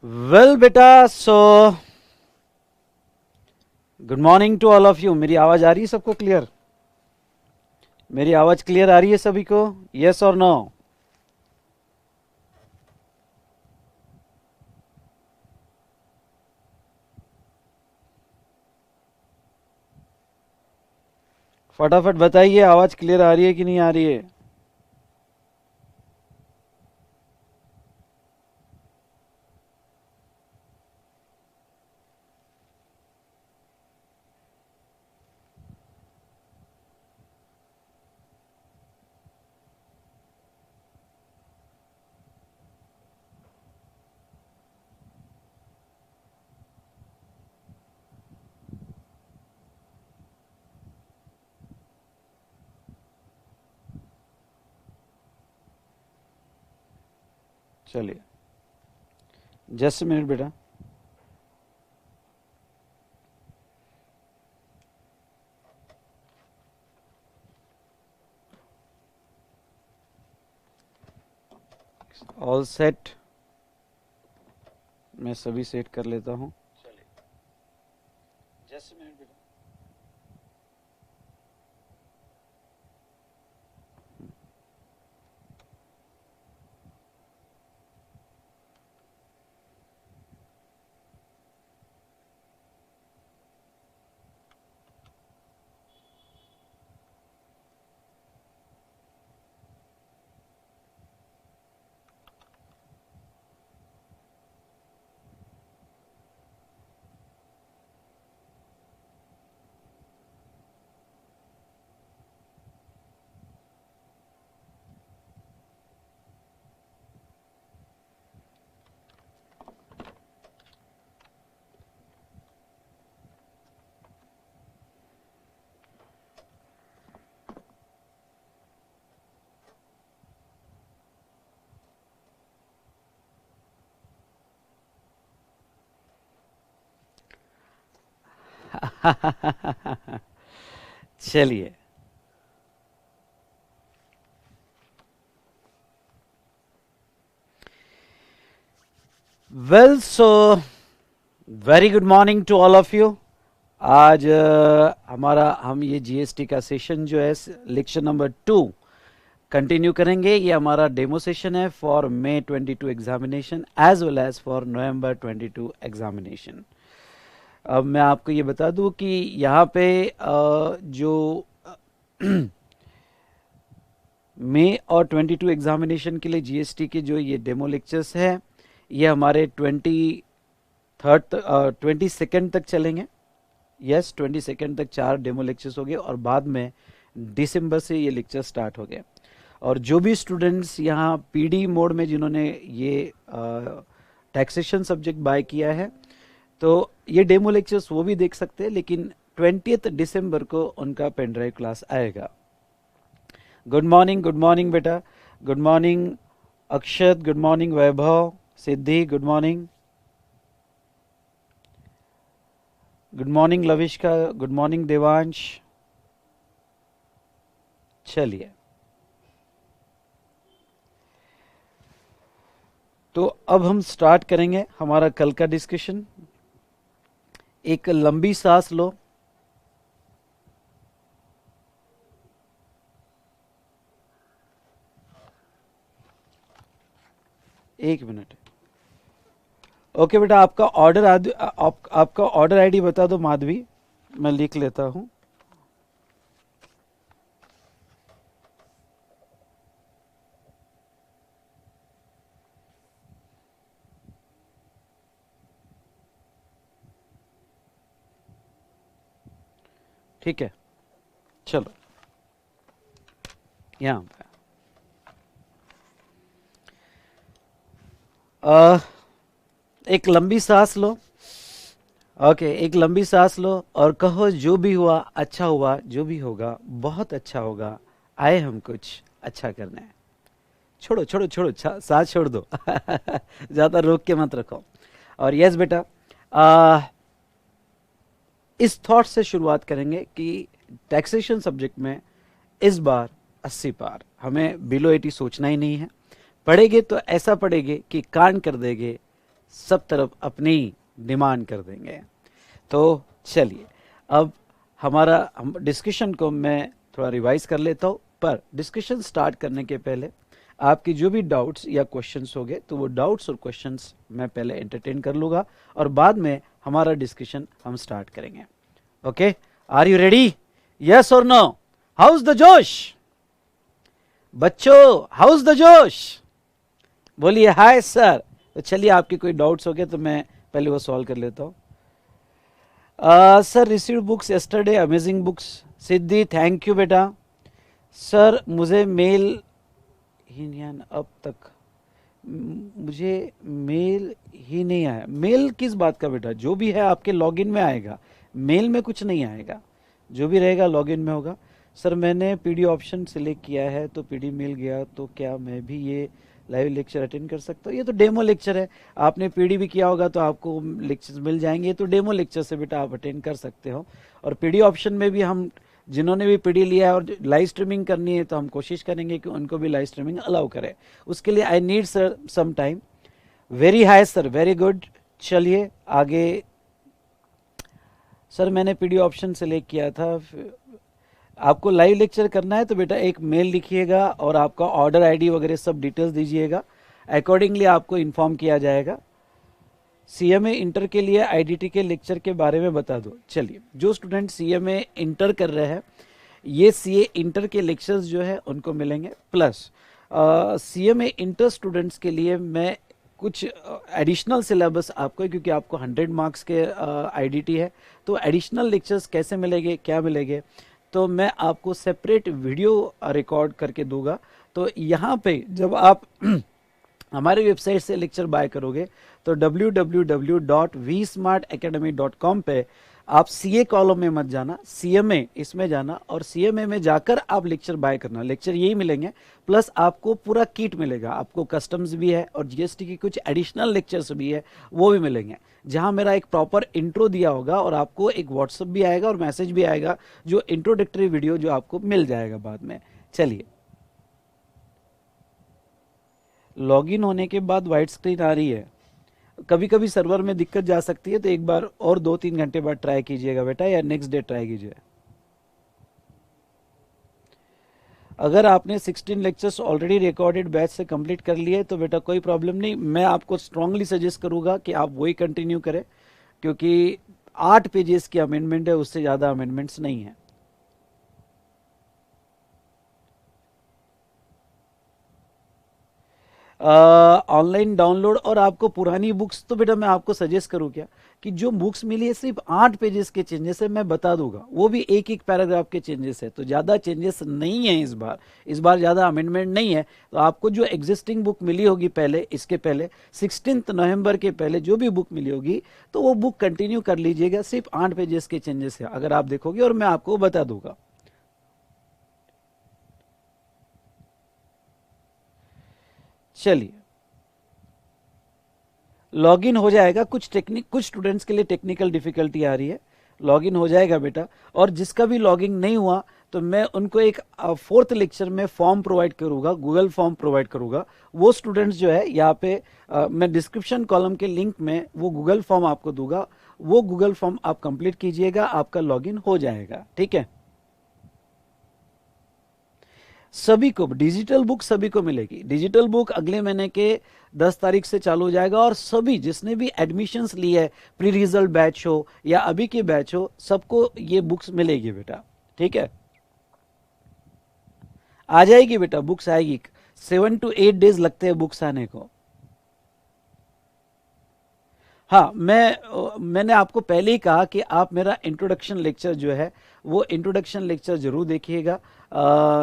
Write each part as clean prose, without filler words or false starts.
Well बेटा, so good morning to all of you. मेरी आवाज आ रही है सबको क्लियर? मेरी आवाज क्लियर आ रही है सभी को? यस और नो? फटाफट बताइए, आवाज क्लियर आ रही है कि नहीं आ रही है? चलिए, जस्ट मिनट बेटा। ऑल सेट, मैं सभी सेट कर लेता हूँ। चलिए, जस्ट मिनट बेटा। चलिए, well so very good morning to all of you. आज हम ये जीएसटी का सेशन जो है लेक्चर नंबर 2 कंटिन्यू करेंगे। ये हमारा डेमो सेशन है for May 22 examination as well as for November 22 examination. अब मैं आपको ये बता दूं कि यहाँ पे जो मई और 22 एग्जामिनेशन के लिए जीएसटी के जो ये डेमो लेक्चर्स है, ये हमारे 22nd तक चलेंगे। यस, 22nd तक 4 डेमो लेक्चर्स हो गए और बाद में दिसंबर से ये लेक्चर स्टार्ट हो गए। और जो भी स्टूडेंट्स यहाँ पीडी मोड में जिन्होंने ये टैक्सेशन सब्जेक्ट बाय किया है, तो ये डेमो लेक्चर्स वो भी देख सकते हैं, लेकिन 20 दिसंबर को उनका पेन ड्राइव क्लास आएगा। गुड मॉर्निंग बेटा। Good morning Akshat, good morning Vaibhav, Siddhi, good morning. Good morning Lavishka, good morning Devansh. चलिए, तो अब हम स्टार्ट करेंगे हमारा कल का डिस्कशन। एक लंबी सांस लो। एक मिनट। ओके बेटा, आपका ऑर्डर आईडी बता दो माधवी, मैं लिख लेता हूं। ठीक है, चलो यहां पे एक लंबी सांस लो। ओके, एक लंबी सांस लो और कहो जो भी हुआ अच्छा हुआ, जो भी होगा बहुत अच्छा होगा। आए हम कुछ अच्छा करने। छोड़ो छोड़ो छोड़ो, सांस छोड़ दो। ज्यादा रोक के मत रखो। और यस बेटा, इस थॉट से शुरुआत करेंगे कि टैक्सेशन सब्जेक्ट में इस बार 80 पार, हमें बिलो 80 सोचना ही नहीं है। पढ़ेंगे तो ऐसा पढ़ेंगे कि कान कर देंगे सब तरफ अपनी डिमांड कर देंगे। तो चलिए अब हम डिस्कशन को मैं थोड़ा रिवाइज कर लेता हूँ, पर डिस्कशन स्टार्ट करने के पहले आपकी जो भी डाउट्स या क्वेश्चंस होंगे तो वो डाउट्स और क्वेश्चंस मैं पहले एंटरटेन कर लूँगा और बाद में हमारा डिस्कशन हम स्टार्ट करेंगे। Okay, are you ready? Yes और नो? हाउस द जोश बच्चों, हाउस द जोश? बोलिए हाय सर। तो चलिए आपके कोई डाउट्स हो गए तो मैं पहले वो सॉल्व कर लेता हूँ। Sir received books yesterday, amazing books. Siddhi thank you बेटा। सर मुझे मेल ही नहीं आया अब तक, मुझे मेल ही नहीं आया। मेल किस बात का बेटा? जो भी है आपके लॉगिन में आएगा, मेल में कुछ नहीं आएगा, जो भी रहेगा लॉगिन में होगा। सर मैंने पीडी ऑप्शन सिलेक्ट किया है तो पीडी मिल गया, तो क्या मैं भी ये लाइव लेक्चर अटेंड कर सकता हूँ? ये तो डेमो लेक्चर है, आपने पीडी भी किया होगा तो आपको लेक्चर्स मिल जाएंगे। ये तो डेमो लेक्चर से बेटा आप अटेंड कर सकते हो। और पीडी ऑप्शन में भी हम जिन्होंने भी पीडी लिया है और लाइव स्ट्रीमिंग करनी है तो हम कोशिश करेंगे कि उनको भी लाइव स्ट्रीमिंग अलाउ करें। उसके लिए I need sir some time. Very high sir, very good. चलिए आगे। सर मैंने पीडी ऑप्शन सेलेक्ट किया था, आपको लाइव लेक्चर करना है तो बेटा एक मेल लिखिएगा और आपका ऑर्डर आईडी वगैरह सब डिटेल्स दीजिएगा, अकॉर्डिंगली आपको इन्फॉर्म किया जाएगा। सीएमए इंटर के लिए आईडीटी के लेक्चर के बारे में बता दो। चलिए जो स्टूडेंट सीएमए इंटर कर रहे हैं, ये सीए इंटर के लेक्चर्स जो है उनको मिलेंगे, प्लस सीएमए इंटर स्टूडेंट्स के लिए मैं कुछ एडिशनल सिलेबस आपको, क्योंकि आपको 100 मार्क्स के आईडीटी है, तो एडिशनल लेक्चर्स कैसे मिलेंगे, क्या मिलेंगे, तो मैं आपको सेपरेट वीडियो रिकॉर्ड करके दूंगा। तो यहाँ पे जब आप हमारे वेबसाइट से लेक्चर बाय करोगे तो www.vsmartacademy.com पे आप सीए कॉलम में मत जाना, सीएमए इसमें जाना और सीएमए में जाकर आप लेक्चर बाय करना। लेक्चर यही मिलेंगे, प्लस आपको पूरा किट मिलेगा, आपको कस्टम्स भी है और जीएसटी की कुछ एडिशनल लेक्चर्स भी है वो भी मिलेंगे, जहां मेरा एक प्रॉपर इंट्रो दिया होगा और आपको एक व्हाट्सएप भी आएगा और मैसेज भी आएगा जो इंट्रोडक्टरी वीडियो जो आपको मिल जाएगा बाद में। चलिए लॉगिन होने के बाद वाइट स्क्रीन आ रही है, कभी कभी सर्वर में दिक्कत जा सकती है, तो एक बार और 2-3 घंटे बाद ट्राई कीजिएगा बेटा, या नेक्स्ट डे ट्राई कीजिए। अगर आपने 16 लेक्चर्स ऑलरेडी रिकॉर्डेड बैच से कंप्लीट कर लिए तो बेटा कोई प्रॉब्लम नहीं, मैं आपको स्ट्रांगली सजेस्ट करूंगा कि आप वही कंटिन्यू करें, क्योंकि 8 पेजेस की अमेंडमेंट है, उससे ज्यादा अमेंडमेंट्स नहीं है। ऑनलाइन डाउनलोड और आपको पुरानी बुक्स, तो बेटा मैं आपको सजेस्ट करूं क्या कि जो बुक्स मिली है सिर्फ 8 पेजेस के चेंजेस है, मैं बता दूंगा, वो भी एक एक पैराग्राफ के चेंजेस है, तो ज्यादा चेंजेस नहीं है इस बार ज्यादा अमेंडमेंट नहीं है। तो आपको जो एग्जिस्टिंग बुक मिली होगी पहले, इसके पहले 16 नवंबर के पहले जो भी बुक मिली होगी तो वो बुक कंटिन्यू कर लीजिएगा, सिर्फ 8 पेजेस के चेंजेस है अगर आप देखोगे, और मैं आपको बता दूंगा। चलिए लॉगिन हो जाएगा, कुछ स्टूडेंट्स के लिए टेक्निकल डिफिकल्टी आ रही है, लॉगिन हो जाएगा बेटा। और जिसका भी लॉगिन नहीं हुआ तो मैं उनको एक 4th लेक्चर में फॉर्म प्रोवाइड करूंगा, गूगल फॉर्म प्रोवाइड करूंगा। वो स्टूडेंट्स जो है यहाँ पे मैं डिस्क्रिप्शन कॉलम के लिंक में वो गूगल फॉर्म आपको दूंगा, वो गूगल फॉर्म आप कंप्लीट कीजिएगा, आपका लॉगिन हो जाएगा। ठीक है, सभी को डिजिटल बुक सभी को मिलेगी। डिजिटल बुक अगले महीने के 10 तारीख से चालू हो जाएगा, और सभी जिसने भी एडमिशन्स लिए है, प्री रिजल्ट बैच हो या अभी के बैच हो, सबको ये बुक्स मिलेगी बेटा। ठीक है, आ जाएगी बेटा, बुक्स आएगी, 7 to 8 डेज लगते हैं बुक्स आने को। हाँ, मैंने आपको पहले ही कहा कि आप मेरा इंट्रोडक्शन लेक्चर जो है वो इंट्रोडक्शन लेक्चर जरूर देखिएगा,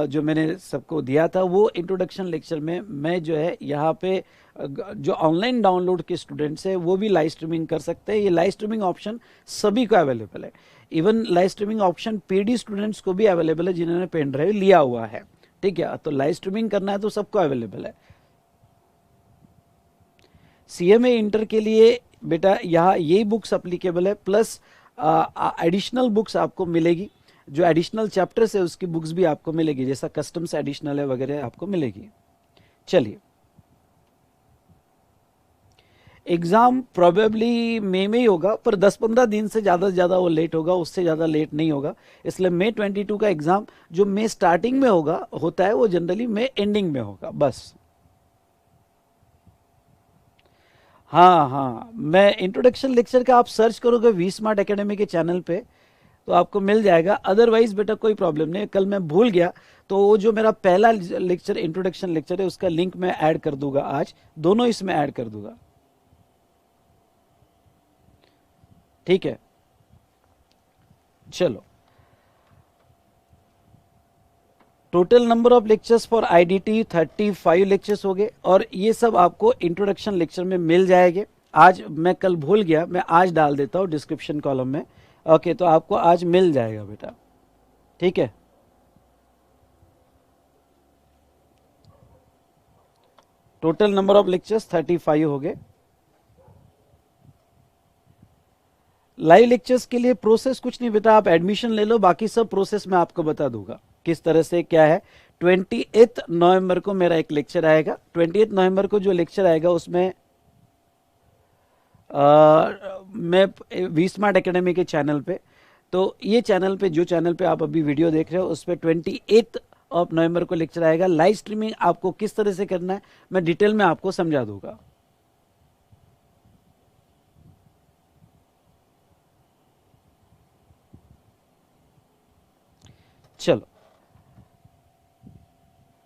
जो मैंने सबको दिया था। वो इंट्रोडक्शन लेक्चर में मैं जो है यहाँ पे जो ऑनलाइन डाउनलोड के स्टूडेंट्स है वो भी लाइव स्ट्रीमिंग कर सकते हैं। ये लाइव स्ट्रीमिंग ऑप्शन सभी को अवेलेबल है, even live streaming option PD students को भी अवेलेबल है जिन्होंने पेन ड्राइव लिया हुआ है। ठीक है, तो लाइव स्ट्रीमिंग करना है तो सबको अवेलेबल है। सीएमए इंटर के लिए बेटा यहाँ यही बुक्स अप्लीकेबल है, प्लस एडिशनल बुक्स आपको मिलेगी, जो एडिशनल चैप्टर्स है उसकी बुक्स भी आपको मिलेगी, जैसा कस्टम्स एडिशनल है वगैरह आपको मिलेगी। चलिए एग्जाम प्रोबेबली मई में ही होगा, पर 10-15 दिन से ज़्यादा वो लेट होगा, उससे ज़्यादा लेट नहीं होगा। इसलिए मई 22 का एग्जाम जो मई स्टार्टिंग में होता है वो जनरली मई एंडिंग में होगा बस। हाँ हाँ, मैं इंट्रोडक्शन लेक्चर का आप सर्च करोगे वी स्मार्ट एकेडमी के चैनल पे तो आपको मिल जाएगा। अदरवाइज बेटा कोई प्रॉब्लम नहीं, कल मैं भूल गया तो वो जो मेरा पहला लेक्चर इंट्रोडक्शन लेक्चर है उसका लिंक मैं ऐड कर दूंगा, आज दोनों इसमें ऐड कर दूंगा, ठीक है। चलो, total number of lectures for IDT 35 lectures हो गए और ये सब आपको इंट्रोडक्शन लेक्चर में मिल जाएंगे। आज मैं कल भूल गया, मैं आज डाल देता हूँ डिस्क्रिप्शन कॉलम में। ओके, तो आपको आज मिल जाएगा बेटा, ठीक है। टोटल नंबर ऑफ लेक्चर्स 35 हो गए। लाइव लेक्चर्स के लिए प्रोसेस कुछ नहीं बेटा, आप एडमिशन ले लो, बाकी सब प्रोसेस मैं आपको बता दूंगा किस तरह से क्या है। 28 नवंबर को मेरा एक लेक्चर आएगा। 28 नवंबर को जो लेक्चर आएगा उसमें मैं वी स्मार्ट एकेडमी के चैनल पे, तो ये चैनल पे, जो चैनल पे आप अभी वीडियो देख रहे हो उस पर 28 ऑफ नवंबर को लेक्चर आएगा। लाइव स्ट्रीमिंग आपको किस तरह से करना है मैं डिटेल में आपको समझा दूंगा। चलो,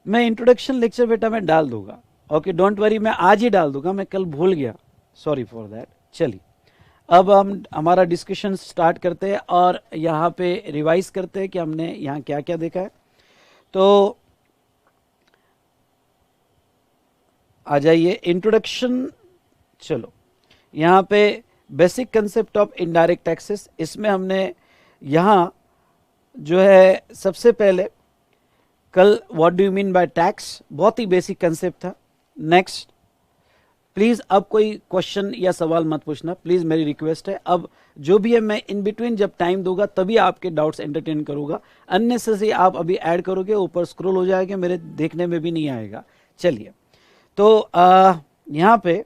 मैं इंट्रोडक्शन लेक्चर बेटा मैं डाल दूंगा, ओके डोंट वरी, मैं आज ही डाल दूंगा, मैं कल भूल गया, सॉरी फॉर दैट। चलिए, अब हम हमारा डिस्कशन स्टार्ट करते हैं और यहाँ पे रिवाइज करते हैं कि हमने यहाँ क्या क्या देखा है। तो आ जाइए इंट्रोडक्शन। चलो, यहाँ पे basic concept of indirect taxes, इसमें हमने यहाँ जो है सबसे पहले कल what do you mean by tax, बहुत ही बेसिक कंसेप्ट था। नेक्स्ट, प्लीज अब कोई क्वेश्चन या सवाल मत पूछना प्लीज, मेरी रिक्वेस्ट है। अब जो भी है मैं इन बिटवीन जब टाइम दूंगा तभी आपके डाउट्स एंटरटेन करूंगा, अननेसेसरी आप अभी ऐड करोगे ऊपर स्क्रॉल हो जाएगा, मेरे देखने में भी नहीं आएगा। चलिए, तो यहाँ पे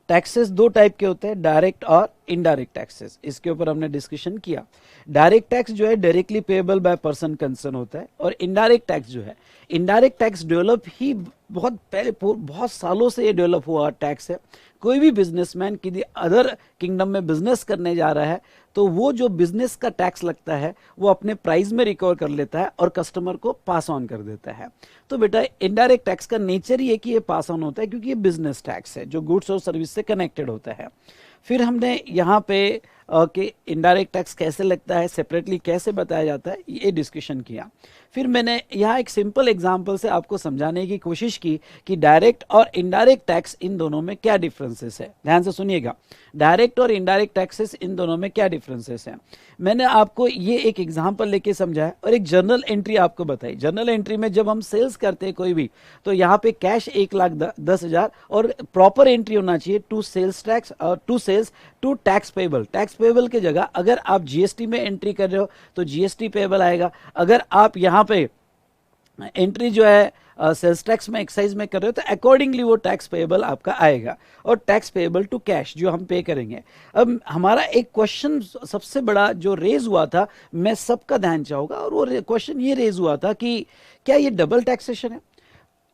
टैक्सेस दो टाइप के होते हैं, डायरेक्ट और इनडायरेक्ट टैक्सेस, इसके ऊपर हमने डिस्कशन किया। डायरेक्ट टैक्स जो है directly payable by person concern होता है, और इनडायरेक्ट टैक्स जो है, इनडायरेक्ट टैक्स डेवलप ही बहुत पहले, बहुत सालों से ये डेवलप हुआ टैक्स है। कोई भी बिजनेसमैन किसी अदर किंगडम में बिजनेस करने जा रहा है तो वो जो बिजनेस का टैक्स लगता है वो अपने प्राइस में रिकवर कर लेता है और कस्टमर को पास ऑन कर देता है। तो बेटा इनडायरेक्ट टैक्स का नेचर ही है कि ये पास ऑन होता है, क्योंकि ये बिजनेस टैक्स है जो गुड्स और सर्विस से कनेक्टेड होता है। फिर हमने यहाँ पे कि इनडायरेक्ट टैक्स कैसे लगता है, सेपरेटली कैसे बताया जाता है, ये डिस्कशन किया। फिर मैंने यहाँ एक सिंपल एग्जांपल से आपको समझाने की कोशिश की कि डायरेक्ट और इनडायरेक्ट टैक्स इन दोनों में क्या डिफरेंसेस है। ध्यान से सुनिएगा, डायरेक्ट और इनडायरेक्ट टैक्सेस इन दोनों में क्या डिफरेंसेस हैं। मैंने आपको ये एक एग्जांपल लेके समझाया और एक जर्नल एंट्री आपको बताई। जर्नल एंट्री में जब हम सेल्स करते हैं कोई भी, तो यहाँ पे कैश 1,10,000 और प्रॉपर एंट्री होना चाहिए टू सेल्स टैक्स और to sales to tax payable. Tax payable की जगह अगर आप जीएसटी में एंट्री कर रहे हो तो जीएसटी पेबल आएगा। अगर आप यहाँ पे एंट्री जो है सेल्स टैक्स में एक्साइज में कर रहे हो तो अकॉर्डिंगली वो टैक्स पेएबल आपका आएगा, और टैक्स पेएबल टू कैश जो हम पे करेंगे। अब हमारा एक क्वेश्चन सबसे बड़ा जो रेज हुआ था, मैं सबका ध्यान चाहूंगा, और वो क्वेश्चन ये रेज हुआ था कि क्या ये डबल टैक्सेशन है।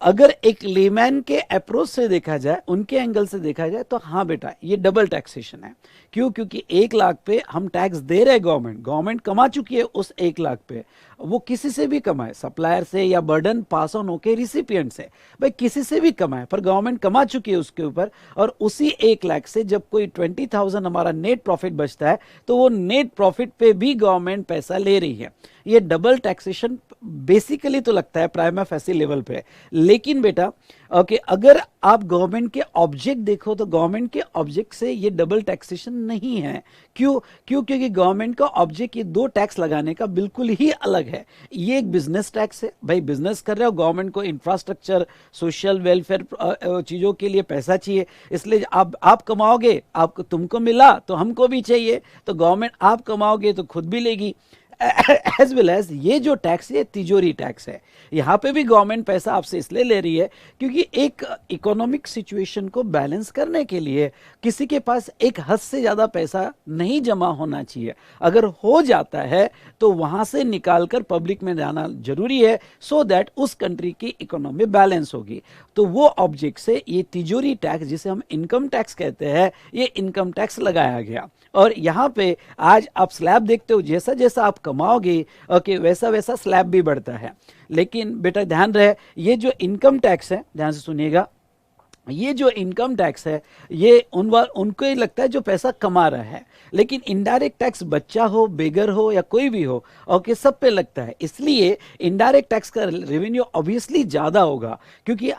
अगर एक लेमैन के अप्रोच से देखा जाए, उनके एंगल से देखा जाए, तो हाँ बेटा ये डबल टैक्सेशन है। क्यों? क्योंकि 1 लाख पे हम टैक्स दे रहे हैं, गवर्नमेंट कमा चुकी है उस 1 लाख पे, वो किसी से भी कमाए, सप्लायर से या बर्डन पास ऑन होके रिसिपिएंट से, भाई किसी से भी कमाए, पर गवर्नमेंट कमा चुकी है उसके ऊपर। और उसी 1 लाख से जब कोई 20,000 हमारा नेट प्रॉफिट बचता है तो वो नेट प्रॉफिट पे भी गवर्नमेंट पैसा ले रही है। ये डबल टैक्सेशन बेसिकली तो लगता है प्राइमा फेसी लेवल पे, लेकिन बेटा ओके अगर आप गवर्नमेंट के ऑब्जेक्ट देखो तो गवर्नमेंट के ऑब्जेक्ट से ये डबल टैक्सेशन नहीं है। क्यों? क्योंकि गवर्नमेंट का ऑब्जेक्ट ये 2 टैक्स लगाने का बिल्कुल ही अलग है। ये एक बिजनेस टैक्स है, भाई बिजनेस कर रहे हो, गवर्नमेंट को इंफ्रास्ट्रक्चर, सोशल वेलफेयर चीजों के लिए पैसा चाहिए, इसलिए आप कमाओगे, आपको तुमको मिला तो हमको भी चाहिए, तो गवर्नमेंट आप कमाओगे तो खुद भी लेगी। एज वेल एज ये जो टैक्स है तिजोरी टैक्स है। यहाँ पे भी गवर्नमेंट पैसा आपसे इसलिए ले रही है क्योंकि एक इकोनॉमिक सिचुएशन को बैलेंस करने के लिए किसी के पास एक हद से ज़्यादा पैसा नहीं जमा होना चाहिए। अगर हो जाता है तो वहाँ से निकाल कर पब्लिक में जाना जरूरी है, सो दैट उस कंट्री की इकोनॉमी बैलेंस होगी। तो वो ऑब्जेक्ट से ये तिजोरी टैक्स, जिसे हम इनकम टैक्स कहते हैं, ये इनकम टैक्स लगाया गया। और यहाँ पे आज आप स्लैब देखते हो, जैसा जैसा आप कमाओगे ओके वैसा वैसा स्लैब भी बढ़ता है। लेकिन बेटा ध्यान रहे, ये जो इनकम टैक्स है, ध्यान से सुनिएगा, ये जो इनकम टैक्स है ये उनको ही लगता है जो पैसा कमा रहा है। लेकिन इनडायरेक्ट टैक्स बच्चा हो, बेगर हो या कोई भी हो, ओके सब पे लगता है। इसलिए इनडायरेक्ट टैक्स का रेवेन्यू ऑब्वियसली ज्यादा होगा, क्योंकि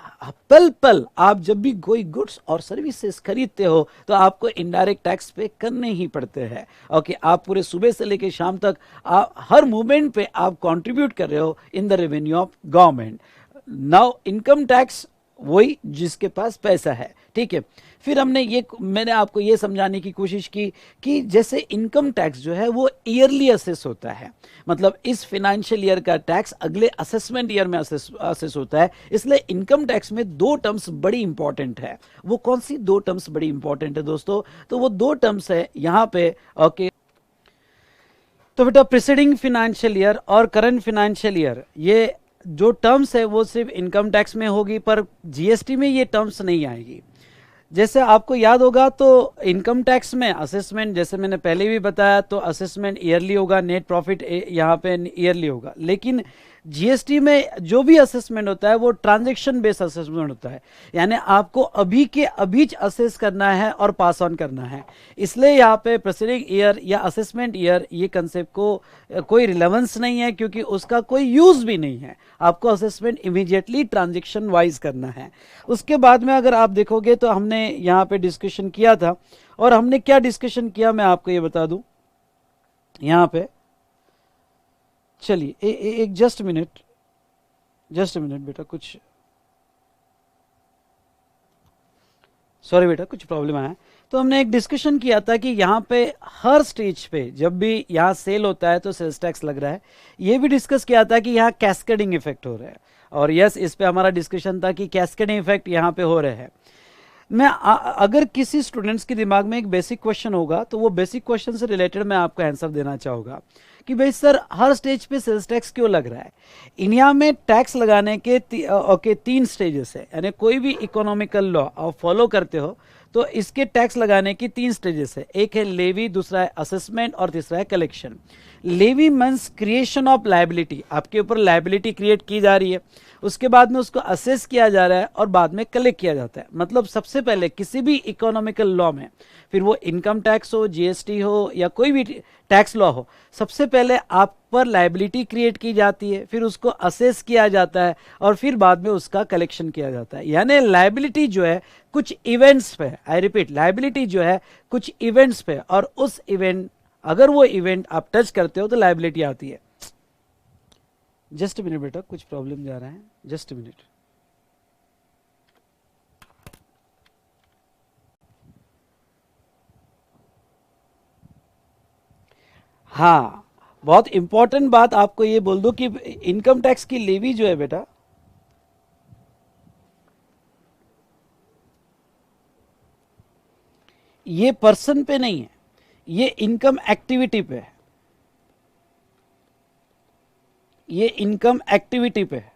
पल पल आप जब भी कोई गुड्स और सर्विसेज खरीदते हो तो आपको इनडायरेक्ट टैक्स पे करने ही पड़ते हैं। ओके आप पूरे सुबह से लेकर शाम तक आप हर मूवमेंट पे आप कंट्रीब्यूट कर रहे हो in the revenue of government. Now income tax वही जिसके पास पैसा है, ठीक है। फिर मैंने आपको ये समझाने की कोशिश की कि जैसे इनकम टैक्स जो है वो ईयरली असेस होता है, मतलब इस फाइनेंशियल ईयर का टैक्स अगले असेसमेंट ईयर में असेस होता है। इसलिए इनकम टैक्स में दो टर्म्स बड़ी इंपॉर्टेंट है। वो कौन सी दो टर्म्स बड़ी इंपॉर्टेंट है दोस्तों? तो वो दो टर्म्स है यहाँ पे, ओके। तो बेटा प्रीसीडिंग फाइनेंशियल ईयर और करंट फाइनेंशियल ईयर, ये जो टर्म्स है वो सिर्फ इनकम टैक्स में होगी, पर जीएसटी में ये टर्म्स नहीं आएगी। जैसे आपको याद होगा तो इनकम टैक्स में असेसमेंट, जैसे मैंने पहले भी बताया, तो असेसमेंट ईयरली होगा, नेट प्रॉफिट यहाँ पे ईयरली होगा। लेकिन जीएसटी में जो भी असेसमेंट होता है वो ट्रांजैक्शन बेस्ड असेसमेंट होता है, यानी आपको अभी के अभी असेस करना है और पास ऑन करना है। इसलिए यहाँ पे प्रीसीडिंग ईयर या असेसमेंट ईयर ये कंसेप्ट को कोई रिलेवेंस नहीं है, क्योंकि उसका कोई यूज भी नहीं है। आपको असेसमेंट इमीडिएटली ट्रांजैक्शन वाइज करना है। उसके बाद में अगर आप देखोगे तो हमने यहाँ पे डिस्कशन किया था, और हमने क्या डिस्कशन किया मैं आपको ये बता दूं यहाँ पे। चलिए एक जस्ट मिनट बेटा, कुछ सॉरी बेटा कुछ प्रॉब्लम आया। तो हमने एक डिस्कशन किया था कि यहाँ पे हर स्टेज पे जब भी यहाँ सेल होता है तो सेल्स टैक्स लग रहा है। ये भी डिस्कस किया था कि यहाँ कैस्केडिंग इफेक्ट हो रहा है, और यस इस पे हमारा डिस्कशन था कि कैस्केडिंग इफेक्ट यहाँ पे हो रहे हैं। अगर किसी स्टूडेंट्स के दिमाग में एक बेसिक क्वेश्चन होगा तो वो बेसिक क्वेश्चन से रिलेटेड मैं आपको आंसर देना चाहूँगा कि भाई सर हर स्टेज पे सेल्स टैक्स क्यों लग रहा है। इंडिया में टैक्स लगाने के तीन स्टेजेस है, यानी कोई भी इकोनॉमिकल लॉ आप फॉलो करते हो तो इसके टैक्स लगाने की तीन स्टेजेस है। एक है लेवी, दूसरा है असेसमेंट और तीसरा है collection. Levy means creation of liability, आपके ऊपर लायबिलिटी क्रिएट की जा रही है, उसके बाद में उसको असेस किया जा रहा है और बाद में कलेक्ट किया जाता है। मतलब सबसे पहले किसी भी इकोनॉमिकल लॉ में, फिर वो इनकम टैक्स हो, जीएसटी हो या कोई भी टैक्स लॉ हो, सबसे पहले आप पर लायबिलिटी क्रिएट की जाती है, फिर उसको असेस किया जाता है और फिर बाद में उसका कलेक्शन किया जाता है। यानी लायबिलिटी जो है कुछ इवेंट्स पे, आई रिपीट लायबिलिटी जो है कुछ इवेंट्स पे, और उस इवेंट अगर वो इवेंट आप टच करते हो तो लायबिलिटी आती है। जस्ट मिनट बेटा कुछ प्रॉब्लम जा रहा है, जस्ट मिनट। हाँ बहुत इंपॉर्टेंट बात आपको ये बोल दो कि इनकम टैक्स की लेवी जो है बेटा, ये पर्सन पे नहीं है, ये इनकम एक्टिविटी पे है, ये इनकम एक्टिविटी पे है।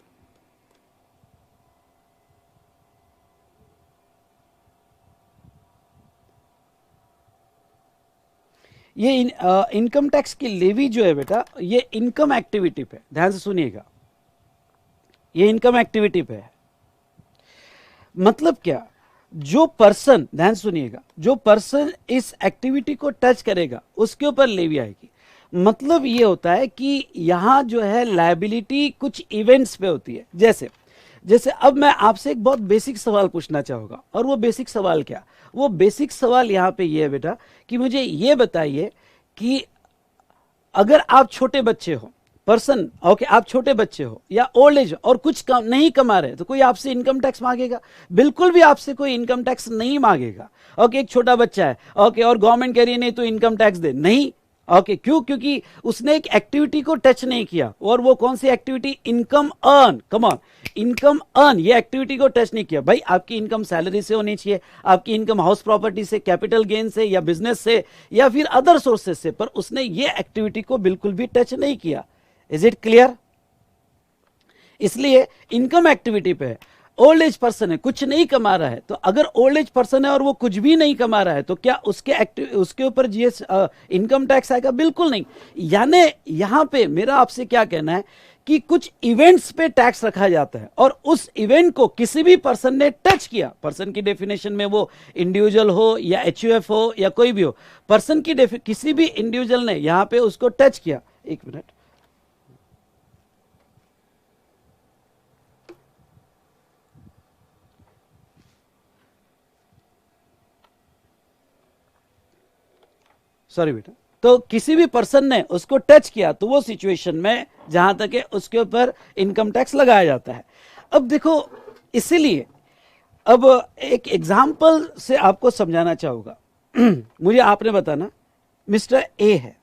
ये इनकम टैक्स की लेवी जो है बेटा ये इनकम एक्टिविटी पे, ध्यान से सुनिएगा, ये इनकम एक्टिविटी पे है। मतलब क्या, जो पर्सन, ध्यान सुनिएगा, जो पर्सन इस एक्टिविटी को टच करेगा उसके ऊपर लेवी आएगी। मतलब ये होता है कि यहां जो है लायबिलिटी कुछ इवेंट्स पे होती है। जैसे अब मैं आपसे एक बहुत बेसिक सवाल पूछना चाहूंगा, और वो बेसिक सवाल क्या, वो बेसिक सवाल यहां पे ये है बेटा कि मुझे ये बताइए कि अगर आप छोटे बच्चे हो, पर्सन ओके, आप छोटे बच्चे हो या ओल्ड एज और कुछ नहीं कमा रहे, तो कोई आपसे इनकम टैक्स मांगेगा? बिल्कुल भी आपसे कोई इनकम टैक्स नहीं मांगेगा। ओके, एक छोटा बच्चा है ओके, और गवर्नमेंट कह रही है नहीं तो इनकम टैक्स दे, नहीं, ओके क्यों? क्योंकि उसने एक एक्टिविटी को टच नहीं किया, और वो कौन सी activity? Income earn. Come on, income earn, ये एक्टिविटी को टच नहीं किया। भाई आपकी इनकम सैलरी से होनी चाहिए, आपकी इनकम हाउस प्रॉपर्टी से, कैपिटल गेन से, या बिजनेस से, या फिर अदर सोर्सेस से, पर उसने ये एक्टिविटी को बिल्कुल भी टच नहीं किया। Is it clear? इसलिए इनकम एक्टिविटी पे है। ओल्ड एज पर्सन है, कुछ नहीं कमा रहा है, तो अगर ओल्ड एज पर्सन है और वो कुछ भी नहीं कमा रहा है, तो क्या उसके ऊपर जीएस इनकम टैक्स आएगा? बिल्कुल नहीं। यानी यहां पे मेरा आपसे क्या कहना है कि कुछ इवेंट्स पे टैक्स रखा जाता है, और उस इवेंट को किसी भी पर्सन ने टच किया, पर्सन की डेफिनेशन में वो इंडिविजुअल हो या एचयूएफ हो या कोई भी हो, पर्सन की किसी भी इंडिविजुअल ने यहां पे उसको टच किया। एक मिनट, सॉरी बेटा, तो किसी भी पर्सन ने उसको टच किया तो वो सिचुएशन में जहां तक है उसके ऊपर इनकम टैक्स लगाया जाता है। अब देखो, इसीलिए अब एक एग्जाम्पल से आपको समझाना चाहूंगा। मुझे आपने बताना, मिस्टर ए है,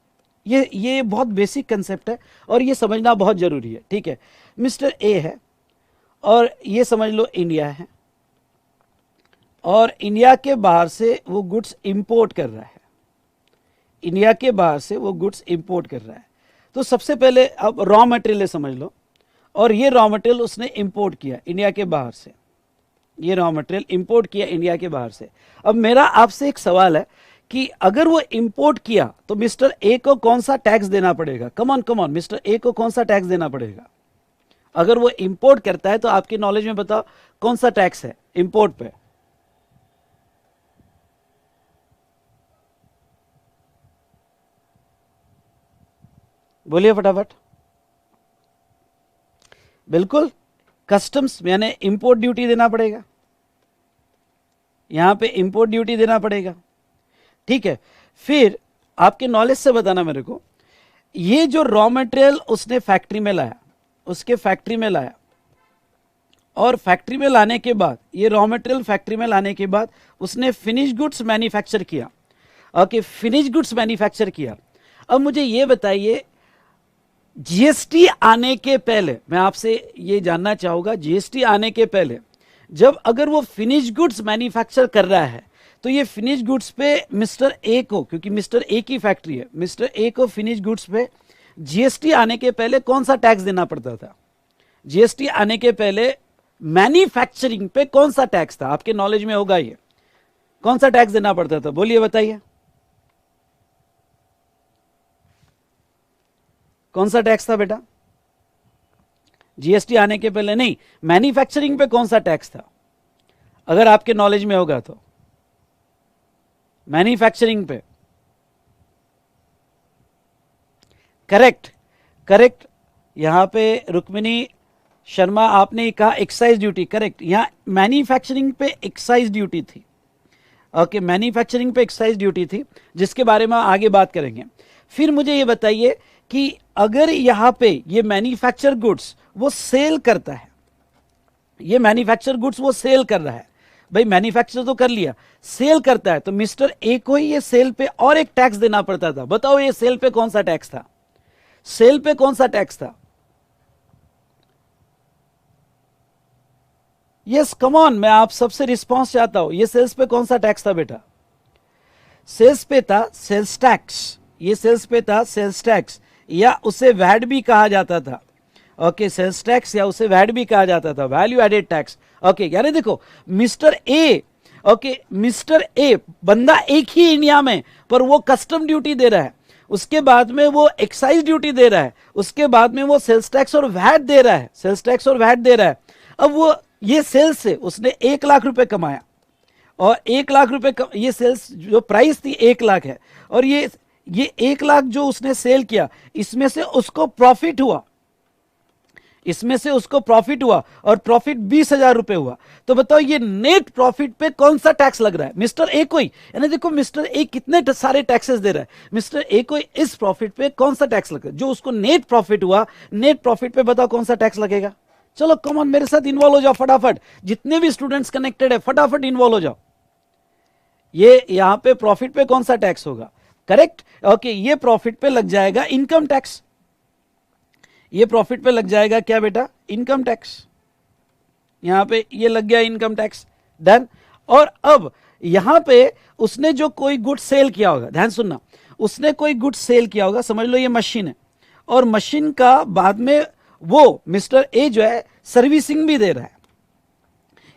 ये बहुत बेसिक कंसेप्ट है और ये समझना बहुत जरूरी है, ठीक है? मिस्टर ए है और ये समझ लो इंडिया है, और इंडिया के बाहर से वो गुड्स इंपोर्ट कर रहा है, इंडिया के बाहर से वो गुड्स इंपोर्ट कर रहा है। तो सबसे पहले अब रॉ मटेरियल समझ लो, और ये रॉ मटेरियल उसने इंपोर्ट किया इंडिया के बाहर से, ये रॉ मटेरियल इंपोर्ट किया इंडिया के बाहर से। अब मेरा आपसे एक सवाल है कि अगर वो इंपोर्ट किया तो मिस्टर ए को कौन सा टैक्स देना पड़ेगा? कम ऑन, मिस्टर ए को कौन सा टैक्स देना पड़ेगा? अगर वो इंपोर्ट करता है तो आपके नॉलेज में बताओ कौन सा टैक्स है इंपोर्ट पे? बोलिए फटाफट। बिल्कुल, कस्टम्स यानी इंपोर्ट ड्यूटी देना पड़ेगा, यहां पे इंपोर्ट ड्यूटी देना पड़ेगा, ठीक है? फिर आपके नॉलेज से बताना मेरे को, ये जो रॉ मटेरियल उसने फैक्ट्री में लाया, उसके फैक्ट्री में लाया, और फैक्ट्री में लाने के बाद, ये रॉ मटेरियल फैक्ट्री में लाने के बाद उसने फिनिश गुड्स मैन्युफैक्चर किया। ओके, फिनिश गुड्स मैन्युफैक्चर किया। अब मुझे ये बताइए, जीएसटी आने के पहले मैं आपसे ये जानना चाहूंगा, जीएसटी आने के पहले जब अगर वो फिनिश गुड्स मैन्युफैक्चर कर रहा है, तो ये फिनिश गुड्स पे मिस्टर ए को, क्योंकि मिस्टर ए की फैक्ट्री है, मिस्टर ए को फिनिश गुड्स पे जीएसटी आने के पहले कौन सा टैक्स देना पड़ता था? जीएसटी आने के पहले मैन्युफैक्चरिंग पे कौन सा टैक्स था? आपके नॉलेज में होगा ये, कौन सा टैक्स देना पड़ता था? बोलिए, बताइए, कौन सा टैक्स था बेटा? जीएसटी आने के पहले नहीं, मैन्युफैक्चरिंग पे कौन सा टैक्स था? अगर आपके नॉलेज में होगा तो मैन्युफैक्चरिंग पे। Correct, correct. यहां पे रुक्मिणी शर्मा आपने कहा एक्साइज ड्यूटी, करेक्ट। यहां मैन्युफैक्चरिंग पे एक्साइज ड्यूटी थी। ओके, मैन्युफैक्चरिंग पे एक्साइज ड्यूटी थी, जिसके बारे में आगे बात करेंगे। फिर मुझे ये बताइए कि अगर यहां पे ये मैन्युफैक्चर गुड्स वो सेल करता है, ये मैन्युफैक्चर गुड्स वो सेल कर रहा है, भाई मैन्युफैक्चर तो कर लिया, सेल करता है, तो मिस्टर ए को ही ये सेल पे और एक टैक्स देना पड़ता था। बताओ ये सेल पे कौन सा टैक्स था? सेल पे कौन सा टैक्स था? यस, कम ऑन, मैं आप सबसे रिस्पॉन्स चाहता हूं। ये सेल्स पे कौन सा टैक्स था बेटा? सेल्स पे था सेल्स टैक्स, ये सेल्स पे था सेल्स टैक्स, या उसे वैट भी कहा जाता था। ओके, सेल्स टैक्स या उसे वैट भी कहा जाता था, वैल्यू एडेड टैक्स। ओके, यानी देखो mister A, okay mister A बंदा एक ही इंडिया में, पर वो कस्टम ड्यूटी दे रहा है, उसके बाद में वो एक्साइज ड्यूटी दे रहा है, उसके बाद में वो सेल्स टैक्स और वैट दे रहा है, सेल्स टैक्स और वैट दे रहा है। अब वो ये सेल्स से उसने 1 लाख रुपए कमाया, और 1 लाख रुपए ये सेल्स जो प्राइस थी 1 लाख है, और ये 1 लाख जो उसने सेल किया, इसमें से उसको प्रॉफिट हुआ, इसमें से उसको प्रॉफिट हुआ, और प्रॉफिट 20,000 रुपए हुआ। तो बताओ ये नेट प्रॉफिट पे कौन सा टैक्स लग रहा है? मिस्टर ए को ही, यानी देखो मिस्टर ए कितने सारे टैक्सेस दे रहा है, मिस्टर ए को इस प्रॉफिट पे कौन सा टैक्स लग रहा है? जो उसको नेट प्रॉफिट हुआ, नेट प्रॉफिट पे बताओ कौन सा टैक्स लगेगा? चलो कम ऑन, मेरे साथ इन्वॉल्व हो जाओ फटाफट, जितने भी स्टूडेंट्स कनेक्टेड है फटाफट इन्वॉल्व हो जाओ। ये यहां पे प्रॉफिट पे कौन सा टैक्स होगा? करेक्ट। ओके, ये प्रॉफिट पे लग जाएगा इनकम टैक्स, ये प्रॉफिट पे लग जाएगा क्या बेटा, इनकम टैक्स। यहां पे ये लग गया इनकम टैक्स, डन। और अब यहां पे उसने जो कोई गुड सेल किया होगा, ध्यान सुनना, उसने कोई गुड सेल किया होगा, समझ लो ये मशीन है, और मशीन का बाद में वो मिस्टर ए जो है सर्विसिंग भी दे रहा है,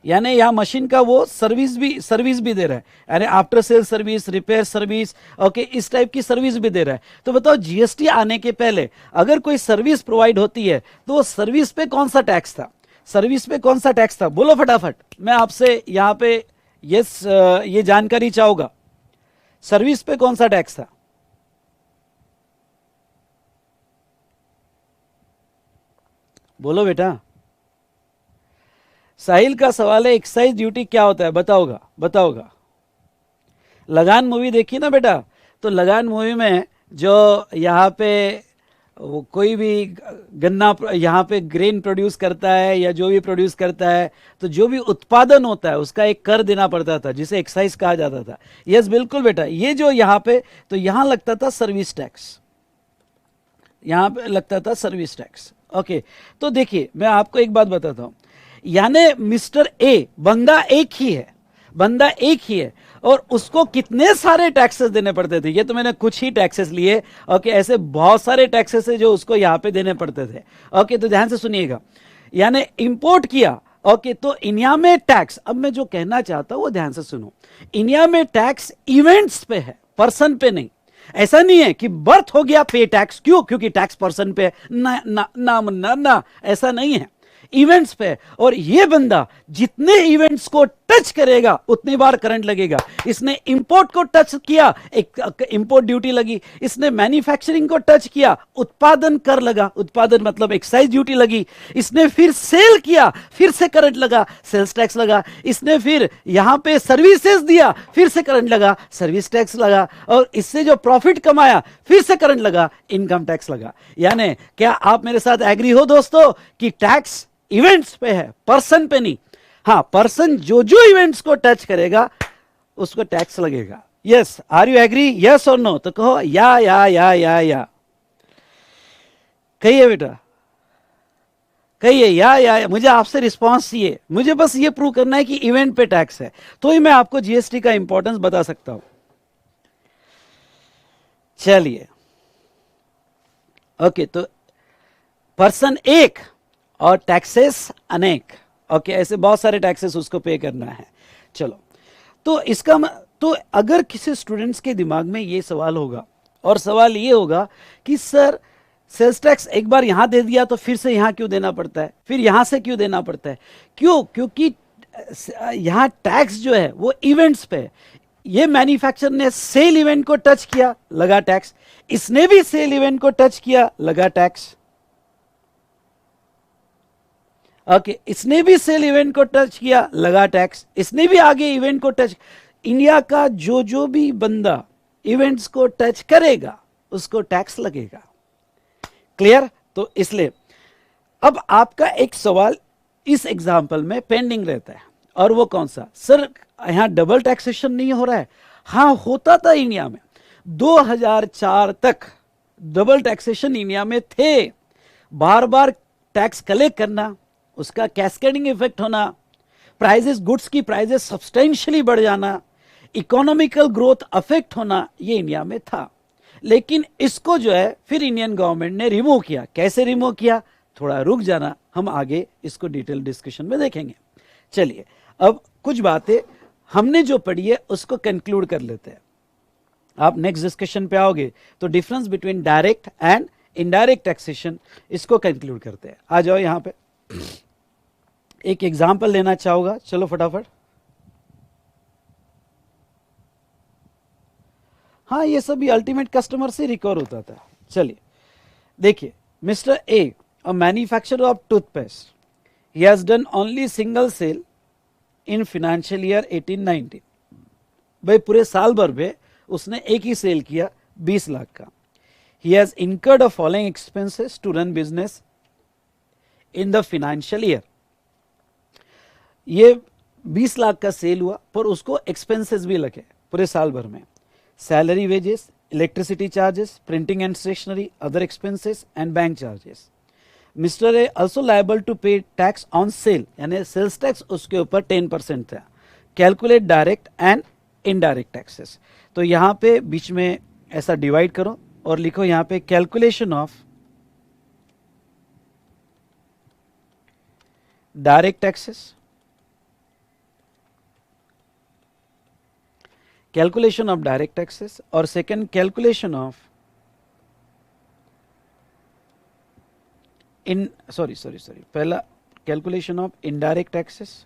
यानी यहां मशीन का वो सर्विस भी दे रहा है, यानी after sale service, repair service, okay, इस टाइप की सर्विस भी दे रहा है। तो बताओ जीएसटी आने के पहले अगर कोई सर्विस प्रोवाइड होती है तो वो सर्विस पे कौन सा टैक्स था, सर्विस पे कौन सा टैक्स था, बोलो फटाफट। मैं आपसे यहां पे ये जानकारी चाहूंगा, सर्विस पे कौन सा टैक्स था, बोलो बेटा। साहिल का सवाल है एक्साइज ड्यूटी क्या होता है, बताओगा। लगान मूवी देखी ना बेटा, तो लगान मूवी में जो यहाँ पे वो कोई भी गन्ना यहाँ पे ग्रेन प्रोड्यूस करता है या जो भी प्रोड्यूस करता है, तो जो भी उत्पादन होता है उसका एक कर देना पड़ता था जिसे एक्साइज कहा जाता था। यस बिल्कुल बेटा, ये जो यहाँ पे, तो यहाँ लगता था सर्विस टैक्स, यहाँ पे लगता था सर्विस टैक्स। ओके, तो देखिए मैं आपको एक बात बताता हूँ, यानी मिस्टर ए बंदा एक ही है और उसको कितने सारे टैक्सेस देने पड़ते थे, ये तो मैंने कुछ ही टैक्सेस लिए, ओके, ऐसे बहुत सारे टैक्सेस है जो उसको यहाँ पे देने पड़ते थे। ओके, तो ध्यान से सुनिएगा, यानी इंपोर्ट किया, ओके, तो इंडिया में टैक्स, अब मैं जो कहना चाहता हूं वो ध्यान से सुनो, इंडिया में टैक्स इवेंट्स पे है, पर्सन पे नहीं। ऐसा नहीं है कि बर्थ हो गया पे टैक्स, क्यों, क्योंकि टैक्स पर्सन पे ना ना ना ना, ना ऐसा नहीं है, इवेंट्स पे। और ये बंदा जितने इवेंट्स को टच करेगा उतनी बार करंट लगेगा। इसने इंपोर्ट को टच किया, एक इंपोर्ट ड्यूटी लगी, इसने मैन्युफैक्चरिंग को टच किया, उत्पादन कर लगा, उत्पादन मतलब एक्साइज ड्यूटी लगी, इसने फिर सेल किया, फिर से करंट लगा, सेल्स टैक्स लगा, इसने फिर यहां पे सर्विसेज दिया, फिर से करंट लगा, सर्विस टैक्स लगा, और इससे जो प्रॉफिट कमाया फिर से करंट लगा, इनकम टैक्स लगा। यानी क्या आप मेरे साथ एग्री हो दोस्तों कि टैक्स इवेंट्स पे है, पर्सन पे नहीं। हाँ, पर्सन जो जो इवेंट्स को टच करेगा उसको टैक्स लगेगा। Yes, are you agree, yes और नो, तो कहो या कहिए बेटा, कहिए या। मुझे आपसे रिस्पांस चाहिए, मुझे बस ये प्रूव करना है कि इवेंट पे टैक्स है, तो ही मैं आपको जीएसटी का इंपॉर्टेंस बता सकता हूं। चलिए, ओके, तो पर्सन एक और टैक्सेस अनेक, ओके, ऐसे बहुत सारे टैक्सेस उसको पे करना है। चलो, तो इसका तो अगर किसी स्टूडेंट्स के दिमाग में ये सवाल होगा, और सवाल ये होगा कि सर सेल्स टैक्स एक बार यहां दे दिया तो फिर से यहां क्यों देना पड़ता है, फिर यहां से क्यों देना पड़ता है, क्यों, क्योंकि यहां टैक्स जो है वो इवेंट्स पे है। ये मैन्युफैक्चरर ने सेल इवेंट को टच किया, लगा टैक्स, इसने भी सेल इवेंट को टच किया, लगा टैक्स, ओके, इसने भी सेल इवेंट को टच किया, लगा टैक्स, इसने भी आगे इवेंट को टच। इंडिया का जो जो भी बंदा इवेंट्स को टच करेगा उसको टैक्स लगेगा। क्लियर, तो इसलिए अब आपका एक सवाल इस एग्जाम्पल में पेंडिंग रहता है, और वो कौन सा, सर यहां डबल टैक्सेशन नहीं हो रहा है। हां, होता था इंडिया में 2004 तक, डबल टैक्सेशन इंडिया में थे, बार बार टैक्स कलेक्ट करना, उसका कैस्केडिंग इफेक्ट होना, प्राइजेस, गुड्स की प्राइजेस सब्सटेंशियली बढ़ जाना, इकोनॉमिकल ग्रोथ अफेक्ट होना, ये इंडिया में था। लेकिन इसको जो है फिर इंडियन गवर्नमेंट ने रिमूव किया। कैसे रिमूव किया, थोड़ा रुक जाना, हम आगे इसको डिटेल डिस्कशन में देखेंगे। चलिए, अब कुछ बातें हमने जो पढ़ी है उसको कंक्लूड कर लेते हैं। आप नेक्स्ट डिस्कशन पे आओगे तो difference between direct and indirect taxation, इसको कंक्लूड करते हैं। आ जाओ यहां पे, एक एग्जाम्पल लेना चाहूंगा, चलो फटाफट। हाँ, ये सभी अल्टीमेट कस्टमर से रिकवर होता था। चलिए देखिए, mister A, a manufacturer of toothpaste, he has done only single sale in financial year 18-19। भाई पूरे साल भर में उसने एक ही सेल किया, 20 लाख का। He has incurred the following expenses to run business in the financial year. ये 20 लाख का सेल हुआ, पर उसको एक्सपेंसेस भी लगे पूरे साल भर में, salary, wages, electricity charges, printing and stationery, other expenses and bank charges. Mr. A also liable to pay tax on sale, यानी सेल्स टैक्स उसके ऊपर 10% था. Calculate direct and indirect taxes. तो यहाँ पे बीच में ऐसा डिवाइड करो और लिखो यहाँ पे calculation of direct taxes, calculation of direct taxes, और सेकंड कैलकुलेशन ऑफ पहला कैलकुलेशन ऑफ इनडायरेक्ट टैक्सेस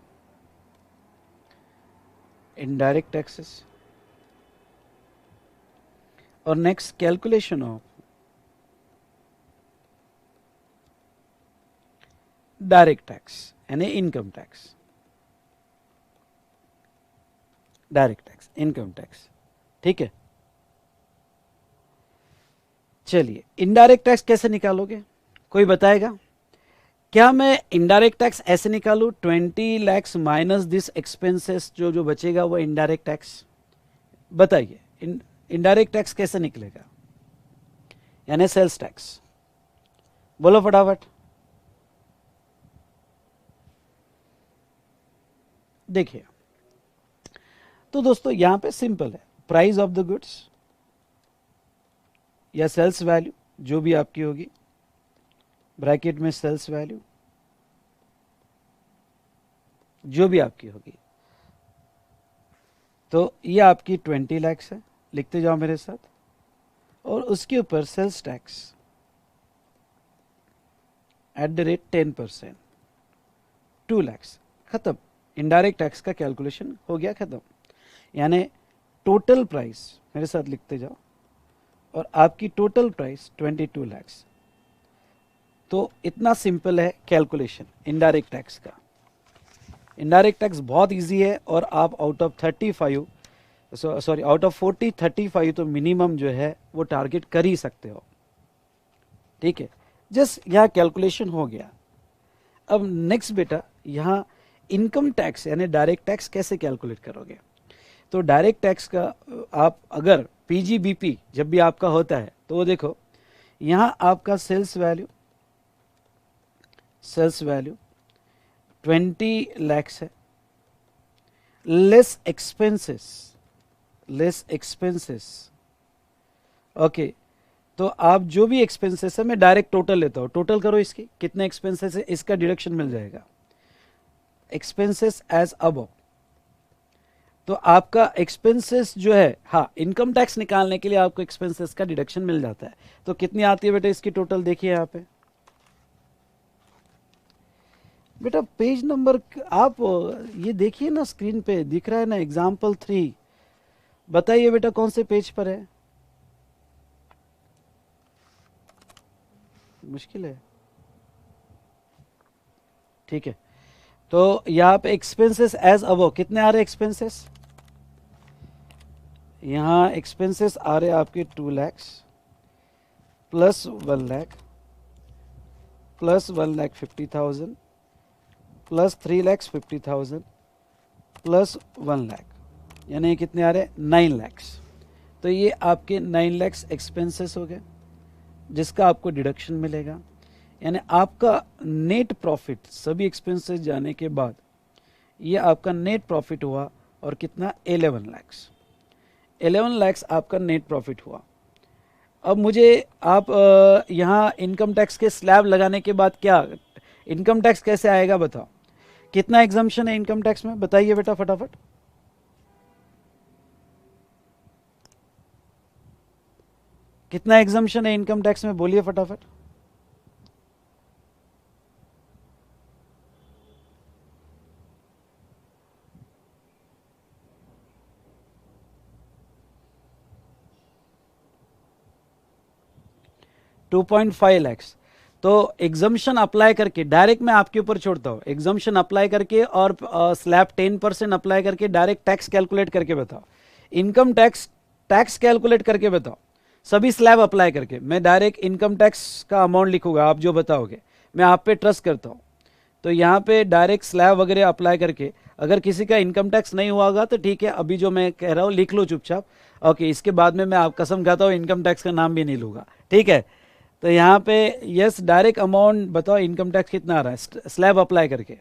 और next calculation of direct tax यानी income tax, direct tax, income tax. ठीक है, चलिए इनडायरेक्ट टैक्स कैसे निकालोगे, कोई बताएगा? क्या मैं इनडायरेक्ट टैक्स ऐसे निकालूं 20 lakhs माइनस दिस एक्सपेंसेस, जो बचेगा वो इनडायरेक्ट टैक्स? बताइए इनडायरेक्ट टैक्स कैसे निकलेगा, यानी सेल्स टैक्स. बोलो फटाफट. देखिए तो दोस्तों यहां पे सिंपल है, प्राइस ऑफ द गुड्स या सेल्स वैल्यू जो भी आपकी होगी, ब्रैकेट में सेल्स वैल्यू जो भी आपकी होगी, तो ये आपकी 20 lakhs है, लिखते जाओ मेरे साथ, और उसके ऊपर sales tax at the rate 10%, 2 lakhs, खत्म. इनडायरेक्ट टैक्स का कैलकुलेशन हो गया खत्म. यानी टोटल प्राइस मेरे साथ लिखते जाओ, और आपकी टोटल प्राइस 22 lakhs. तो इतना सिंपल है कैलकुलेशन इनडायरेक्ट टैक्स का. इनडायरेक्ट टैक्स बहुत इजी है, और आप आउट ऑफ 40 35 तो मिनिमम जो है वो टारगेट कर ही सकते हो. ठीक है, जस्ट यहाँ कैलकुलेशन हो गया. अब नेक्स्ट बेटा यहाँ इनकम टैक्स यानी डायरेक्ट टैक्स कैसे कैलकुलेट करोगे? तो डायरेक्ट टैक्स का आप अगर पीजीबीपी जब भी आपका होता है तो वो देखो यहाँ आपका सेल्स वैल्यू 20 lakhs है, लेस एक्सपेंसेस. ओके, तो आप जो भी एक्सपेंसेस है, मैं डायरेक्ट टोटल लेता हूँ, टोटल करो इसकी कितने एक्सपेंसेस है, इसका डिडक्शन मिल जाएगा. एक्सपेंसेस एज अबव, तो आपका एक्सपेंसेस जो है, हाँ इनकम टैक्स निकालने के लिए आपको एक्सपेंसेस का डिडक्शन मिल जाता है. तो कितनी आती है बेटा इसकी टोटल? देखिए यहाँ पे बेटा पेज नंबर आप ये देखिए ना, स्क्रीन पे दिख रहा है ना, एग्जाम्पल 3. बताइए बेटा कौन से पेज पर है? मुश्किल है. ठीक है, तो यहाँ पे एक्सपेंसेस एज अबव कितने आ रहे एक्सपेंसेस? यहाँ एक्सपेंसेस आ रहे आपके 2 lakhs plus 1 lakh plus 1,50,000 plus 3,50,000 plus 1 lakh, यानी कितने आ रहे? 9 lakhs. तो ये आपके 9 lakhs एक्सपेंसेस हो गए जिसका आपको डिडक्शन मिलेगा. यानी आपका नेट प्रॉफिट सभी एक्सपेंसेस जाने के बाद ये आपका नेट प्रॉफिट हुआ, और कितना? 11 lakhs. 11 lakhs आपका नेट प्रॉफिट हुआ. अब मुझे आप यहाँ इनकम टैक्स के स्लैब लगाने के बाद क्या इनकम टैक्स कैसे आएगा बताओ? कितना एग्जम्पशन है इनकम टैक्स में? बताइए बेटा फटाफट. कितना एग्जम्पशन है इनकम टैक्स में? बोलिए फटाफट. $2.5 lakhs. तो एग्जम्पशन अप्लाई करके डायरेक्ट मैं आपके ऊपर छोड़ता हूं, एग्जम्पशन अप्लाई करके और स्लैब 10% अप्लाई करके डायरेक्ट टैक्स कैलकुलेट करके बताओ. इनकम टैक्स कैलकुलेट करके बताओ, सभी स्लैब अप्लाई करके. मैं डायरेक्ट इनकम टैक्स का अमाउंट लिखूंगा, आप जो बताओगे मैं आप पे ट्रस्ट करता हूं. तो यहाँ पे डायरेक्ट स्लैब वगैरह अप्लाई करके अगर किसी का इनकम टैक्स नहीं हुआ होगा तो ठीक है, अभी जो मैं कह रहा हूँ लिख लो चुपचाप। ओके, इसके बाद में मैं आप कसम खाता हूँ इनकम टैक्स का नाम भी नहीं लूंगा, ठीक है। तो यहाँ पे यस, डायरेक्ट अमाउंट बताओ इनकम टैक्स कितना आ रहा है स्लैब अप्लाई करके।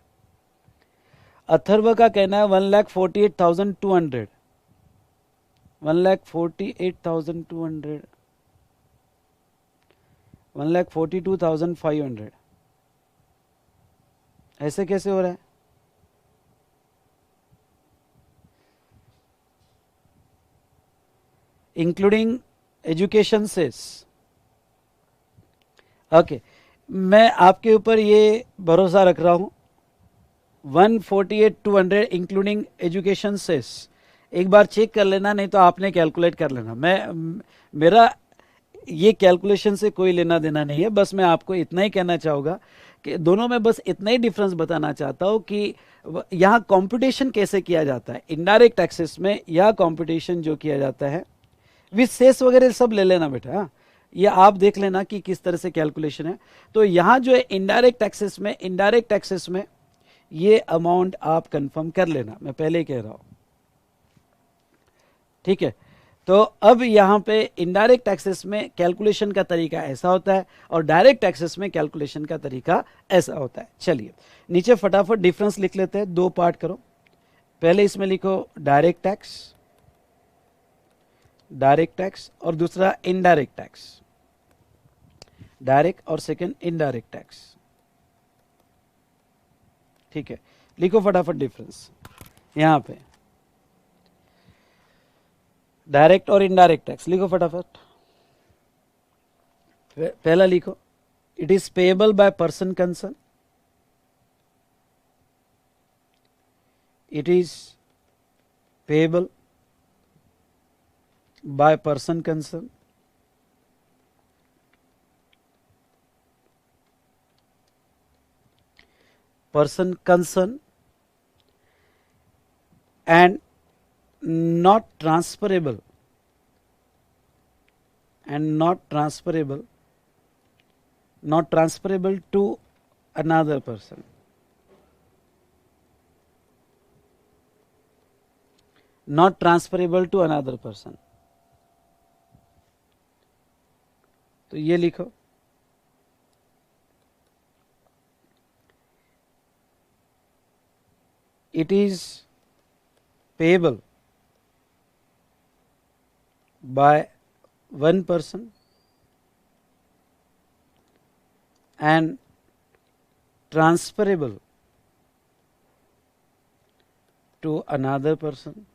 अथर्व का कहना है 1,48,200, 1,48,200, 1,42,500। ऐसे कैसे हो रहा है? Including education cess. ओके, मैं आपके ऊपर ये भरोसा रख रहा हूं। 148,200 इंक्लूडिंग एजुकेशन सेस। एक बार चेक कर लेना, नहीं तो आपने कैलकुलेट कर लेना। मेरा ये कैलकुलेशन से कोई लेना देना नहीं है, बस मैं आपको इतना ही कहना चाहूँगा कि दोनों में बस इतना ही डिफरेंस बताना चाहता हूँ कि यहाँ कंपटीशन कैसे किया जाता है। इनडायरेक्ट टैक्सेस में यह कंपटीशन जो किया जाता है विथ सेस वगैरह सब ले लेना बेटा, हाँ, ये आप देख लेना कि किस तरह से कैलकुलेशन है। तो यहाँ जो है इनडायरेक्ट टैक्सेस में ये अमाउंट आप कंफर्म कर लेना, मैं पहले ही कह रहा हूँ, ठीक है। तो अब यहाँ पे इनडायरेक्ट टैक्सेस में कैलकुलेशन का तरीका ऐसा होता है और डायरेक्ट टैक्सेस में कैलकुलेशन का तरीका ऐसा होता है। चलिए नीचे फटाफट डिफरेंस लिख लेते हैं, दो पार्ट करो। पहले इसमें लिखो डायरेक्ट टैक्स और दूसरा इनडायरेक्ट टैक्स। डायरेक्ट और सेकंड इनडायरेक्ट टैक्स, ठीक है। लिखो फटाफट डिफरेंस यहां पे, डायरेक्ट और इनडायरेक्ट टैक्स लिखो फटाफट। पहला लिखो, it is payable by person concern, it is payable by person concern, and not transferable to another person, not transferable to another person। तो ये लिखो, it is payable by one person and transferable to another person,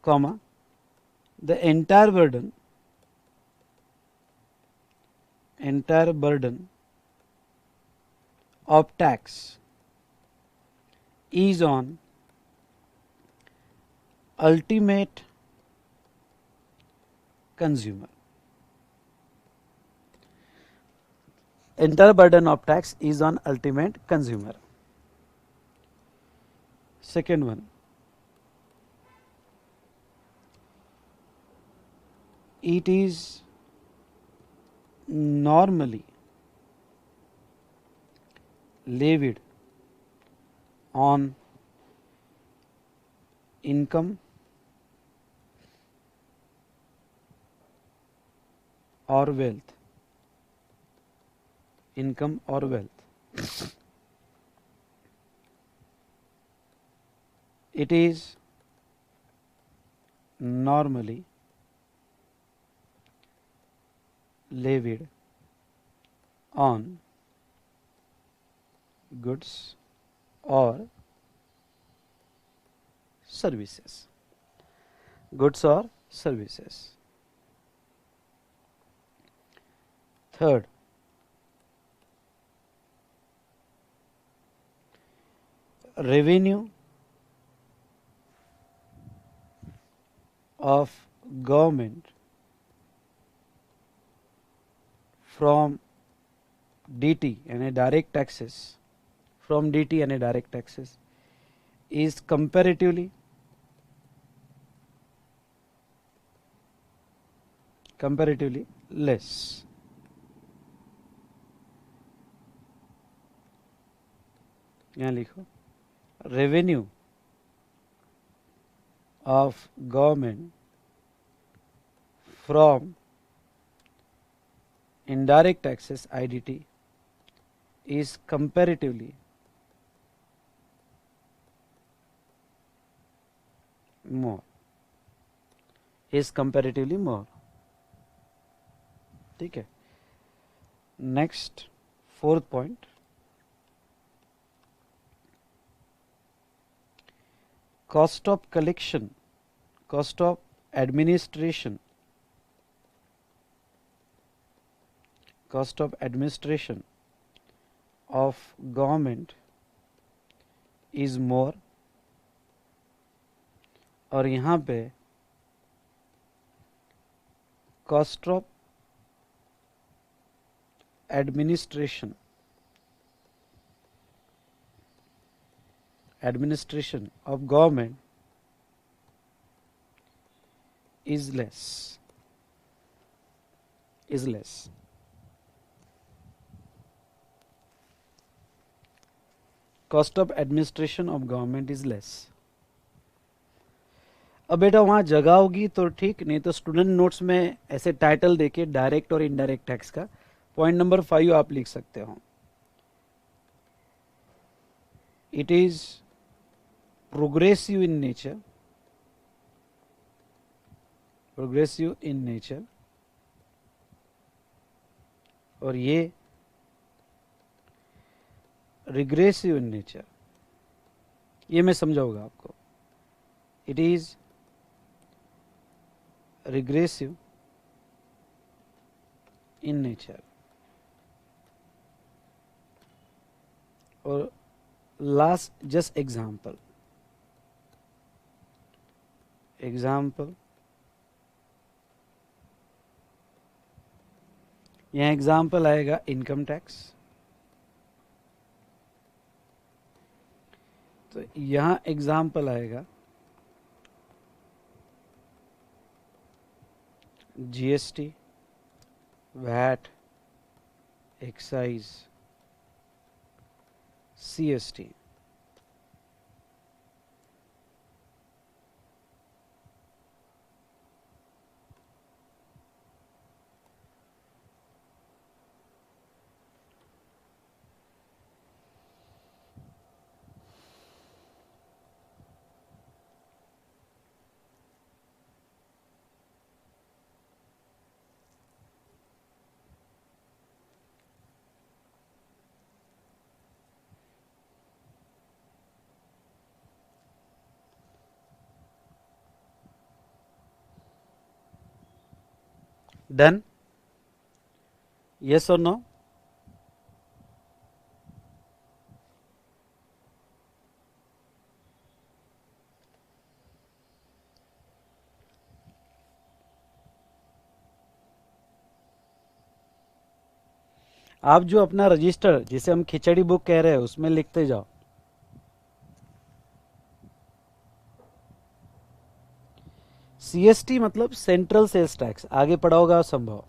comma, the entire burden of tax is on ultimate consumer। Entire burden of tax is on ultimate consumer। Second one, it is normally levied on income or wealth, it is normally levied on goods or services, Third, revenue of government from DT and direct taxes, is comparatively less यहाँ लिखो, revenue of government from indirect taxes IDT is comparatively more, ठीक है। Next, fourth point, cost of collection, cost of administration, cost of administration of government is more, और यहाँ पे cost of administration of government is less. Cost of administration of government is less. अब बेटा वहां जगह होगी तो ठीक, नहीं तो स्टूडेंट नोट्स में ऐसे टाइटल देके डायरेक्ट और इनडायरेक्ट टैक्स का पॉइंट नंबर 5 आप लिख सकते हो। It is progressive in nature, और ये रिग्रेसिव इन नेचर, ये मैं समझाऊंगा आपको। It is regressive in nature, और लास्ट जस्ट एग्जाम्पल, यहां एग्जाम्पल आएगा इनकम टैक्स, तो यहां एग्जाम्पल आएगा GST, VAT, excise, CST. Done? Yes और नो? आप जो अपना रजिस्टर, जिसे हम खिचड़ी बुक कह रहे हैं, उसमें लिखते जाओ। सीएसटी मतलब सेंट्रल सेल्स टैक्स, आगे पढ़ा होगा संभव।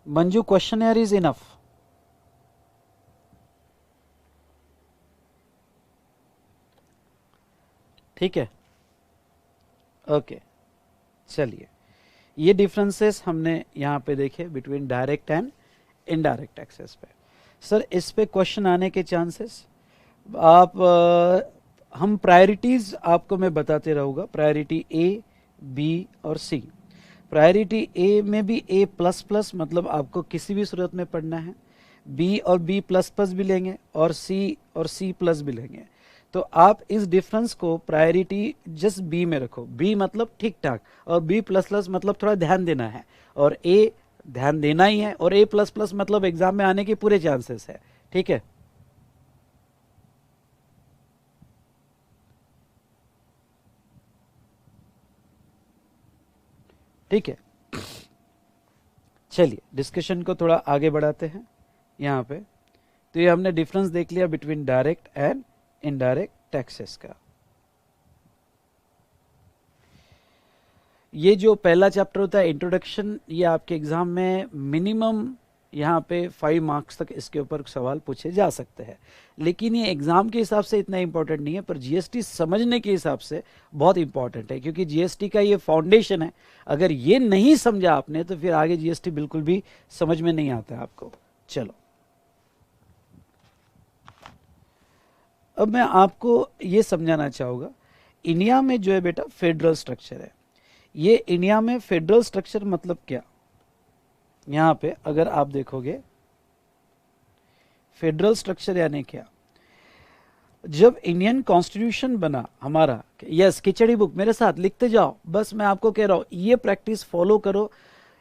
Manju, questioner is enough. ठीक है, ओके। चलिए, ये डिफरेंसेस हमने यहां पे देखे between direct and indirect taxes पे। सर इस पे क्वेश्चन आने के चांसेस, आप हम प्रायोरिटीज आपको मैं बताते रहूंगा, प्रायोरिटी ए, बी और सी। प्रायोरिटी ए में भी ए प्लस प्लस, मतलब आपको किसी भी सूरत में पढ़ना है, बी और बी प्लस प्लस भी लेंगे, और सी प्लस भी लेंगे। तो आप इस डिफरेंस को प्रायोरिटी जस्ट बी में रखो। बी मतलब ठीक ठाक, और बी प्लस प्लस मतलब थोड़ा ध्यान देना है, और ए ध्यान देना ही है, और ए प्लस प्लस मतलब एग्जाम में आने के पूरे चांसेस है। ठीक है, ठीक है। चलिए डिस्कशन को थोड़ा आगे बढ़ाते हैं यहाँ पे। तो ये हमने डिफरेंस देख लिया between direct and indirect taxes का। ये जो पहला चैप्टर होता है इंट्रोडक्शन, ये आपके एग्जाम में मिनिमम यहाँ पे 5 मार्क्स तक इसके ऊपर सवाल पूछे जा सकते हैं, लेकिन ये एग्जाम के हिसाब से इतना इंपॉर्टेंट नहीं है, पर जीएसटी समझने के हिसाब से बहुत इंपॉर्टेंट है, क्योंकि जीएसटी का ये फाउंडेशन है। अगर ये नहीं समझा आपने तो फिर आगे जीएसटी बिल्कुल भी समझ में नहीं आता है आपको। चलो, अब मैं आपको ये समझाना चाहूँगा, इंडिया में जो है बेटा फेडरल स्ट्रक्चर है। ये इंडिया में फेडरल स्ट्रक्चर मतलब क्या, यहाँ पे अगर आप देखोगे फेडरल स्ट्रक्चर यानी क्या, जब इंडियन कॉन्स्टिट्यूशन बना हमारा, यस खिचड़ी बुक मेरे साथ लिखते जाओ, बस मैं आपको कह रहा हूँ ये प्रैक्टिस फॉलो करो,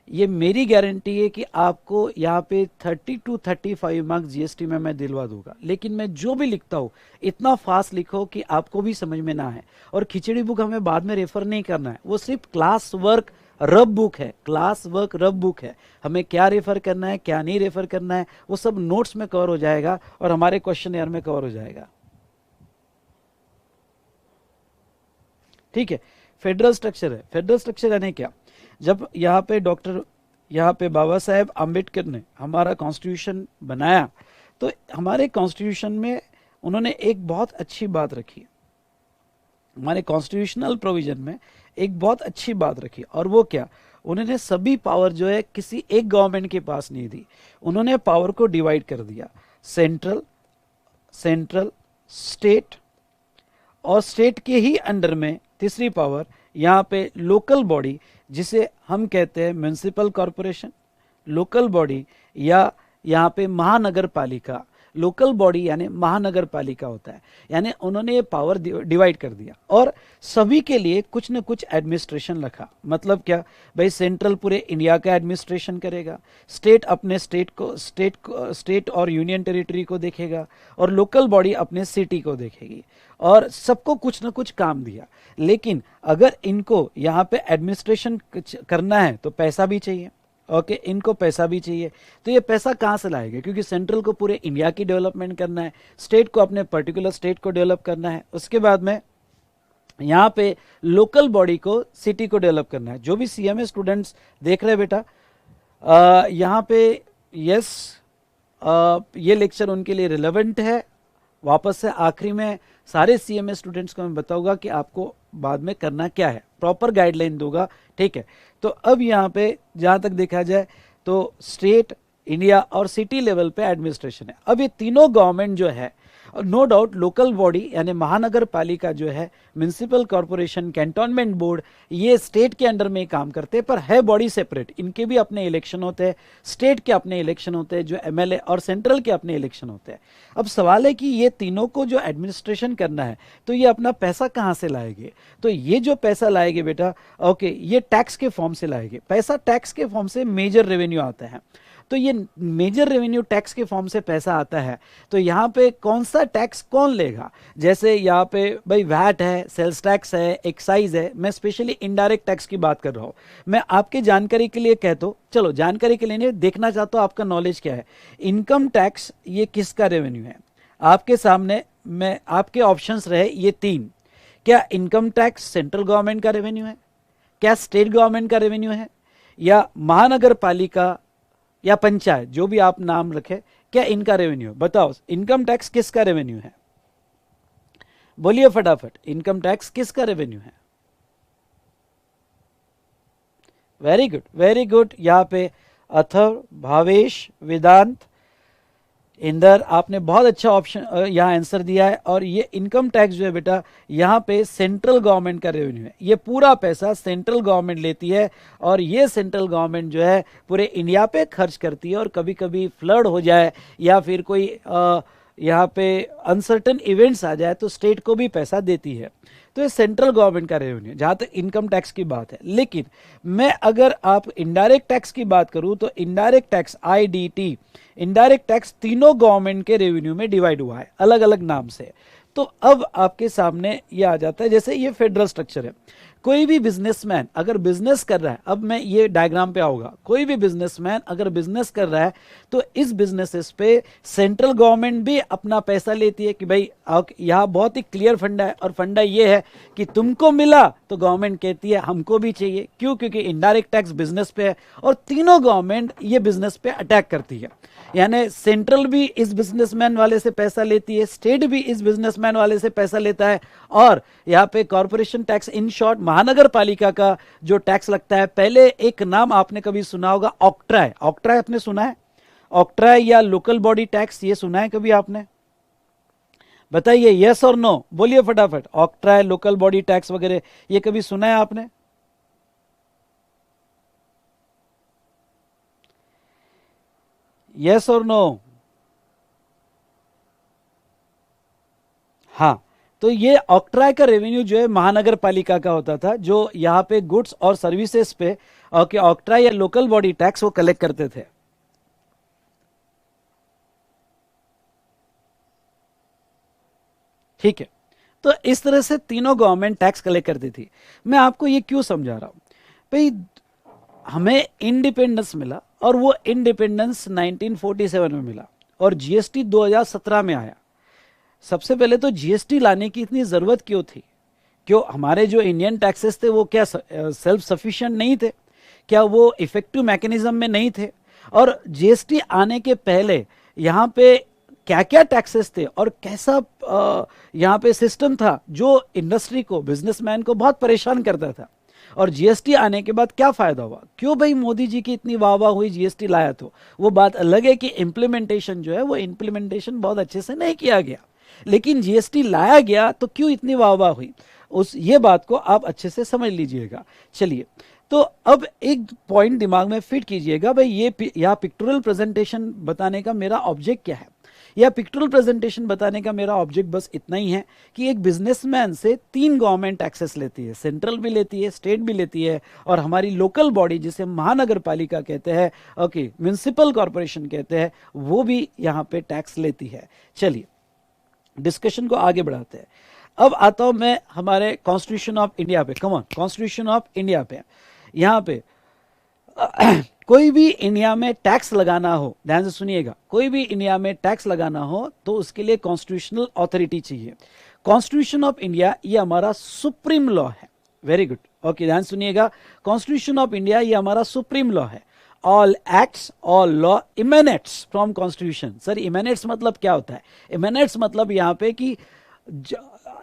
ये मेरी गारंटी है कि आपको यहाँ पे 30 to 35 मार्क्स जीएसटी में मैं दिलवा दूंगा। लेकिन मैं जो भी लिखता हूँ इतना फास्ट लिखो कि आपको भी समझ में ना आए। और खिचड़ी बुक हमें बाद में रेफर नहीं करना है, वो सिर्फ क्लास वर्क रब बुक है, क्लास वर्क रब बुक है। हमें क्या रेफर करना है क्या नहीं रेफर करना है वो सब नोट्स में कवर हो जाएगा और हमारे क्वेश्चन एयर में कवर हो जाएगा। ठीक है, फेडरल स्ट्रक्चर है। फेडरल स्ट्रक्चर यानी क्या, जब यहाँ पे बाबा साहेब आम्बेडकर ने हमारा कॉन्स्टिट्यूशन बनाया तो हमारे कॉन्स्टिट्यूशन में उन्होंने एक बहुत अच्छी बात रखी, हमारे कॉन्स्टिट्यूशनल प्रोविजन में एक बहुत अच्छी बात रखी, और वो क्या, उन्होंने सभी पावर जो है किसी एक गवर्नमेंट के पास नहीं दी, उन्होंने पावर को डिवाइड कर दिया, सेंट्रल स्टेट, और स्टेट के ही अंडर में तीसरी पावर यहाँ पे लोकल बॉडी, जिसे हम कहते हैं म्युनिसिपल कॉरपोरेशन, लोकल बॉडी, या यहाँ पे महानगर पालिका। लोकल बॉडी यानी महानगर पालिका होता है, यानी उन्होंने ये पावर डिवाइड कर दिया और सभी के लिए कुछ न कुछ एडमिनिस्ट्रेशन रखा। मतलब क्या भाई, सेंट्रल पूरे इंडिया का एडमिनिस्ट्रेशन करेगा, स्टेट अपने स्टेट और यूनियन टेरिटरी को देखेगा, और लोकल बॉडी अपने सिटी को देखेगी, और सबको कुछ न कुछ काम दिया। लेकिन अगर इनको यहाँ पे एडमिनिस्ट्रेशन करना है तो पैसा भी चाहिए, ओके इनको पैसा भी चाहिए, तो ये पैसा कहाँ से लाएंगे, क्योंकि सेंट्रल को पूरे इंडिया की डेवलपमेंट करना है, स्टेट को अपने पर्टिकुलर स्टेट को डेवलप करना है, उसके बाद में यहाँ पे लोकल बॉडी को सिटी को डेवलप करना है। जो भी सीएमए स्टूडेंट्स देख रहे हैं बेटा, यहाँ पे यस ये लेक्चर उनके लिए रिलेवेंट है। वापस से आखिरी में सारे सीएमए स्टूडेंट्स को मैं बताऊंगा कि आपको बाद में करना क्या है, प्रॉपर गाइडलाइन दूंगा। ठीक है, तो अब यहाँ पे जहाँ तक देखा जाए तो स्टेट, इंडिया और सिटी लेवल पे एडमिनिस्ट्रेशन है। अब ये तीनों गवर्नमेंट जो है, नो डाउट लोकल बॉडी यानी महानगर पालिका जो है, म्युनिसिपल कॉरपोरेशन, कैंटोनमेंट बोर्ड, ये स्टेट के अंडर में काम करते हैं, पर है बॉडी सेपरेट। इनके भी अपने इलेक्शन होते हैं, स्टेट के अपने इलेक्शन होते हैं जो एमएलए, और सेंट्रल के अपने इलेक्शन होते हैं। अब सवाल है कि ये तीनों को जो एडमिनिस्ट्रेशन करना है तो ये अपना पैसा कहाँ से लाएंगे, तो ये जो पैसा लाएंगे बेटा, ओके ये टैक्स के फॉर्म से लाएंगे। पैसा टैक्स के फॉर्म से मेजर रेवेन्यू आता है, तो ये मेजर रेवेन्यू टैक्स के फॉर्म से पैसा आता है, तो यहाँ पे कौन सा टैक्स कौन लेगा। जैसे यहाँ पे भाई वैट है, सेल्स टैक्स है, एक्साइज है, मैं स्पेशली इनडायरेक्ट टैक्स की बात कर रहा हूँ। मैं आपके जानकारी के लिए कहता हूँ, चलो जानकारी के लिए नहीं, देखना चाहता हूँ आपका नॉलेज क्या है। इनकम टैक्स ये किसका रेवेन्यू है, आपके सामने मैं आपके ऑप्शंस रहे ये 3। क्या इनकम टैक्स सेंट्रल गवर्नमेंट का रेवेन्यू है, क्या स्टेट गवर्नमेंट का रेवेन्यू है, या महानगर पालिका या पंचायत, जो भी आप नाम रखे, क्या इनका रेवेन्यू? बताओ इनकम टैक्स किसका रेवेन्यू है, बोलिए फटाफट, इनकम टैक्स किसका रेवेन्यू है? Very good very good. यहाँ पे अथर्व, भावेश, वेदांत, इंदर, आपने बहुत अच्छा ऑप्शन यहाँ आंसर दिया है। और ये इनकम टैक्स जो है बेटा, यहाँ पे सेंट्रल गवर्नमेंट का रेवेन्यू है, ये पूरा पैसा सेंट्रल गवर्नमेंट लेती है, और ये सेंट्रल गवर्नमेंट जो है पूरे इंडिया पे खर्च करती है। और कभी कभी फ्लड हो जाए या फिर कोई यहाँ पे अनसर्टन इवेंट्स आ जाए तो स्टेट को भी पैसा देती है। तो ये सेंट्रल गवर्नमेंट का रेवेन्यू जहाँ तक इनकम टैक्स की बात है। लेकिन मैं अगर आप इनडायरेक्ट टैक्स की बात करूं तो indirect tax IDT, indirect tax तीनों गवर्नमेंट के रेवेन्यू में डिवाइड हुआ है अलग अलग नाम से। तो अब आपके सामने ये आ जाता है, जैसे ये फेडरल स्ट्रक्चर है, कोई भी बिजनेसमैन अगर बिजनेस कर रहा है, अब मैं ये डायग्राम पे आऊंगा, कोई भी बिजनेसमैन अगर बिजनेस कर रहा है तो इस बिजनेसेस पे सेंट्रल गवर्नमेंट भी अपना पैसा लेती है कि भाई यहाँ बहुत ही क्लियर फंडा है, और फंडा ये है कि तुमको मिला तो गवर्नमेंट कहती है हमको भी चाहिए। क्यों? क्योंकि इनडायरेक्ट टैक्स बिजनेस पे है और तीनों गवर्नमेंट ये बिजनेस पे अटैक करती है। यानी सेंट्रल भी इस बिजनेसमैन वाले से पैसा लेती है, स्टेट भी इस बिजनेसमैन वाले से पैसा लेता है, और यहाँ पे कॉर्पोरेशन टैक्स, इन शॉर्ट महानगर पालिका का जो टैक्स लगता है, पहले एक नाम आपने कभी सुना होगा, ऑक्ट्राय। ऑक्ट्राय आपने सुना है? ऑक्ट्राय या लोकल बॉडी टैक्स, ये सुना है कभी आपने? बताइए यस और नो, बोलिए फटाफट। ऑक्ट्राय, लोकल बॉडी टैक्स वगैरह ये कभी सुना है आपने? यस और नो? हाँ, तो ये ऑक्ट्राय का रेवेन्यू जो है महानगर पालिका का होता था, जो यहाँ पे गुड्स और सर्विसेज पे ऑक्ट्राय या लोकल बॉडी टैक्स वो कलेक्ट करते थे। ठीक है, तो इस तरह से तीनों गवर्नमेंट टैक्स कलेक्ट करती थी। मैं आपको ये क्यों समझा रहा हूं भाई, हमें इंडिपेंडेंस मिला और वो इंडिपेंडेंस 1947 में मिला और जीएसटी 2017 में आया। सबसे पहले तो जीएसटी लाने की इतनी जरूरत क्यों थी? क्यों हमारे जो इंडियन टैक्सेस थे वो क्या सेल्फ सफिशिएंट नहीं थे? क्या वो इफेक्टिव मैकेनिज्म में नहीं थे? और जीएसटी आने के पहले यहाँ पे क्या क्या टैक्सेस थे और कैसा यहाँ पे सिस्टम था जो इंडस्ट्री को, बिजनेसमैन को बहुत परेशान करता था। और जीएसटी आने के बाद क्या फायदा हुआ? क्यों भाई मोदी जी की इतनी वाह वाह हुई जीएसटी लाया? तो वो बात अलग है कि इम्प्लीमेंटेशन जो है वो इम्प्लीमेंटेशन बहुत अच्छे से नहीं किया गया, लेकिन जीएसटी लाया गया तो क्यों इतनी वाह वाह हुई, उस ये बात को आप अच्छे से समझ लीजिएगा। चलिए, तो अब एक पॉइंट दिमाग में फिट कीजिएगा भाई, ये यहाँ पिक्टोरियल प्रेजेंटेशन बताने का मेरा ऑब्जेक्ट क्या है? या पिक्टोरियल प्रेजेंटेशन बताने का मेरा ऑब्जेक्ट बस इतना ही है कि एक बिजनेसमैन से तीन गवर्नमेंट टैक्सेस लेती है, सेंट्रल भी लेती है, स्टेट भी लेती है, और हमारी लोकल बॉडी जिसे महानगर पालिका कहते हैं, ओके, म्युनिसिपल कॉर्पोरेशन कहते हैं, वो भी यहाँ पे टैक्स लेती है। चलिए डिस्कशन को आगे बढ़ाते हैं। अब आता हूं मैं हमारे कॉन्स्टिट्यूशन ऑफ इंडिया पे। Come on, constitution of India पे। यहाँ पे कोई भी इंडिया में टैक्स लगाना हो, ध्यान से सुनिएगा, कोई भी इंडिया में टैक्स लगाना हो तो उसके लिए कॉन्स्टिट्यूशनल अथॉरिटी चाहिए। कॉन्स्टिट्यूशन ऑफ इंडिया ये हमारा सुप्रीम लॉ है। वेरी गुड, ओके, ध्यान सुनिएगा, कॉन्स्टिट्यूशन ऑफ इंडिया ये हमारा सुप्रीम लॉ है। All acts, all law emanates from constitution. Sir emanates मतलब क्या होता है? इमेनेट्स मतलब यहाँ पे कि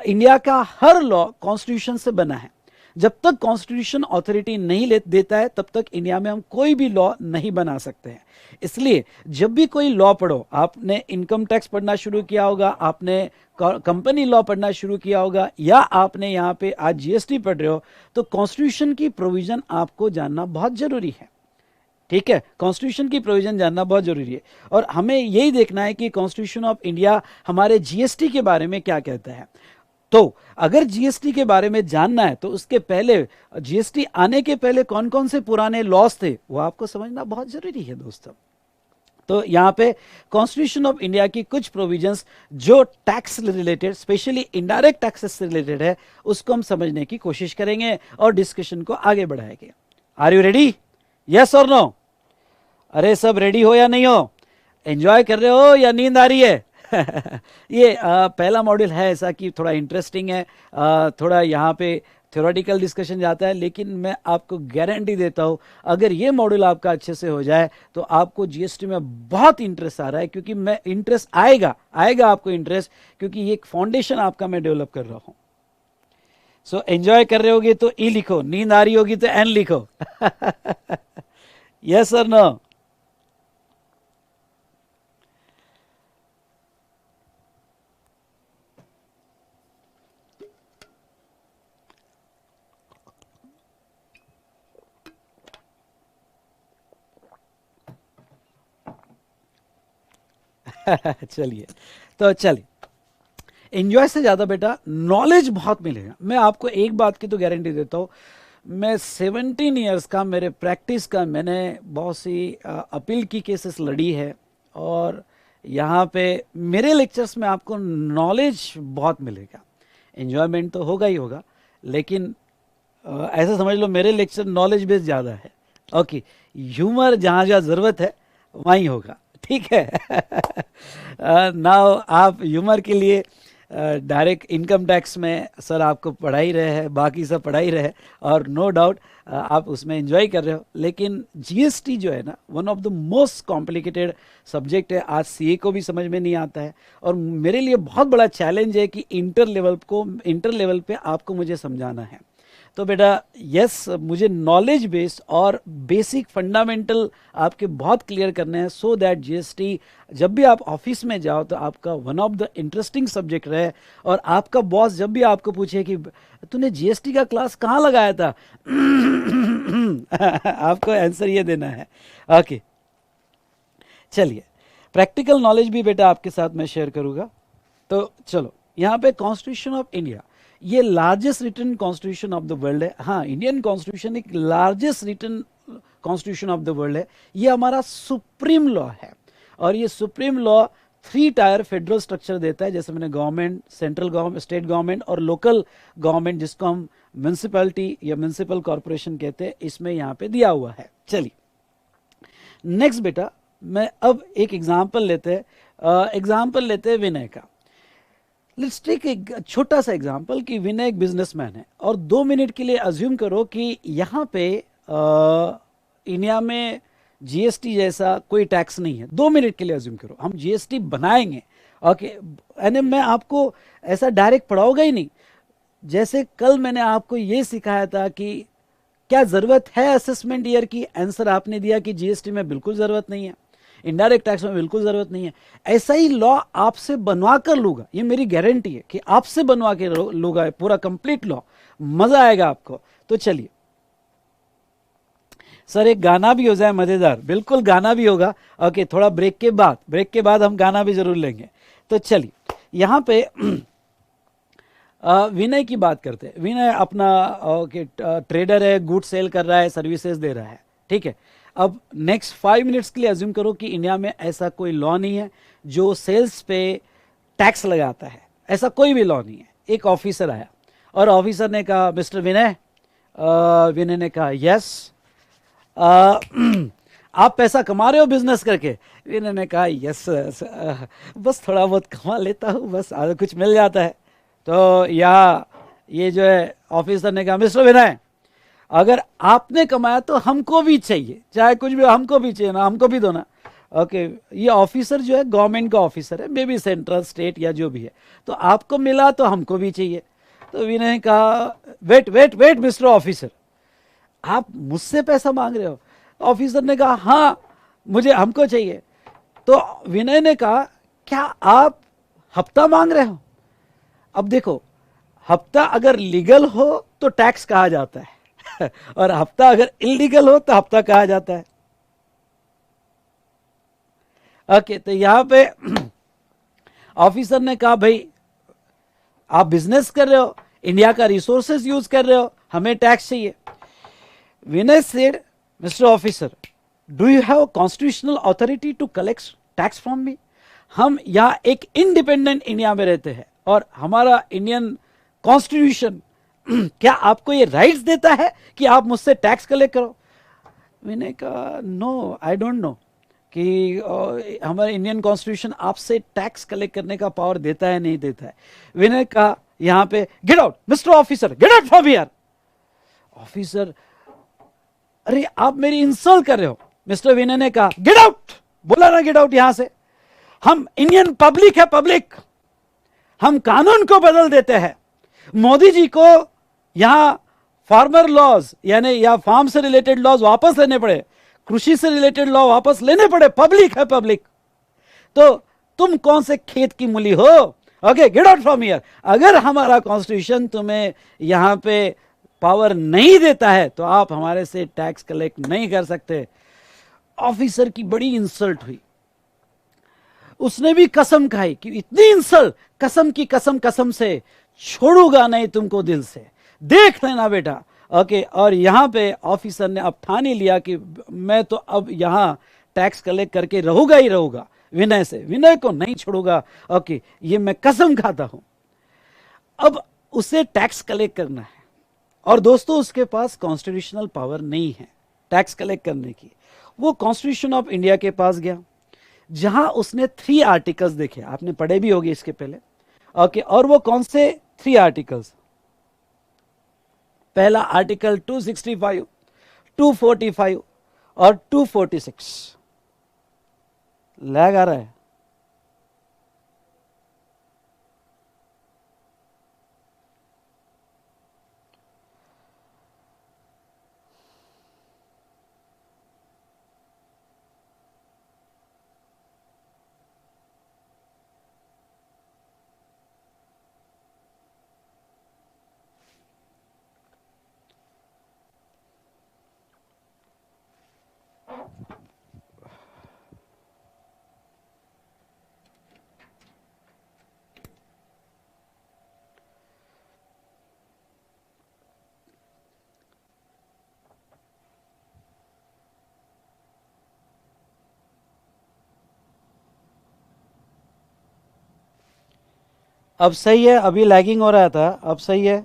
इंडिया का हर लॉ कॉन्स्टिट्यूशन से बना है। जब तक कॉन्स्टिट्यूशन अथॉरिटी नहीं देता है तब तक इंडिया में हम कोई भी लॉ नहीं बना सकते हैं। इसलिए जब भी कोई लॉ पढ़ो, आपने इनकम टैक्स पढ़ना शुरू किया होगा, आपने कंपनी लॉ पढ़ना शुरू किया होगा, या आपने यहाँ पे आज जीएसटी पढ़ रहे हो, तो कॉन्स्टिट्यूशन की प्रोविजन आपको जानना बहुत जरूरी है। ठीक है, कॉन्स्टिट्यूशन की प्रोविजन जानना बहुत जरूरी है, और हमें यही देखना है कि कॉन्स्टिट्यूशन ऑफ इंडिया हमारे जीएसटी के बारे में क्या कहता है। तो अगर जीएसटी के बारे में जानना है तो उसके पहले, जीएसटी आने के पहले कौन कौन से पुराने लॉस थे वो आपको समझना बहुत जरूरी है दोस्तों। तो यहाँ पे कॉन्स्टिट्यूशन ऑफ इंडिया की कुछ प्रोविजंस जो tax related, specially indirect taxes से रिलेटेड है, उसको हम समझने की कोशिश करेंगे और डिस्कशन को आगे बढ़ाएंगे। Are you ready? यस और नो? अरे सब रेडी हो या नहीं हो? एंजॉय कर रहे हो या नींद आ रही है? ये पहला मॉड्यूल है ऐसा कि थोड़ा इंटरेस्टिंग है, थोड़ा यहाँ पे थ्योरेटिकल डिस्कशन जाता है, लेकिन मैं आपको गारंटी देता हूँ अगर ये मॉड्यूल आपका अच्छे से हो जाए तो आपको जीएसटी में बहुत इंटरेस्ट आ रहा है, क्योंकि मैं इंटरेस्ट आएगा आपको इंटरेस्ट, क्योंकि ये एक फाउंडेशन आपका मैं डेवलप कर रहा हूँ। सो एंजॉय कर रहे होगे तो ई लिखो, नींद आ रही होगी तो एन लिखो। यस और नो? चलिए, तो चलिए, एंजॉय से ज्यादा बेटा नॉलेज बहुत मिलेगा। मैं आपको एक बात की तो गारंटी देता हूं, मैं 17 इयर्स का मेरे प्रैक्टिस का, मैंने बहुत सी अपील की केसेस लड़ी है, और यहाँ पे मेरे लेक्चर्स में आपको नॉलेज बहुत मिलेगा। एंजॉयमेंट तो होगा ही होगा, लेकिन ऐसा समझ लो मेरे लेक्चर नॉलेज बेस ज़्यादा है। ओके, ह्यूमर जहाँ जहाँ ज़रूरत है वहीं होगा, ठीक है। नाउ आप ह्यूमर के लिए डायरेक्ट इनकम टैक्स में सर आपको पढ़ा ही रहे हैं, बाकी सब पढ़ा ही रहे, और नो डाउट आप उसमें एंजॉय कर रहे हो। लेकिन जीएसटी जो है ना, one of the most complicated subject है। आज सीए को भी समझ में नहीं आता है, और मेरे लिए बहुत बड़ा चैलेंज है कि इंटर लेवल पे आपको मुझे समझाना है। तो बेटा यस, मुझे नॉलेज बेस्ड और बेसिक फंडामेंटल आपके बहुत क्लियर करने हैं, सो दैट जीएसटी जब भी आप ऑफिस में जाओ तो आपका one of the interesting subject रहे, और आपका बॉस जब भी आपको पूछे कि तूने जीएसटी का क्लास कहाँ लगाया था, आपको आंसर ये देना है। ओके, चलिए प्रैक्टिकल नॉलेज भी बेटा आपके साथ मैं शेयर करूंगा। तो चलो, यहाँ पे कॉन्स्टिट्यूशन ऑफ इंडिया, ये largest written constitution of the world है। हाँ, इंडियन कॉन्स्टिट्यूशन एक largest written constitution of the world है। ये हमारा सुप्रीम लॉ है, और ये supreme law 3 tier federal structure देता है, जैसे मैंने government, central government, state government और लोकल गवर्नमेंट, जिसको हम म्यूनिसिपैलिटी या म्यूनिसिपल कॉर्पोरेशन कहते हैं, इसमें यहाँ पे दिया हुआ है। चलिए नेक्स्ट बेटा, मैं अब एक एग्जाम्पल लेते हैं विनय का। लेट्स टेक एक छोटा सा एग्जांपल कि विनय एक बिजनेसमैन है, और 2 मिनट के लिए अज्यूम करो कि यहाँ पे इंडिया में जीएसटी जैसा कोई टैक्स नहीं है। 2 मिनट के लिए अज्यूम करो हम जीएसटी बनाएंगे। ओके, यानी मैं आपको ऐसा डायरेक्ट पढ़ाऊंगा ही नहीं। जैसे कल मैंने आपको ये सिखाया था कि क्या जरूरत है असेसमेंट ईयर की, आंसर आपने दिया कि जीएसटी में बिल्कुल जरूरत नहीं है, इनडायरेक्ट टैक्स में बिल्कुल जरूरत नहीं है। ऐसा ही लॉ आपसे बनवा कर लूंगा, ये मेरी गारंटी है कि आपसे बनवा के लूंगा पूरा कंप्लीट लॉ, मजा आएगा आपको। तो चलिए सर, एक गाना भी हो जाए मजेदार। बिल्कुल गाना भी होगा। ओके, थोड़ा ब्रेक के बाद हम गाना भी जरूर लेंगे। तो चलिए यहाँ पे विनय की बात करते हैं। विनय अपना ट्रेडर है, गुड सेल कर रहा है, सर्विसेज दे रहा है, ठीक है। अब नेक्स्ट 5 मिनट्स के लिए अज्यूम करो कि इंडिया में ऐसा कोई लॉ नहीं है जो सेल्स पे टैक्स लगाता है, ऐसा कोई भी लॉ नहीं है। एक ऑफिसर आया और ऑफिसर ने कहा मिस्टर विनय, विनय ने कहा यस, आप पैसा कमा रहे हो बिजनेस करके? विनय ने कहा यस, बस थोड़ा बहुत कमा लेता हूँ, बस कुछ मिल जाता है। तो ये जो है ऑफिसर ने कहा मिस्टर विनय, अगर आपने कमाया तो हमको भी चाहिए, चाहे कुछ भी हमको भी चाहिए ना, हमको भी दो ना। ओके, ये ऑफिसर जो है गवर्नमेंट का ऑफिसर है, मे बी सेंट्रल, स्टेट या जो भी है, तो आपको मिला तो हमको भी चाहिए। तो विनय ने कहा वेट मिस्टर ऑफिसर, आप मुझसे पैसा मांग रहे हो? ऑफिसर ने कहा हाँ, हमको चाहिए। तो विनय ने कहा क्या आप हफ्ता मांग रहे हो? अब देखो, हफ्ता अगर लीगल हो तो टैक्स कहा जाता है और हफ्ता अगर इलीगल हो तो हफ्ता कहा जाता है। ओके, तो यहां पे ऑफिसर ने कहा भाई आप बिजनेस कर रहे हो, इंडिया का रिसोर्सेज यूज कर रहे हो, हमें टैक्स चाहिए। Vinay said mister officer, do you have constitutional authority to collect tax from me? हम यहाँ एक इंडिपेंडेंट इंडिया में रहते हैं और हमारा इंडियन कॉन्स्टिट्यूशन क्या आपको ये राइट्स देता है कि आप मुझसे टैक्स कलेक्ट करो? मैंने कहा नो, आई डोंट नो कि हमारा इंडियन कॉन्स्टिट्यूशन आपसे टैक्स कलेक्ट करने का पावर देता है नहीं देता है। विनय कहा यहां पे get out mister officer, get out from here. Officer, अरे आप मेरी इंसल्ट कर रहे हो। मिस्टर विनय ने कहा गेट आउट, बोला ना गेट आउट यहां से। हम इंडियन पब्लिक है, पब्लिक, हम कानून को बदल देते हैं। मोदी जी को यहां फार्मर लॉज यानी या फार्म से रिलेटेड लॉज वापस लेने पड़े, कृषि से रिलेटेड लॉ वापस लेने पड़े, पब्लिक है पब्लिक। तो तुम कौन से खेत की मूली हो? Okay, get out from here. अगर हमारा कॉन्स्टिट्यूशन तुम्हें यहां पे पावर नहीं देता है तो आप हमारे से टैक्स कलेक्ट नहीं कर सकते। ऑफिसर की बड़ी इंसल्ट हुई, उसने भी कसम खाई कि इतनी इंसल्ट, कसम की कसम से छोड़ूंगा नहीं तुमको दिल से, देख लेना बेटा। ओके, और यहां पे ऑफिसर ने अब ठान ही लिया कि मैं तो अब यहां टैक्स कलेक्ट करके रहूंगा ही रहूंगा विनय से, विनय को नहीं छोड़ूंगा। ओके, ये मैं कसम खाता हूं। अब उसे टैक्स कलेक्ट करना है और दोस्तों उसके पास कॉन्स्टिट्यूशनल पावर नहीं है टैक्स कलेक्ट करने की। वो कॉन्स्टिट्यूशन ऑफ इंडिया के पास गया, जहां उसने 3 आर्टिकल्स देखे, आपने पढ़े भी होंगे इसके पहले। ओके, और वो कौन से 3 आर्टिकल्स? पहला आर्टिकल 265, 245 और 246। लैग आ रहा है? अब सही है? अभी लैगिंग हो रहा था, अब सही है?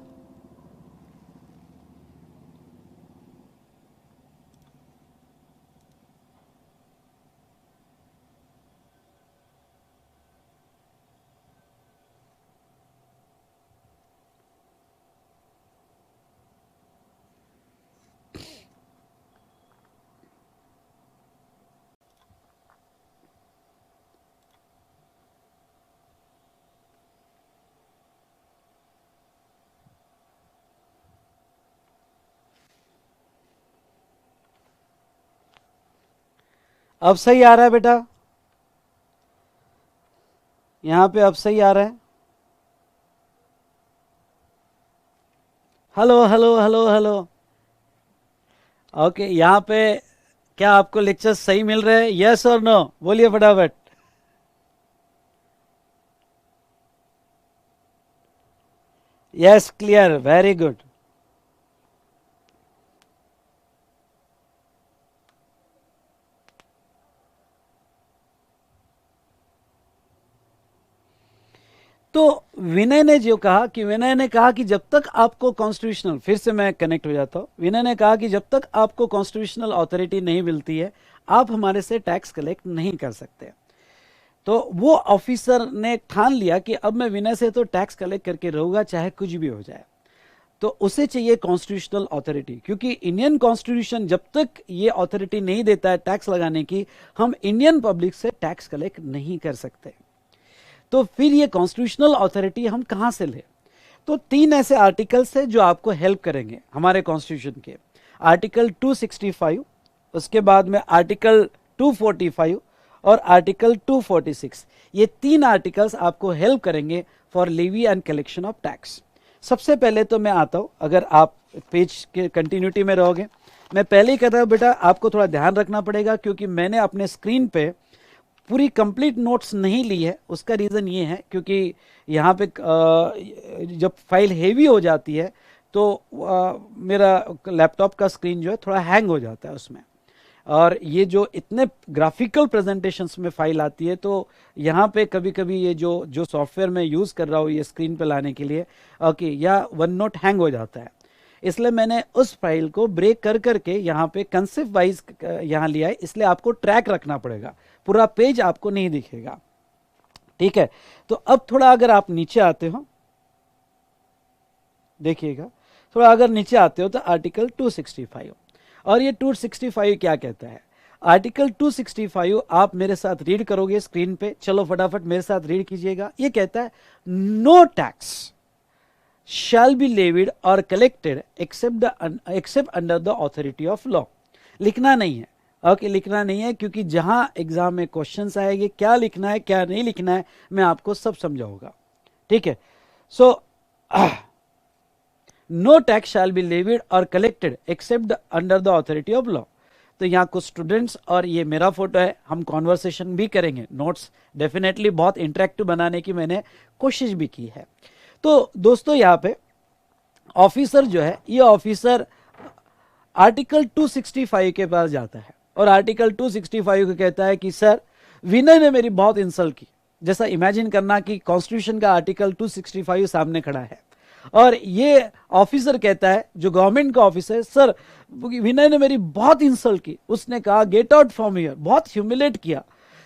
अब सही आ रहा है बेटा? यहां पे अब सही आ रहा है? Hello hello hello hello. Okay, यहां पे क्या आपको लेक्चर सही मिल रहे हैं? यस और नो बोलिए फटाफट। Yes, clear, very good. तो विनय ने जो कहा कि विनय ने कहा कि जब तक आपको कॉन्स्टिट्यूशनल, फिर से मैं कनेक्ट हो जाता हूं, विनय ने कहा कि जब तक आपको कॉन्स्टिट्यूशनल अथॉरिटी नहीं मिलती है आप हमारे से टैक्स कलेक्ट नहीं कर सकते। तो वो ऑफिसर ने ठान लिया कि अब मैं विनय से तो टैक्स कलेक्ट करके रहूंगा चाहे कुछ भी हो जाए। तो उसे चाहिए कॉन्स्टिट्यूशनल अथॉरिटी, क्योंकि इंडियन कॉन्स्टिट्यूशन जब तक ये अथॉरिटी नहीं देता है टैक्स लगाने की, हम इंडियन पब्लिक से टैक्स कलेक्ट नहीं कर सकते। तो फिर ये कॉन्स्टिट्यूशनल अथॉरिटी हम कहां से ले? तो 3 ऐसे आर्टिकल्स है जो आपको हेल्प करेंगे हमारे कॉन्स्टिट्यूशन के। आर्टिकल 265, उसके बाद में आर्टिकल 245 और आर्टिकल 246। ये 3 आर्टिकल्स आपको हेल्प करेंगे for levy and collection of tax. सबसे पहले तो मैं आता हूं, अगर आप पेज के कंटिन्यूटी में रहोगे, मैं पहले ही कहता हूं बेटा आपको थोड़ा ध्यान रखना पड़ेगा, क्योंकि मैंने अपने स्क्रीन पे पूरी कंप्लीट नोट्स नहीं ली है। उसका रीज़न ये है क्योंकि यहाँ पे जब फाइल हेवी हो जाती है तो मेरा लैपटॉप का स्क्रीन जो है थोड़ा हैंग हो जाता है उसमें, और ये जो इतने ग्राफिकल प्रेजेंटेशंस में फाइल आती है तो यहाँ पे कभी कभी ये जो सॉफ्टवेयर मैं यूज़ कर रहा हूँ ये स्क्रीन पे लाने के लिए, ओके, या वन नोट हैंग हो जाता है। इसलिए मैंने उस फाइल को ब्रेक कर करके यहाँ पे कंसेप्ट वाइज यहाँ लिया है, इसलिए आपको ट्रैक रखना पड़ेगा, पूरा पेज आपको नहीं दिखेगा। ठीक है, तो अब थोड़ा अगर आप नीचे आते हो, देखिएगा, थोड़ा अगर नीचे आते हो तो आर्टिकल 265, और ये 265 क्या कहता है? आर्टिकल 265 आप मेरे साथ रीड करोगे स्क्रीन पे, चलो फटाफट मेरे साथ रीड कीजिएगा। ये कहता है no tax shall be levied or collected except under the authority of law। लिखना नहीं है, ओके, लिखना नहीं है, क्योंकि जहां एग्जाम में क्वेश्चंस आएंगे क्या लिखना है क्या नहीं लिखना है मैं आपको सब समझाऊंगा। ठीक है, so no tax shall be levied और collected except under the authority of law. तो यहाँ कुछ स्टूडेंट्स और ये मेरा फोटो है, हम कॉन्वर्सेशन भी करेंगे, नोट्स डेफिनेटली बहुत इंटरेक्टिव बनाने की मैंने कोशिश भी की है। तो दोस्तों यहाँ पे ऑफिसर जो है, ये ऑफिसर आर्टिकल 265 के पास जाता है और आर्टिकल 265 को कहता है कि सर विनय ने मेरी बहुत इंसल्ट की। जैसा इमेजिन करना कि कॉन्स्टिट्यूशन का आर्टिकल 265 सामने खड़ा है और ये ऑफिसर कहता है, जो गवर्नमेंट का ऑफिसर है, सर विनय ने मेरी बहुत इंसल्ट की, उसने कहा गेट आउट फ्रॉम हियर, बहुत ह्यूमिलेट किया,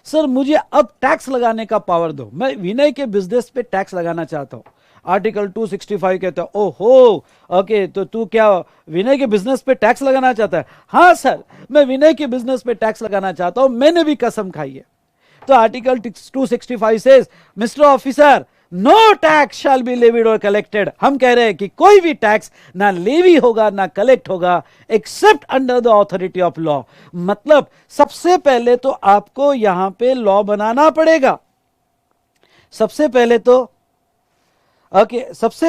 सर मुझे अब टैक्स लगाने का पावर दो, मैं विनय के बिजनेस पे टैक्स लगाना चाहता हूं। आर्टिकल 265 कहता है, ओहो ओके, तो तू क्या विनय के बिजनेस पे टैक्स लगाना चाहता है? हाँ सर, मैं विनय के बिजनेस पे टैक्स लगाना चाहता हूं, मैंने भी कसम खाई है। तो article 265 says, mister officer, no tax shall be levied और कलेक्टेड। हम कह रहे हैं कि कोई भी टैक्स ना लेवी होगा ना कलेक्ट होगा accept under the authority of law. मतलब सबसे पहले तो आपको यहां पे लॉ बनाना पड़ेगा। सबसे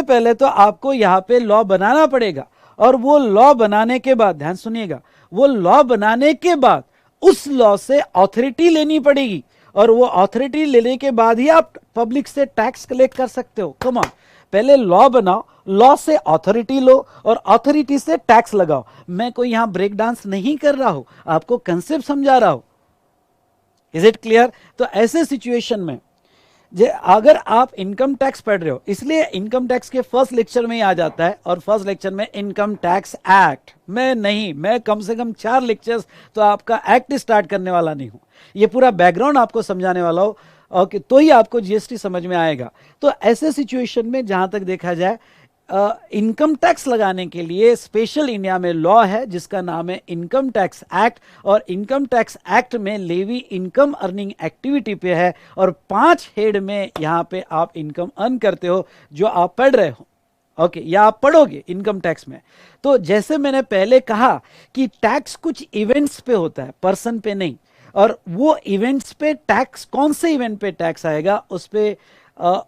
पहले तो आपको यहां पे लॉ बनाना पड़ेगा, और वो लॉ बनाने के बाद, ध्यान सुनिएगा, वो लॉ बनाने के बाद उस लॉ से ऑथोरिटी लेनी पड़ेगी, और वो ऑथोरिटी लेने के बाद ही आप पब्लिक से टैक्स कलेक्ट कर सकते हो। कम ऑन, पहले लॉ बनाओ, लॉ से ऑथोरिटी लो, और ऑथोरिटी से टैक्स लगाओ। मैं कोई यहां ब्रेक डांस नहीं कर रहा हूं, आपको कंसेप्ट समझा रहा हूं। Is it clear? तो ऐसे सिचुएशन में अगर आप इनकम टैक्स पढ़ रहे हो, इसलिए इनकम टैक्स के फर्स्ट लेक्चर में ही आ जाता है, और फर्स्ट लेक्चर में इनकम टैक्स एक्ट मैं कम से कम 4 लेक्चर्स तो आपका एक्ट स्टार्ट करने वाला नहीं हूं, ये पूरा बैकग्राउंड आपको समझाने वाला हूं, ओके, तो ही आपको जीएसटी समझ में आएगा। तो ऐसे सिचुएशन में जहां तक देखा जाए, इनकम टैक्स लगाने के लिए स्पेशल इंडिया में लॉ है जिसका नाम है इनकम टैक्स एक्ट, और इनकम टैक्स एक्ट में लेवी इनकम अर्निंग एक्टिविटी पे है, और 5 हेड में यहां पे आप इनकम अर्न करते हो जो आप पढ़ रहे हो, ओके, या आप पढ़ोगे इनकम टैक्स में। तो जैसे मैंने पहले कहा कि टैक्स कुछ इवेंट्स पे होता है, पर्सन पे नहीं, और वो इवेंट्स पे टैक्स, कौन से इवेंट पे टैक्स आएगा उस पे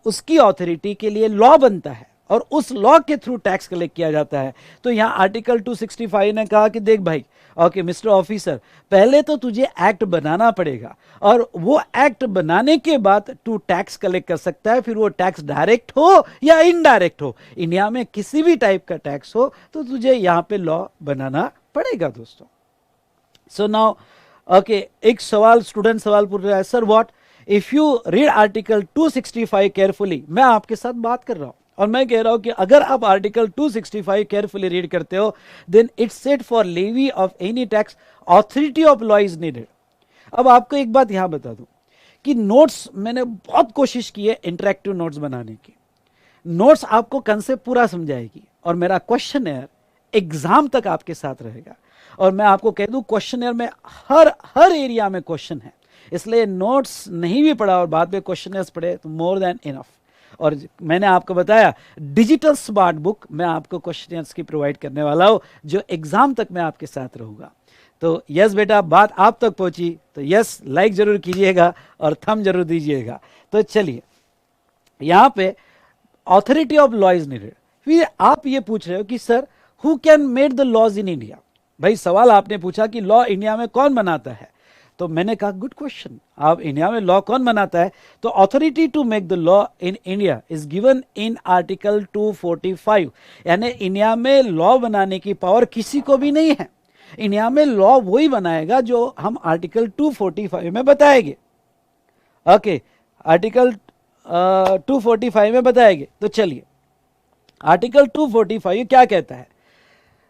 उसकी ऑथोरिटी के लिए लॉ बनता है, और उस लॉ के थ्रू टैक्स कलेक्ट किया जाता है। तो यहां आर्टिकल 265 ने कहा कि देख भाई, ओके मिस्टर ऑफिसर, पहले तो तुझे एक्ट बनाना पड़ेगा, और वो एक्ट बनाने के बाद तू टैक्स कलेक्ट कर सकता है, फिर वो टैक्स डायरेक्ट हो या इनडायरेक्ट हो, इंडिया में किसी भी टाइप का टैक्स हो, तो तुझे यहां पे लॉ बनाना पड़ेगा दोस्तों। सो नाउ ओके, एक स्टूडेंट सवाल पूछ रहा है, sir what if you read article 265 carefully. मैं आपके साथ बात कर रहा हूं, और मैं कह रहा हूं कि अगर आप आर्टिकल 265 केयरफुली रीड करते हो, then it's said for levy of any tax authority of law is needed. अब आपको एक बात यहां बता दूं कि नोट्स, मैंने बहुत कोशिश की है इंटरेक्टिव नोट्स बनाने की, नोट्स आपको कंसेप्ट पूरा समझाएगी, और मेरा क्वेश्चनर एग्जाम तक आपके साथ रहेगा। और मैं आपको कह दूं, क्वेश्चनर में हर एरिया में क्वेश्चन है, इसलिए नोट्स नहीं भी पढ़ा और बाद में क्वेश्चनर्स पढ़े तो मोर देन इनफ। और मैंने आपको बताया डिजिटल स्मार्ट बुक मैं आपको क्वेश्चनर्स की प्रोवाइड करने वाला हूं, जो एग्जाम तक मैं आपके साथ रहूंगा। तो यस बेटा, बात आप तक पहुंची तो यस लाइक जरूर कीजिएगा और थंब जरूर दीजिएगा। तो चलिए, यहां पे authority of law is needed. फिर आप ये पूछ रहे हो कि sir who can made the laws in India. भाई सवाल आपने पूछा कि लॉ इंडिया में कौन बनाता है, तो मैंने कहा गुड क्वेश्चन, आप इंडिया में लॉ कौन बनाता है? तो authority to make the law in India is given in article 245, यानी इंडिया में लॉ बनाने की पावर किसी को भी नहीं है। इंडिया में लॉ वही बनाएगा जो हम आर्टिकल 245 में बताएंगे। ओके, आर्टिकल 245 में बताएंगे। तो चलिए, आर्टिकल 245 क्या कहता है?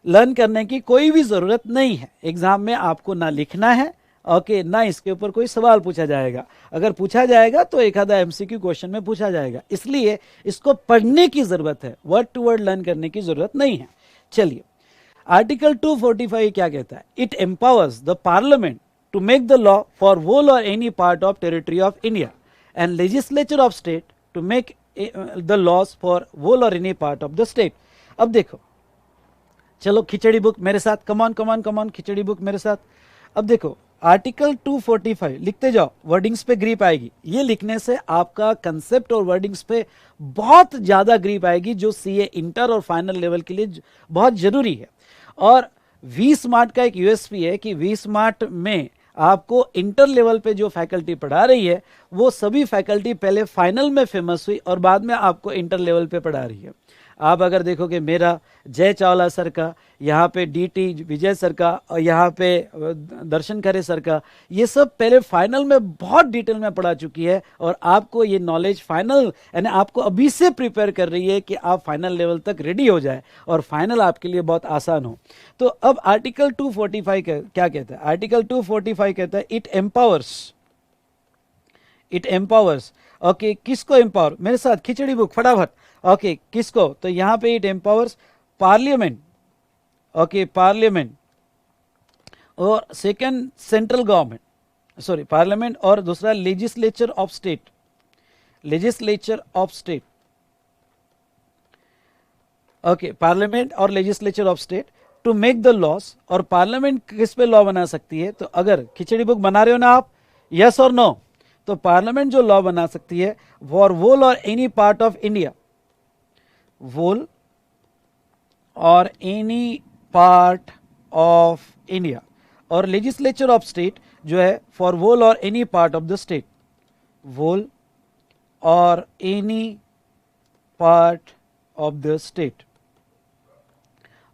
लर्न करने की कोई भी जरूरत नहीं है, एग्जाम में आपको ना लिखना है, ओके, ना इसके ऊपर कोई सवाल पूछा जाएगा। अगर पूछा जाएगा तो एक आधा एमसीक्यू क्वेश्चन में पूछा जाएगा, इसलिए इसको पढ़ने की जरूरत है, वर्ड टू वर्ड लर्न करने की जरूरत नहीं है। चलिए, आर्टिकल 245 क्या कहता है? It empowers the parliament to make the law for whole or any part of territory of India and legislature of state to make the laws for whole or any part of the state. अब देखो, चलो खिचड़ी book मेरे साथ, कमान कमान कमान, खिचड़ी book मेरे साथ। अब देखो, article 245 लिखते जाओ, वर्डिंग्स पे ग्रिप आएगी। ये लिखने से आपका कंसेप्ट और वर्डिंग्स पे बहुत ज्यादा ग्रिप आएगी, जो सीए इंटर और फाइनल लेवल के लिए बहुत जरूरी है। और वी स्मार्ट का एक यूएसपी है कि वी स्मार्ट में आपको इंटर लेवल पे जो फैकल्टी पढ़ा रही है, वो सभी फैकल्टी पहले फाइनल में फेमस हुई और बाद में आपको इंटर लेवल पे पढ़ा रही है। आप अगर देखोगे मेरा, जय चावला सर का, यहाँ पे DT विजय सर का, और यहाँ पे दर्शन खरे सर का, ये सब पहले फाइनल में बहुत डिटेल में पढ़ा चुकी है, और आपको ये नॉलेज फाइनल यानी आपको अभी से प्रिपेयर कर रही है कि आप फाइनल लेवल तक रेडी हो जाए और फाइनल आपके लिए बहुत आसान हो। तो अब आर्टिकल 245 क्या कहता है? आर्टिकल 245 कहता है इट एम्पावर्स। ओके, किसको एम्पावर? मेरे साथ खिचड़ी बुक फटाफट। ओके, किसको? तो यहां पे it empowers parliament. Okay, parliament और second central government, sorry parliament, और दूसरा legislature of state, legislature of state. Okay, parliament और legislature of state to make the laws. और पार्लियामेंट किस पे लॉ बना सकती है? तो अगर खिचड़ी बुक बना रहे हो ना आप, यस और नो, तो पार्लियामेंट जो लॉ बना सकती है for whole or any part of India, whole or any part of India, और लेजिस्लेचर ऑफ स्टेट जो है for whole or any part of the state, whole or any part of the state,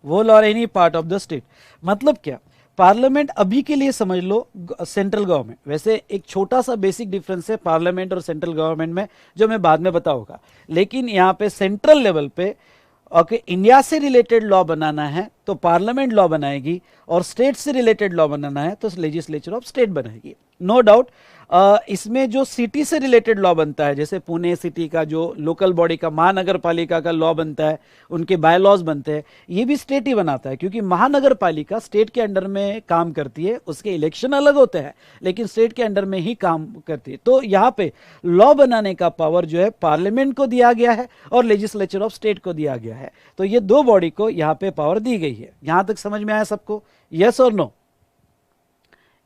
whole or any part of the state. मतलब क्या? Parliament अभी के लिए समझ लो central government. वैसे एक छोटा सा बेसिक डिफरेंस है पार्लियामेंट और सेंट्रल गवर्नमेंट में, जो मैं बाद में बताऊंगा, लेकिन यहां पे सेंट्रल लेवल पे ओके इंडिया से रिलेटेड लॉ बनाना है तो पार्लियामेंट लॉ बनाएगी, और स्टेट से रिलेटेड लॉ बनाना है तो लेजिस्लेचर ऑफ स्टेट बनाएगी। नो डाउट इसमें जो सिटी से रिलेटेड लॉ बनता है, जैसे पुणे सिटी का जो लोकल बॉडी का महानगर पालिका का लॉ बनता है, उनके बाय लॉज बनते हैं, ये भी स्टेट ही बनाता है, क्योंकि महानगर पालिका स्टेट के अंडर में काम करती है, उसके इलेक्शन अलग होते हैं लेकिन स्टेट के अंडर में ही काम करती है। तो यहाँ पे लॉ बनाने का पावर जो है पार्लियामेंट को दिया गया है और लेजिस्लेचर ऑफ स्टेट को दिया गया है। तो ये दो बॉडी को यहाँ पे पावर दी गई है। यहां तक समझ में आया सबको? यस और नो?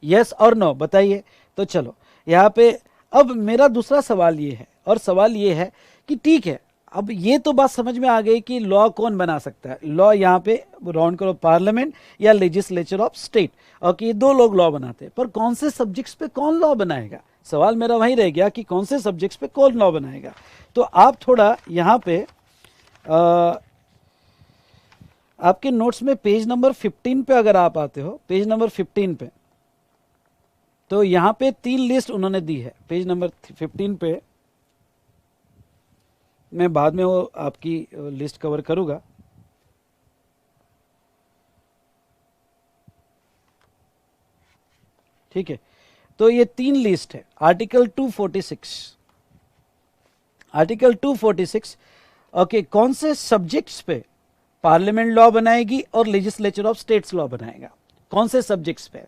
यस और नो बताइए। तो चलो यहाँ पे अब मेरा दूसरा सवाल ये है, और सवाल ये है कि ठीक है, अब ये तो बात समझ में आ गई कि लॉ कौन बना सकता है। लॉ यहाँ पे राउंड करो पार्लियामेंट या लेजिस्लेचर ऑफ स्टेट, और कि दो लोग लॉ बनाते हैं, पर कौन से सब्जेक्ट्स पे कौन लॉ बनाएगा? सवाल मेरा वही रह गया कि कौन से सब्जेक्ट्स पे कौन लॉ बनाएगा। तो आप थोड़ा यहाँ पे आपके नोट्स में पेज नंबर 15 पे अगर आप आते हो, पेज नंबर 15 पे, तो यहां पे 3 लिस्ट उन्होंने दी है पेज नंबर 15 पे। मैं बाद में वो आपकी लिस्ट कवर करूंगा। ठीक है, तो ये 3 लिस्ट है। आर्टिकल 246, आर्टिकल 246 ओके, कौन से सब्जेक्ट्स पे पार्लियामेंट लॉ बनाएगी और लेजिस्लेचर ऑफ स्टेट्स लॉ बनाएगा, कौन से सब्जेक्ट्स पे?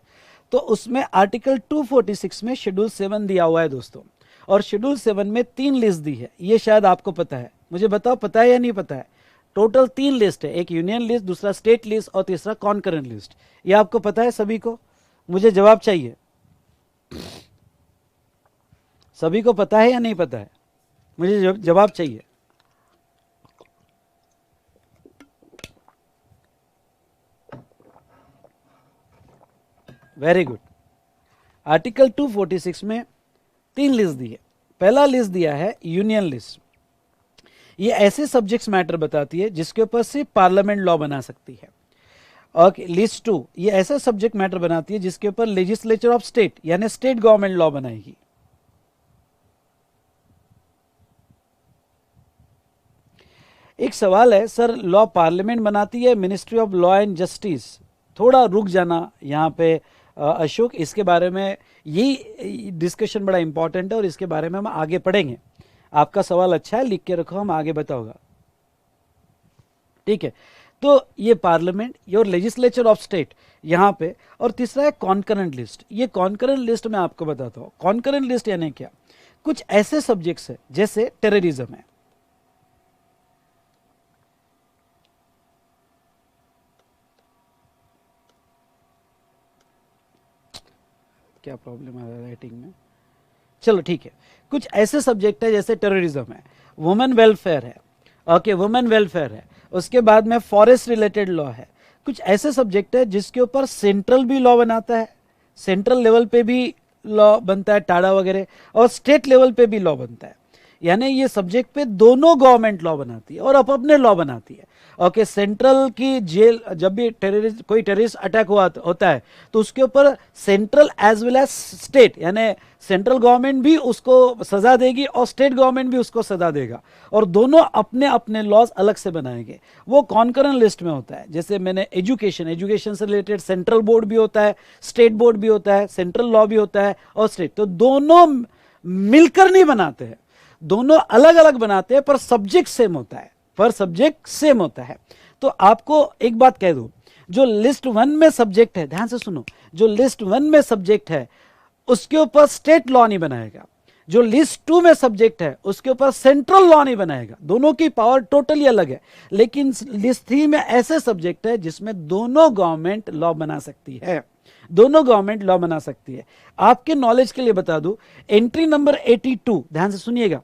तो उसमें आर्टिकल 246 में शेड्यूल 7 दिया हुआ है दोस्तों, और शेड्यूल 7 में 3 लिस्ट दी है। ये शायद आपको पता है, मुझे बताओ पता है या नहीं पता है? टोटल 3 लिस्ट है, एक यूनियन लिस्ट, दूसरा स्टेट लिस्ट और तीसरा कॉन्करेंट लिस्ट। ये आपको पता है सभी को? मुझे जवाब चाहिए, सभी को पता है या नहीं पता है? मुझे जवाब चाहिए। Very good. आर्टिकल 246 में 3 लिस्ट दी है। पहला लिस्ट दिया है यूनियन लिस्ट। ये ऐसे सब्जेक्ट्स मैटर बताती है जिसके ऊपर सिर्फ पार्लियामेंट लॉ बना सकती है। और लिस्ट 2 ये ऐसा सब्जेक्ट मैटर बनाती है जिसके ऊपर लेजिस्लेचर ऑफ स्टेट यानी स्टेट गवर्नमेंट लॉ बनाएगी। एक सवाल है सर, लॉ पार्लियामेंट बनाती है, ministry of law and justice? थोड़ा रुक जाना यहाँ पे अशोक, इसके बारे में ये डिस्कशन बड़ा इंपॉर्टेंट है और इसके बारे में हम आगे पढ़ेंगे। आपका सवाल अच्छा है, लिख के रखो, हम आगे बताऊंगा। ठीक है, तो ये पार्लियामेंट, ये लेजिस्लेचर ऑफ स्टेट यहाँ पे, और तीसरा है कॉन्करेंट लिस्ट। ये कॉन्करेंट लिस्ट मैं आपको बताता हूँ। कॉन्करेंट लिस्ट यानी क्या? कुछ ऐसे सब्जेक्ट्स है जैसे टेररिज्म है, क्या प्रॉब्लम आ रहा है राइटिंग में? चलो ठीक है, कुछ ऐसे सब्जेक्ट है जैसे टेररिज्म है, वुमेन वेलफेयर है, ओके वुमेन वेलफेयर है, उसके बाद में फॉरेस्ट रिलेटेड लॉ है। कुछ ऐसे सब्जेक्ट है जिसके ऊपर सेंट्रल भी लॉ बनाता है, सेंट्रल लेवल पे भी लॉ बनता है, टाडा वगैरह, और स्टेट लेवल पे भी लॉ बनता है। यानी ये सब्जेक्ट पे दोनों गवर्नमेंट लॉ बनाती है और अपने लॉ बनाती है। ओके, सेंट्रल की जेल, जब भी कोई टेररिस्ट अटैक होता है तो उसके ऊपर central as well as state, यानी सेंट्रल गवर्नमेंट भी उसको सजा देगी और स्टेट गवर्नमेंट भी उसको सजा देगा, और दोनों अपने अपने लॉज अलग से बनाएंगे। वो कॉन्करेंट लिस्ट में होता है। जैसे मैंने एजुकेशन से रिलेटेड सेंट्रल बोर्ड भी होता है, स्टेट बोर्ड भी होता है, सेंट्रल लॉ भी होता है और स्टेट, तो दोनों मिलकर नहीं बनाते हैं, दोनों अलग अलग बनाते हैं, पर सब्जेक्ट सेम होता है, तो आपको एक बात कह दूं, जो लिस्ट 1 में सब्जेक्ट है, ध्यान से सुनो, जो लिस्ट 1 में सब्जेक्ट है उसके ऊपर स्टेट लॉ नहीं बनाएगा, जो लिस्ट 2 में सब्जेक्ट है उसके ऊपर सेंट्रल लॉ नहीं बनाएगा। दोनों की पावर टोटली अलग है। लेकिन लिस्ट 3 में ऐसे सब्जेक्ट है जिसमें दोनों गवर्नमेंट लॉ बना सकती है, आपके नॉलेज के लिए बता दूं, एंट्री नंबर 82, ध्यान से सुनिएगा,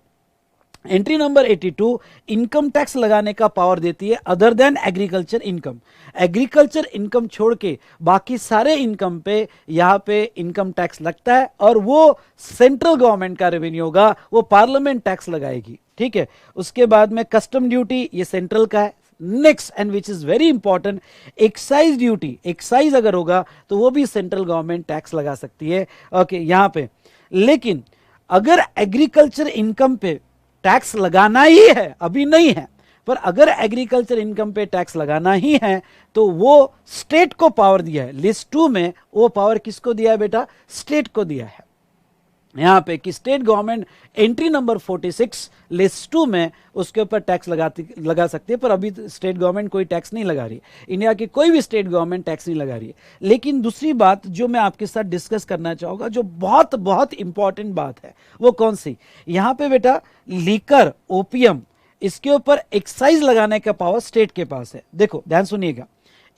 एंट्री नंबर 82 इनकम टैक्स लगाने का पावर देती है other than agriculture income. Agriculture income छोड़ के बाकी सारे इनकम पे यहां पे इनकम टैक्स लगता है, और वो सेंट्रल गवर्नमेंट का रेवेन्यू होगा, वो पार्लियामेंट टैक्स लगाएगी। ठीक है, उसके बाद में कस्टम ड्यूटी, ये सेंट्रल का है। Next and which is very important, excise duty, excise अगर होगा तो वो भी सेंट्रल गवर्नमेंट टैक्स लगा सकती है। ओके, यहां पे लेकिन अगर एग्रीकल्चर इनकम पे टैक्स लगाना ही है, अभी नहीं है, पर अगर एग्रीकल्चर इनकम पे टैक्स लगाना ही है तो वो स्टेट को पावर दिया है। लिस्ट 2 में वो पावर किसको दिया है बेटा? स्टेट को दिया है। यहां पे कि state government entry number 46 list 2 में उसके ऊपर टैक्स लगा सकती है, पर अभी स्टेट गवर्नमेंट कोई टैक्स नहीं लगा रही, इंडिया की कोई भी स्टेट गवर्नमेंट टैक्स नहीं लगा रही है। लेकिन दूसरी बात जो मैं आपके साथ डिस्कस करना चाहूंगा, जो बहुत बहुत इंपॉर्टेंट बात है, वो कौन सी? यहां पे बेटा लीकर, ओपियम, इसके ऊपर एक्साइज लगाने का पावर स्टेट के पास है। देखो ध्यान सुनिएगा,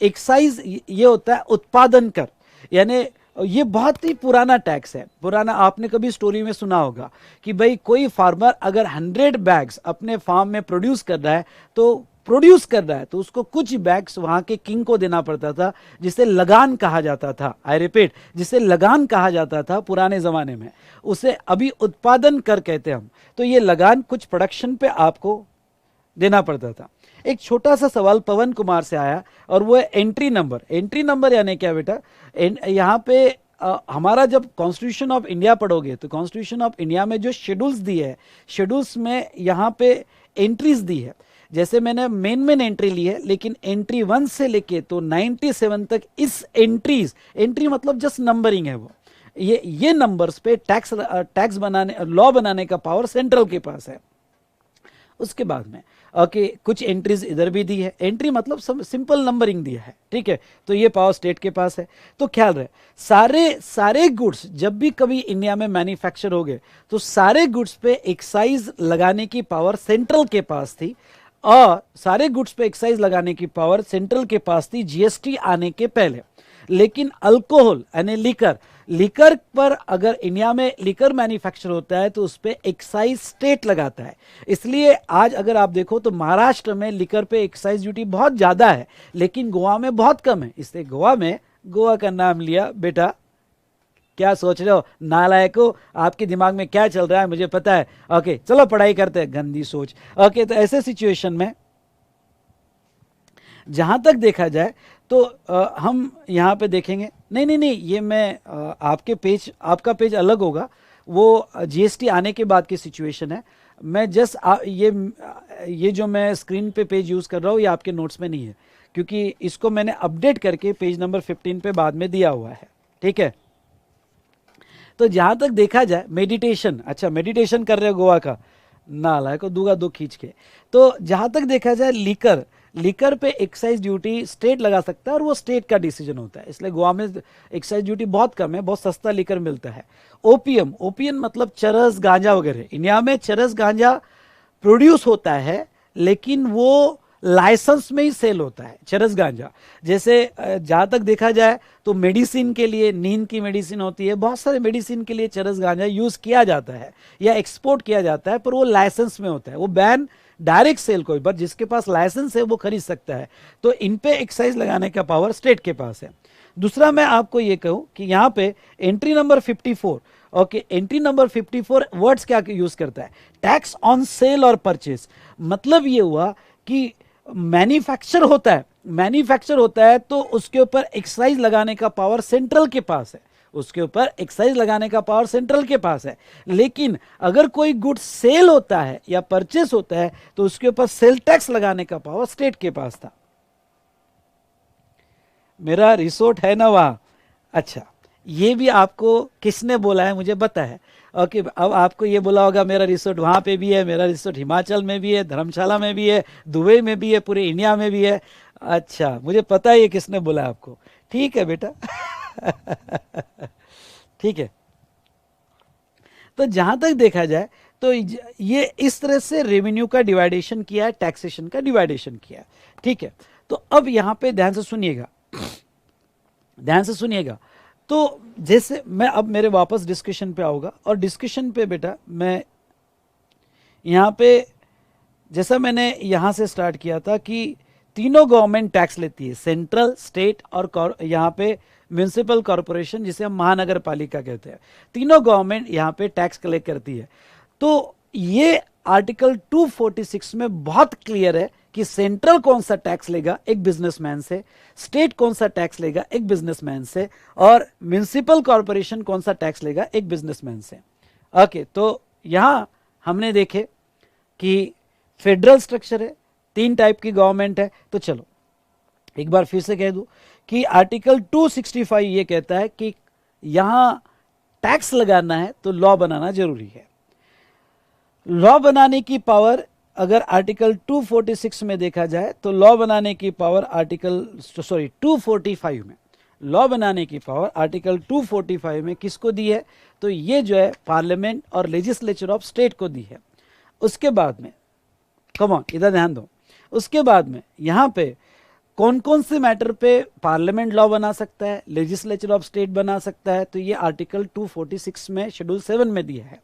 एक्साइज ये होता है उत्पादन कर, यानी ये बहुत ही पुराना टैक्स है। पुराना, आपने कभी स्टोरी में सुना होगा कि भाई कोई फार्मर अगर 100 बैग्स अपने फार्म में प्रोड्यूस कर रहा है तो उसको कुछ बैग्स वहां के किंग को देना पड़ता था, जिसे लगान कहा जाता था। आई रिपीट, जिसे लगान कहा जाता था पुराने जमाने में, उसे अभी उत्पादन कर कहते हैं हम। तो ये लगान कुछ प्रोडक्शन पे आपको देना पड़ता था। एक छोटा सा सवाल पवन कुमार से आया और वो है एंट्री नंबर यानी क्या बेटा? यहाँ पे हमारा जब कॉन्स्टिट्यूशन ऑफ इंडिया पढ़ोगे तो कॉन्स्टिट्यूशन ऑफ इंडिया में जो शेड्यूल्स दिए है, शेड्यूल्स में यहाँ पे एंट्रीज दी है। जैसे मैंने मेन एंट्री ली है, लेकिन एंट्री 1 से लेके तो 97 तक इस एंट्री मतलब जस्ट नंबरिंग है, वो ये नंबर्स पे टैक्स बनाने, लॉ बनाने का पावर सेंट्रल के पास है। उसके बाद में ओके कुछ एंट्रीज इधर भी दी है, एंट्री मतलब सिंपल नंबरिंग दिया है। ठीक है, तो ये पावर स्टेट के पास है। तो ख्याल रहे, सारे गुड्स जब भी कभी इंडिया में मैन्युफैक्चर हो गए तो सारे गुड्स पे एक्साइज लगाने की पावर सेंट्रल के पास थी, और सारे गुड्स पे एक्साइज लगाने की पावर सेंट्रल के पास थी जीएसटी आने के पहले। लेकिन अल्कोहल यानी लिकर पर अगर इंडिया में लिकर मैन्युफैक्चर होता है तो उस पर एक्साइज स्टेट लगाता है। इसलिए आज अगर आप देखो तो महाराष्ट्र में लिकर पे एक्साइज ड्यूटी बहुत ज्यादा है, लेकिन गोवा में बहुत कम है। इसलिए गोवा का नाम लिया। बेटा क्या सोच रहे हो नालायको, आपके दिमाग में क्या चल रहा है मुझे पता है। ओके चलो पढ़ाई करते हैं, गंदी सोच। ओके तो ऐसे सिचुएशन में जहां तक देखा जाए तो हम यहाँ पे देखेंगे, नहीं ये मैं आपका पेज अलग होगा, वो जीएसटी आने के बाद की सिचुएशन है। मैं जस्ट ये जो मैं स्क्रीन पे पेज यूज कर रहा हूँ ये आपके नोट्स में नहीं है, क्योंकि इसको मैंने अपडेट करके पेज नंबर 15 पे बाद में दिया हुआ है। ठीक है, तो जहां तक देखा जाए मेडिटेशन, अच्छा मेडिटेशन कर रहे हो गोवा का, नालायक को दूंगा 2 खींच के। तो जहां तक देखा जाए लिकर पे एक्साइज ड्यूटी स्टेट लगा सकता है, और वो स्टेट का डिसीजन होता है। इसलिए गोवा में एक्साइज ड्यूटी बहुत कम है, बहुत सस्ता लिकर मिलता है। ओपियम मतलब चरस गांजा वगैरह, इंडिया में चरस गांजा प्रोड्यूस होता है लेकिन वो लाइसेंस में ही सेल होता है चरस गांजा। जैसे जहां तक देखा जाए तो मेडिसिन के लिए, नींद की मेडिसिन होती है, बहुत सारे मेडिसिन के लिए चरस गांजा यूज किया जाता है या एक्सपोर्ट किया जाता है, पर वो लाइसेंस में होता है, वो बैन डायरेक्ट सेल कोई, बट जिसके पास लाइसेंस है वो खरीद सकता है। तो इन पे एक्साइज लगाने का पावर स्टेट के पास है। दूसरा मैं आपको ये कहूं कि यहाँ पे entry number 54 okay, entry number 54 words क्या यूज करता है? टैक्स ऑन सेल और परचेज। मतलब ये हुआ कि मैन्युफैक्चर होता है तो उसके ऊपर एक्साइज लगाने का पावर सेंट्रल के पास है, उसके ऊपर एक्साइज लगाने का पावर सेंट्रल के पास है। लेकिन अगर कोई गुड्स सेल होता है या परचेस होता है तो उसके ऊपर सेल टैक्स लगाने का पावर स्टेट के पास था। मेरा रिसोर्ट है ना वहां। अच्छा, ये भी आपको किसने बोला है मुझे पता है। ओके, अब आपको ये बोला होगा मेरा रिसोर्ट वहां पे भी है, मेरा रिसोर्ट हिमाचल में भी है, धर्मशाला में भी है, दुबई में भी है, पूरे इंडिया में भी है। अच्छा, मुझे पता है ये किसने बोला आपको। ठीक है बेटा ठीक है। तो जहां तक देखा जाए तो ये इस तरह से रेवेन्यू का डिवाइडेशन किया है, टैक्सेशन का डिवाइडेशन किया है। ठीक है, तो अब यहां पे ध्यान से सुनिएगा, ध्यान से सुनिएगा। तो जैसे मैं अब मेरे वापस डिस्कशन पे आऊंगा, और डिस्कशन पे बेटा मैं यहाँ पे जैसा मैंने यहाँ से स्टार्ट किया था कि तीनों गवर्नमेंट टैक्स लेती है, सेंट्रल, स्टेट और यहाँ पे म्यूनिसिपल कॉरपोरेशन जिसे हम महानगर पालिका कहते हैं, तीनों गवर्नमेंट यहाँ पे टैक्स कलेक्ट करती है। तो ये आर्टिकल 246 में बहुत क्लियर है कि सेंट्रल कौन सा टैक्स लेगा एक बिजनेसमैन से, स्टेट कौन सा टैक्स लेगा एक बिजनेसमैन से, और म्यूनिसिपल कॉरपोरेशन कौन सा टैक्स लेगा एक बिजनेसमैन से। ओके, तो यहां हमने देखे कि फेडरल स्ट्रक्चर है, 3 टाइप की गवर्नमेंट है। तो चलो एक बार फिर से कह दूं कि आर्टिकल 265 ये कहता है कि यहां टैक्स लगाना है तो लॉ बनाना जरूरी है। लॉ बनाने की पावर अगर आर्टिकल 246 में देखा जाए तो लॉ बनाने की पावर 245 में, लॉ बनाने की पावर आर्टिकल 245 में किसको दी है? तो ये जो है पार्लियामेंट और लेजिस्लेचर ऑफ स्टेट को दी है। उसके बाद में कम ऑन इधर ध्यान दो, उसके बाद में यहां पे कौन कौन से मैटर पे पार्लियामेंट लॉ बना सकता है, लेजिस्लेचर ऑफ स्टेट बना सकता है, तो ये आर्टिकल 246 में शेड्यूल 7 में दिया है।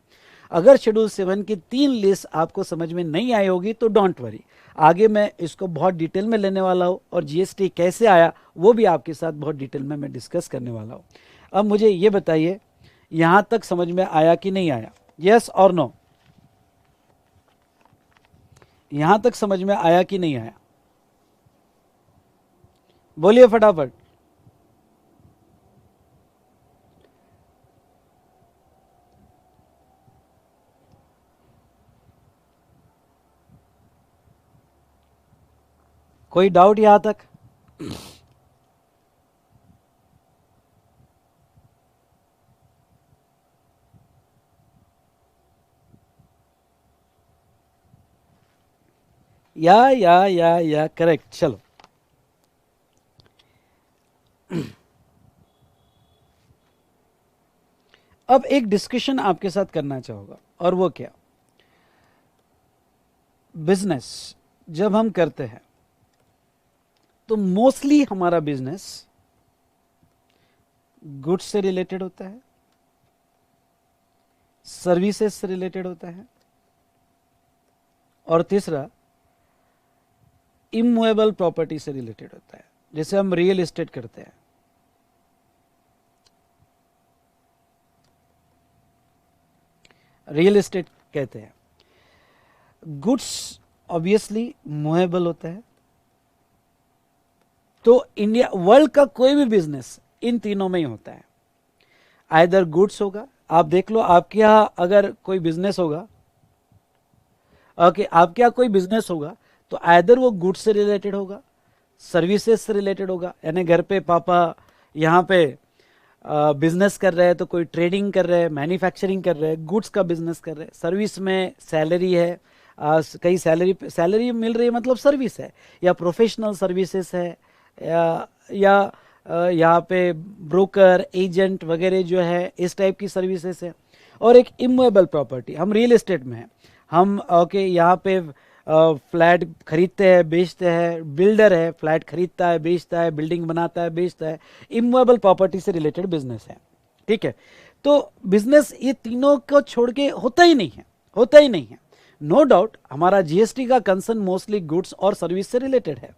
अगर शेड्यूल 7 की 3 लिस्ट आपको समझ में नहीं आई होगी तो डोंट वरी, आगे मैं इसको बहुत डिटेल में लेने वाला हूँ, और जीएसटी कैसे आया वो भी आपके साथ बहुत डिटेल में मैं डिस्कस करने वाला हूँ। अब मुझे ये बताइए यहां तक समझ में आया कि नहीं आया? यस और नो? यहां तक समझ में आया कि नहीं आया? बोलिए फटाफट। कोई डाउट यहां तक? या करेक्ट। चलो अब एक डिस्कशन आपके साथ करना चाहूंगा, और वो क्या? बिजनेस जब हम करते हैं तो मोस्टली हमारा बिजनेस गुड्स से रिलेटेड होता है, सर्विसेज से रिलेटेड होता है, और तीसरा इमूवेबल प्रॉपर्टी से रिलेटेड होता है, जैसे हम रियल एस्टेट करते हैं। रियल एस्टेट कहते हैं। गुड्स ऑब्वियसली मूवेबल होता है। तो इंडिया वर्ल्ड का कोई भी बिजनेस इन तीनों में ही होता है। आइदर गुड्स होगा, आप देख लो आपके यहाँ अगर कोई बिजनेस होगा, ओके, आपके यहाँ कोई बिजनेस होगा तो आइदर वो गुड्स से रिलेटेड होगा, सर्विसेज से रिलेटेड होगा, यानी घर पे पापा यहाँ पे बिजनेस कर रहे हैं तो कोई ट्रेडिंग कर रहे हैं, मैन्युफैक्चरिंग कर रहे हैं, गुड्स का बिजनेस कर रहे हैं, सर्विस में सैलरी है, कहीं सैलरी मिल रही है मतलब सर्विस है, या प्रोफेशनल सर्विसेज है, या यहाँ पे ब्रोकर एजेंट वगैरह जो है इस टाइप की सर्विसेज है। और एक इमूवेबल प्रॉपर्टी, हम रियल एस्टेट में हैं, हम ओके यहाँ पे फ्लैट खरीदते हैं बेचते हैं, बिल्डर है फ्लैट खरीदता है बेचता है, बिल्डिंग बनाता है बेचता है, इमूवेबल प्रॉपर्टी से रिलेटेड बिजनेस है। ठीक है, तो बिजनेस ये तीनों को छोड़ के होता ही नहीं है, होता ही नहीं है। नो डाउट हमारा जीएसटी का कंसर्न मोस्टली गुड्स और सर्विस से रिलेटेड है,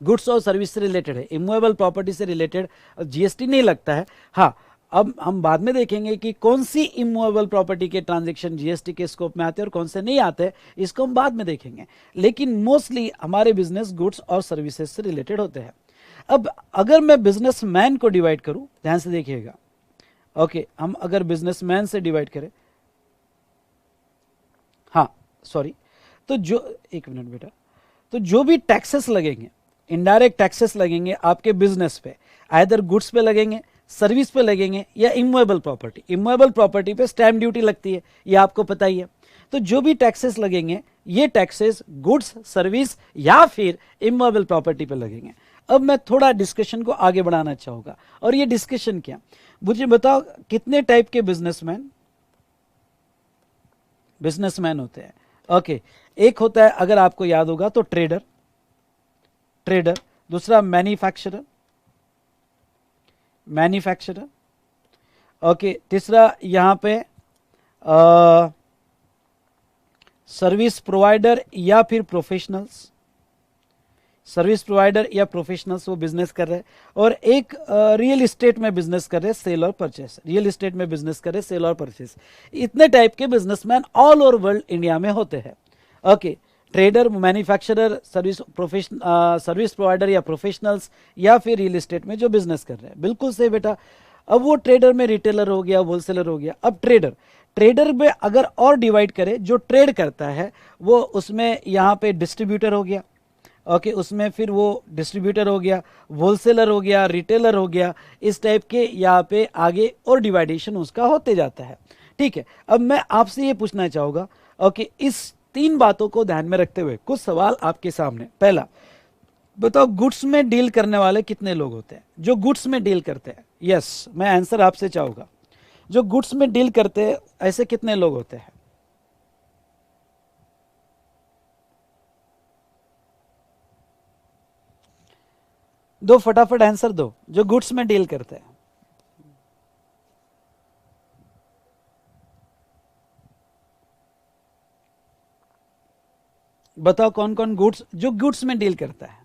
गुड्स और सर्विस से रिलेटेड है, इमूवेबल प्रॉपर्टी से रिलेटेड जीएसटी नहीं लगता है। हाँ, अब हम बाद में देखेंगे कि कौन सी इमूवेबल प्रॉपर्टी के ट्रांजैक्शन जीएसटी के स्कोप में आते हैं और कौन से नहीं आते, इसको हम बाद में देखेंगे। लेकिन मोस्टली हमारे बिजनेस गुड्स और सर्विसेज से रिलेटेड होते हैं। अब अगर मैं बिजनेसमैन को डिवाइड करूं, ध्यान से देखिएगा, ओके, हम अगर बिजनेसमैन से डिवाइड करें, हाँ सॉरी, तो जो, एक मिनट बेटा, तो जो भी टैक्सेस लगेंगे, इनडायरेक्ट टैक्सेस लगेंगे आपके बिजनेस पे, आइदर गुड्स पे लगेंगे, सर्विस पे लगेंगे या इमूवेबल प्रॉपर्टी। इमूवेबल प्रॉपर्टी पे स्टैम्प ड्यूटी लगती है, ये आपको पता ही है। तो जो भी टैक्सेस लगेंगे, ये टैक्सेस गुड्स, सर्विस या फिर इमूवेबल प्रॉपर्टी पे लगेंगे। अब मैं थोड़ा डिस्कशन को आगे बढ़ाना चाहूंगा, और ये डिस्कशन क्या, मुझे बताओ कितने टाइप के बिजनेसमैन होते हैं। ओके, एक होता है, अगर आपको याद होगा तो ट्रेडर, दूसरा मैन्युफैक्चरर, ओके, तीसरा यहां पे सर्विस प्रोवाइडर या फिर प्रोफेशनल्स, वो बिजनेस कर रहे हैं। और एक रियल एस्टेट में बिजनेस कर रहे हैं, सेल और परचेस, इतने टाइप के businessman all over world India में होते हैं। Okay, trader, manufacturer, service provider या प्रोफेशनल्स, या फिर रियल एस्टेट में जो बिजनेस कर रहे हैं। बिल्कुल सही बेटा। अब वो ट्रेडर में रिटेलर हो गया, होलसेलर हो गया। अब ट्रेडर में अगर और डिवाइड करें, जो ट्रेड करता है वो, उसमें यहाँ पे डिस्ट्रीब्यूटर हो गया, ओके, उसमें फिर वो डिस्ट्रीब्यूटर हो गया, होलसेलर हो गया, रिटेलर हो गया, इस टाइप के यहाँ पे आगे और डिवाइडेशन उसका होते जाता है। ठीक है, अब मैं आपसे ये पूछना चाहूँगा, ओके, इस 3 बातों को ध्यान में रखते हुए कुछ सवाल आपके सामने। पहला, बताओ गुड्स में डील करने वाले कितने लोग होते हैं, जो गुड्स में डील करते हैं? यस, मैं आंसर आपसे चाहूंगा, जो गुड्स में डील करते हैं ऐसे कितने लोग होते हैं? दो, फटाफट आंसर दो, जो गुड्स में डील करते हैं। बताओ कौन कौन जो गुड्स में डील करता है?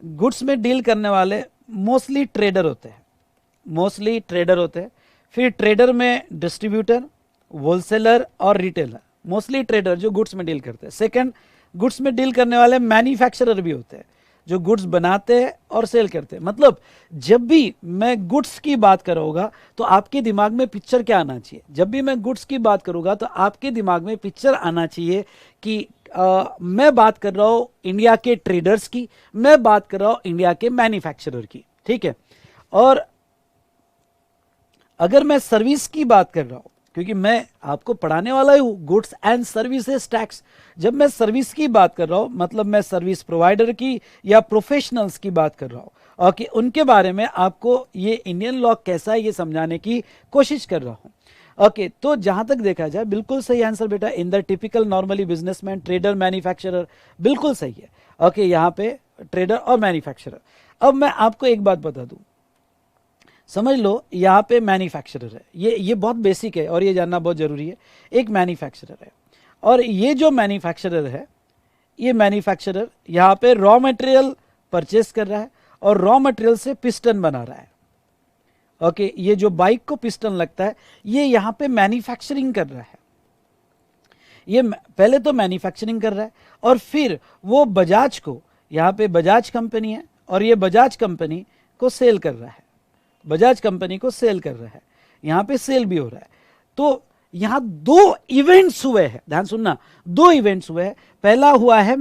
गुड्स में डील करने वाले मोस्टली ट्रेडर होते हैं, फिर ट्रेडर में डिस्ट्रीब्यूटर, होलसेलर और रिटेलर, मोस्टली ट्रेडर जो गुड्स में डील करते हैं। सेकंड, गुड्स में डील करने वाले मैन्युफैक्चरर भी होते हैं, जो गुड्स बनाते हैं और सेल करते हैं। मतलब जब भी मैं गुड्स की बात करूंगा तो आपके दिमाग में पिक्चर क्या आना चाहिए? जब भी मैं गुड्स की बात करूंगा तो आपके दिमाग में पिक्चर आना चाहिए कि मैं बात कर रहा हूं इंडिया के ट्रेडर्स की, मैं बात कर रहा हूं इंडिया के मैन्युफैक्चरर की। ठीक है, और अगर मैं सर्विस की बात कर रहा हूं, क्योंकि मैं आपको पढ़ाने वाला हूं गुड्स एंड सर्विसेज टैक्स, जब मैं सर्विस की बात कर रहा हूं मतलब मैं सर्विस प्रोवाइडर की या प्रोफेशनल्स की बात कर रहा हूं, और कि उनके बारे में आपको ये इंडियन लॉ कैसा है ये समझाने की कोशिश कर रहा हूं। ओके, तो जहां तक देखा जाए बिल्कुल सही आंसर बेटा, in the typical normally businessman, trader, manufacturer, बिल्कुल सही है। ओके, यहाँ पे ट्रेडर और मैन्युफैक्चरर। अब मैं आपको एक बात बता दूं, समझ लो यहाँ पे मैन्युफैक्चरर है, ये बहुत बेसिक है और ये जानना बहुत जरूरी है। एक मैन्युफैक्चरर है, और ये जो मैन्युफैक्चरर है, ये मैन्युफैक्चरर यहाँ पे रॉ मटेरियल परचेस कर रहा है और रॉ मटेरियल से पिस्टन बना रहा है। ओके, ये जो बाइक को पिस्टन लगता है, ये यहाँ पे मैन्युफैक्चरिंग कर रहा है। ये पहले तो मैन्युफैक्चरिंग कर रहा है और फिर वो बजाज को, यहाँ पे बजाज कंपनी है और ये बजाज कंपनी को सेल कर रहा है, यहाँ पे सेल भी हो रहा है। तो यहाँ 2 इवेंट्स हुए हैं, ध्यान सुनना, 2 इवेंट्स हुए हैं। पहला हुआ है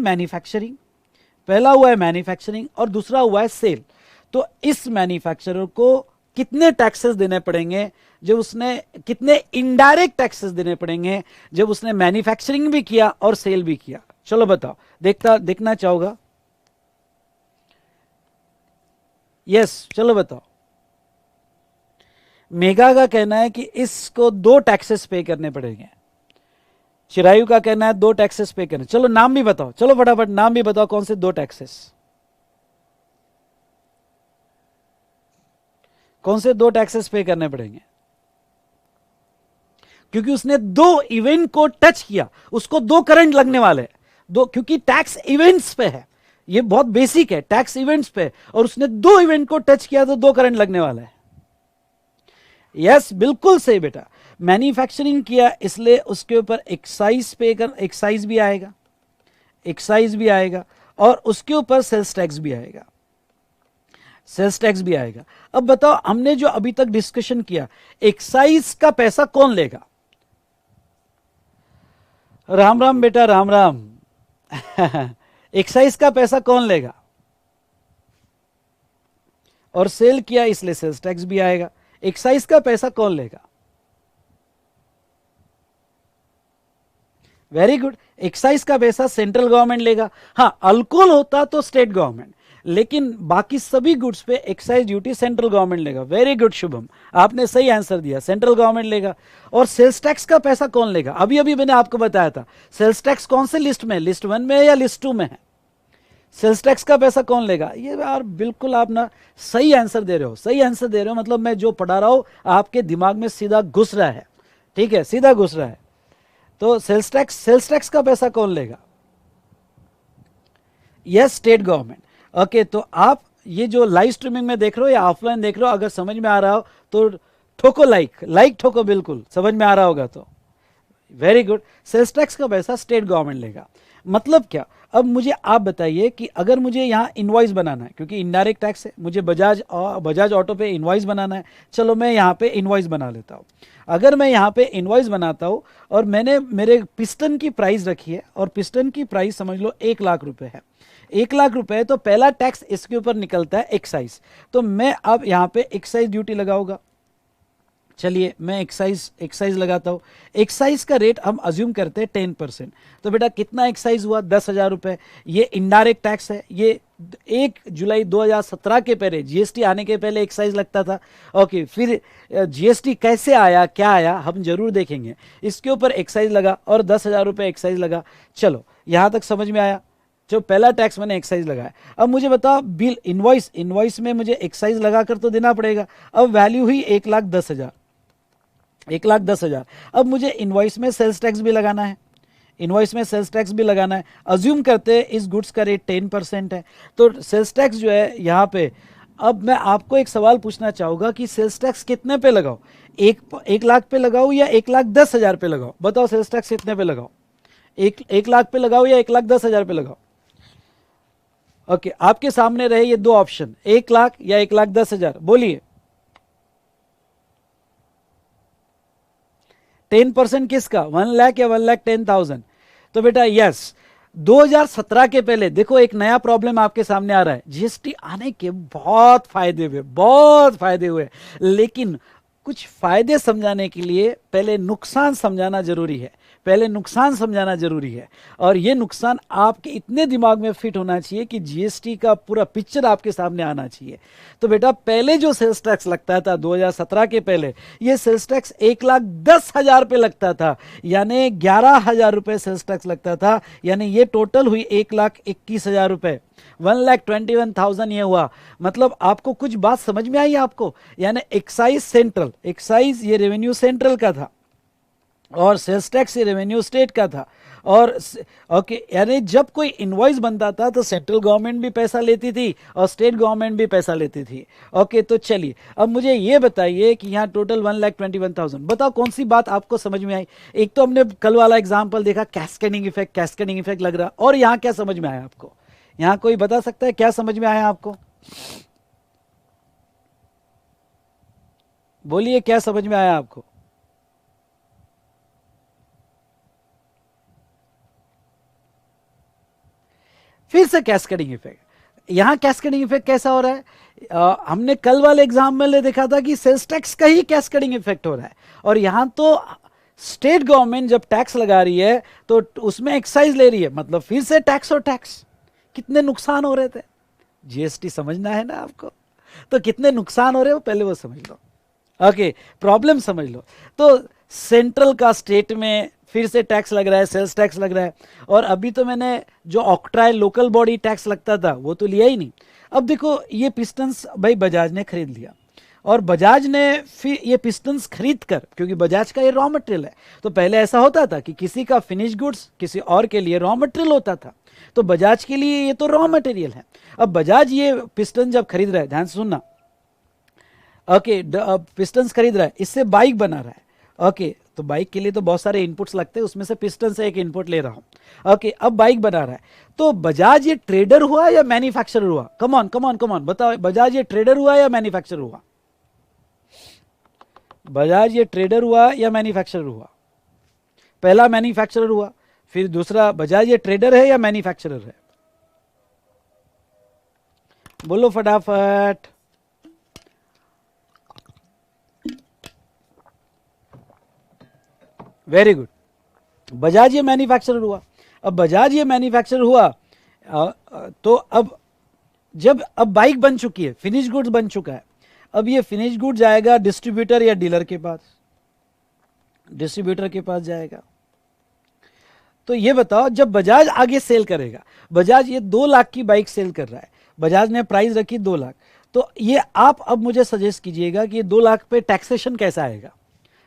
मैन्युफैक्चरिंग और दूसरा हुआ है सेल। तो इस मैन्युफैक्चरर को कितने टैक्सेस देने पड़ेंगे जब उसने, कितने इनडायरेक्ट टैक्सेस देने पड़ेंगे जब उसने मैन्युफैक्चरिंग भी किया और सेल भी किया? चलो बताओ, देखना चाहोगा? यस, चलो बताओ। मेगा का कहना है कि इसको 2 टैक्सेस पे करने पड़ेंगे, चिरायु का कहना है 2 टैक्सेस पे करने। चलो नाम भी बताओ, चलो फटाफट नाम भी बताओ, कौन से 2 टैक्सेस, कौन से 2 टैक्सेस पे करने पड़ेंगे? क्योंकि उसने 2 इवेंट को टच किया, उसको 2 करंट लगने वाले हैं, 2, क्योंकि टैक्स इवेंट्स पे है, ये बहुत बेसिक है, टैक्स इवेंट्स पे, और उसने 2 इवेंट को टच किया तो 2 करंट लगने वाला है। यस बिल्कुल सही बेटा, मैन्युफैक्चरिंग किया इसलिए उसके ऊपर एक्साइज पे कर, एक्साइज भी आएगा, एक्साइज भी आएगा, और उसके ऊपर सेल्स टैक्स भी आएगा, सेल्स टैक्स भी आएगा। अब बताओ हमने जो अभी तक डिस्कशन किया, एक्साइज का पैसा कौन लेगा? राम राम बेटा, राम राम। एक्साइज का पैसा कौन लेगा? और सेल किया इसलिए सेल्स टैक्स भी आएगा। एक्साइज का पैसा कौन लेगा? वेरी गुड, एक्साइज का पैसा सेंट्रल गवर्नमेंट लेगा। हाँ, अल्कोहल होता तो स्टेट गवर्नमेंट, लेकिन बाकी सभी गुड्स पे एक्साइज ड्यूटी सेंट्रल गवर्नमेंट लेगा। वेरी गुड शुभम, आपने सही आंसर दिया, सेंट्रल गवर्नमेंट लेगा। और सेल्स टैक्स का पैसा कौन लेगा? अभी अभी मैंने आपको बताया था, सेल्स टैक्स कौन से लिस्ट में, लिस्ट 1 में है या लिस्ट 2 में है? सेल्स टैक्स का पैसा कौन लेगा? ये यार बिल्कुल आप ना सही आंसर दे रहे हो, सही आंसर दे रहे हो, मतलब मैं जो पढ़ा रहा हूं आपके दिमाग में सीधा घुस रहा है, ठीक है, सीधा घुस रहा है। तो सेल्स टैक्स का पैसा कौन लेगा? Yes, state government. ओके, तो आप ये जो लाइव स्ट्रीमिंग में देख रहे हो या ऑफलाइन देख रहे हो, अगर समझ में आ रहा हो तो ठोको लाइक ठोको, बिल्कुल समझ में आ रहा होगा तो वेरी गुड। सेल्स टैक्स का पैसा स्टेट गवर्नमेंट लेगा। मतलब क्या? अब मुझे आप बताइए कि अगर मुझे यहाँ इनवॉइस बनाना है, क्योंकि इनडायरेक्ट टैक्स है, मुझे बजाज ऑटो पे इनवॉइस बनाना है। चलो मैं यहाँ पे इनवॉइस बना लेता हूँ। अगर मैं यहाँ पे इनवॉइस बनाता हूँ और मैंने मेरे पिस्टन की प्राइस रखी है, और पिस्टन की प्राइस समझ लो 1 लाख रुपए है, 1 लाख रुपए, तो पहला टैक्स इसके ऊपर निकलता है एक्साइज। तो मैं अब यहाँ पे एक्साइज ड्यूटी लगाऊंगा। चलिए मैं एक्साइज लगाता हूँ। एक्साइज का रेट हम अज्यूम करते हैं 10%। तो बेटा कितना एक्साइज हुआ? 10,000 रुपए। ये इनडायरेक्ट टैक्स है, ये 1 जुलाई 2017 के पहले, जीएसटी आने के पहले एक्साइज लगता था। ओके, फिर जीएसटी कैसे आया, क्या आया, हम जरूर देखेंगे। इसके ऊपर एक्साइज लगा और 10,000 रुपए एक्साइज लगा। चलो यहां तक समझ में आया, जो पहला टैक्स मैंने एक्साइज लगाया। अब मुझे बताओ बिल, इनवॉइस में मुझे एक्साइज लगाकर तो देना पड़ेगा। अब वैल्यू हुई 1,10,000, 1,10,000। अब मुझे इनवॉइस में सेल्स टैक्स भी लगाना है, इनवॉइस में सेल्स टैक्स भी लगाना है। अज्यूम करते हैं इस गुड्स का रेट 10% है, तो सेल्स टैक्स जो है यहाँ पे, अब मैं आपको एक सवाल पूछना चाहूंगा कि सेल्स टैक्स कितने पे लगाओ? 1 लाख पे लगाओ या 1,10,000 पे लगाओ? बताओ सेल्स टैक्स कितने पे लगाओ? 1 लाख पे लगाओ या 1,10,000 पे लगाओ? ओके, आपके सामने रहे ये 2 ऑप्शन, 1 लाख या 1,10,000, बोलिए। 10% किसका? 1 लाख या 1,10,000? तो बेटा यस, 2017 के पहले देखो एक नया प्रॉब्लम आपके सामने आ रहा है। जीएसटी आने के बहुत फायदे हुए, बहुत फायदे हुए, लेकिन कुछ फायदे समझाने के लिए पहले नुकसान समझाना जरूरी है, पहले नुकसान समझाना जरूरी है। और ये नुकसान आपके इतने दिमाग में फिट होना चाहिए कि जीएसटी का पूरा पिक्चर आपके सामने आना चाहिए। तो बेटा पहले जो सेल्स टैक्स लगता था 2017 के पहले, ये सेल्स टैक्स 1,10,000 पे लगता था, यानी 11,000 रुपए सेल्स टैक्स लगता था, यानी ये टोटल हुई 1,21,000 रुपए, 1,21,000 ये हुआ। मतलब आपको कुछ बात समझ में आई आपको? यानी एक्साइज सेंट्रल, एक्साइज ये रेवेन्यू सेंट्रल का था, और सेल्स टैक्स ये रेवेन्यू स्टेट का था। और ओके, यानी जब कोई इनवॉइस बनता था तो सेंट्रल गवर्नमेंट भी पैसा लेती थी और स्टेट गवर्नमेंट भी पैसा लेती थी। ओके, तो चलिए अब मुझे ये बताइए कि यहाँ टोटल 1,21,000, बताओ कौन सी बात आपको समझ में आई? एक तो हमने कल वाला एग्जाम्पल देखा, कैस्केडिंग इफेक्ट, कैस्केडिंग इफेक्ट लग रहा, और यहाँ क्या समझ में आया आपको? यहाँ कोई बता सकता है क्या समझ में आया आपको? बोलिए क्या समझ में आया आपको? फिर से कैस्केडिंग इफेक्ट। यहां कैस्केडिंग इफेक्ट कैसा हो रहा है? हमने कल वाले एग्जाम में देखा था कि सेल्स टैक्स का ही कैस्केडिंग इफेक्ट हो रहा है, और यहां तो स्टेट गवर्नमेंट जब टैक्स लगा रही है तो उसमें एक्साइज ले रही है, मतलब फिर से टैक्स और टैक्स। कितने नुकसान हो रहे थे? जीएसटी समझना है ना आपको, तो कितने नुकसान हो रहे हो पहले वो समझ लो। ओके, प्रॉब्लम समझ लो। तो सेंट्रल का स्टेट में फिर से टैक्स लग रहा है, सेल्स टैक्स लग रहा है, और अभी तो मैंने जो ऑक्ट्राय लोकल बॉडी टैक्स लगता था वो तो लिया ही नहीं। अब देखो ये पिस्टन्स भाई बजाज ने खरीद लिया, और बजाज ने फिर ये पिस्टन्स खरीद कर, क्योंकि बजाज का ये रॉ मटेरियल है, तो पहले ऐसा होता था कि किसी का फिनिश गुड्स किसी और के लिए रॉ मटेरियल होता था, तो बजाज के लिए ये तो रॉ मटेरियल है। अब बजाज ये पिस्टन जब खरीद रहा है, ध्यान से सुनना, ओके, पिस्टन्स खरीद रहा है, इससे बाइक बना रहा है। ओके, तो बाइक के लिए तो बहुत सारे इनपुट्स लगते हैं, उसमें से पिस्टन से एक इनपुट ले रहा हूं। ओके, अब बाइक बना रहा है, तो बजाज ये ट्रेडर हुआ या मैन्युफैक्चरर हुआ? Come on come on come on, बताओ, बजाज ये ट्रेडर हुआ या मैन्युफैक्चरर हुआ? बजाज ये ट्रेडर हुआ या मैन्युफैक्चरर हुआ? पहला मैन्युफैक्चरर हुआ, फिर दूसरा बजाज ये ट्रेडर है या मैन्युफैक्चरर है? बोलो फटाफट। वेरी गुड, बजाज ये मैन्युफैक्चरर हुआ। अब बजाज ये मैन्युफैक्चरर हुआ, तो अब बाइक बन चुकी है, फिनिश गुड्स बन चुका है, अब ये फिनिश गुड जाएगा डिस्ट्रीब्यूटर या डीलर के पास? डिस्ट्रीब्यूटर के पास जाएगा। तो ये बताओ, जब बजाज आगे सेल करेगा, बजाज ये 2 लाख की बाइक सेल कर रहा है, बजाज ने प्राइस रखी 2 लाख, तो ये आप अब मुझे सजेस्ट कीजिएगा कि 2 लाख पे टैक्सेशन कैसा आएगा?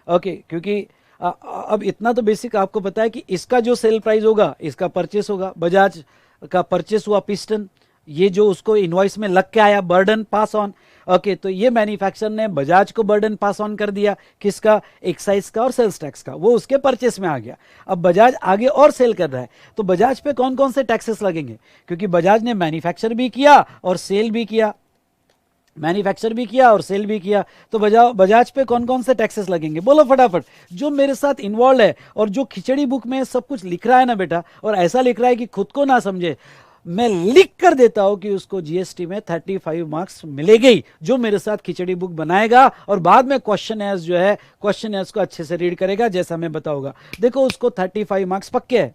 ओके, क्योंकि अब इतना तो बेसिक आपको पता है कि इसका जो सेल प्राइस होगा, इसका परचेस होगा, बजाज का परचेस हुआ पिस्टन, ये जो उसको इनवॉइस में लग के आया, बर्डन पास ऑन। ओके, तो ये मैन्युफैक्चरर ने बजाज को बर्डन पास ऑन कर दिया, किसका? एक्साइज का और सेल्स टैक्स का, वो उसके परचेस में आ गया। अब बजाज आगे और सेल कर रहा है, तो बजाज पे कौन कौन से टैक्सेस लगेंगे? क्योंकि बजाज ने मैन्युफैक्चर भी किया और सेल भी किया, मैन्युफैक्चर भी किया और सेल भी किया, तो बजाज पे कौन कौन से टैक्सेस लगेंगे? बोलो फटाफट, जो मेरे साथ इन्वॉल्व है और जो खिचड़ी बुक में सब कुछ लिख रहा है ना बेटा, और ऐसा लिख रहा है कि खुद को ना समझे, मैं लिख कर देता हूं कि उसको जीएसटी में 35 मार्क्स मिलेगी, जो मेरे साथ खिचड़ी बुक बनाएगा और बाद में क्वेश्चन एज जो है, क्वेश्चन एज को अच्छे से रीड करेगा जैसा मैं बताऊंगा। देखो, उसको 35 मार्क्स पक्के है।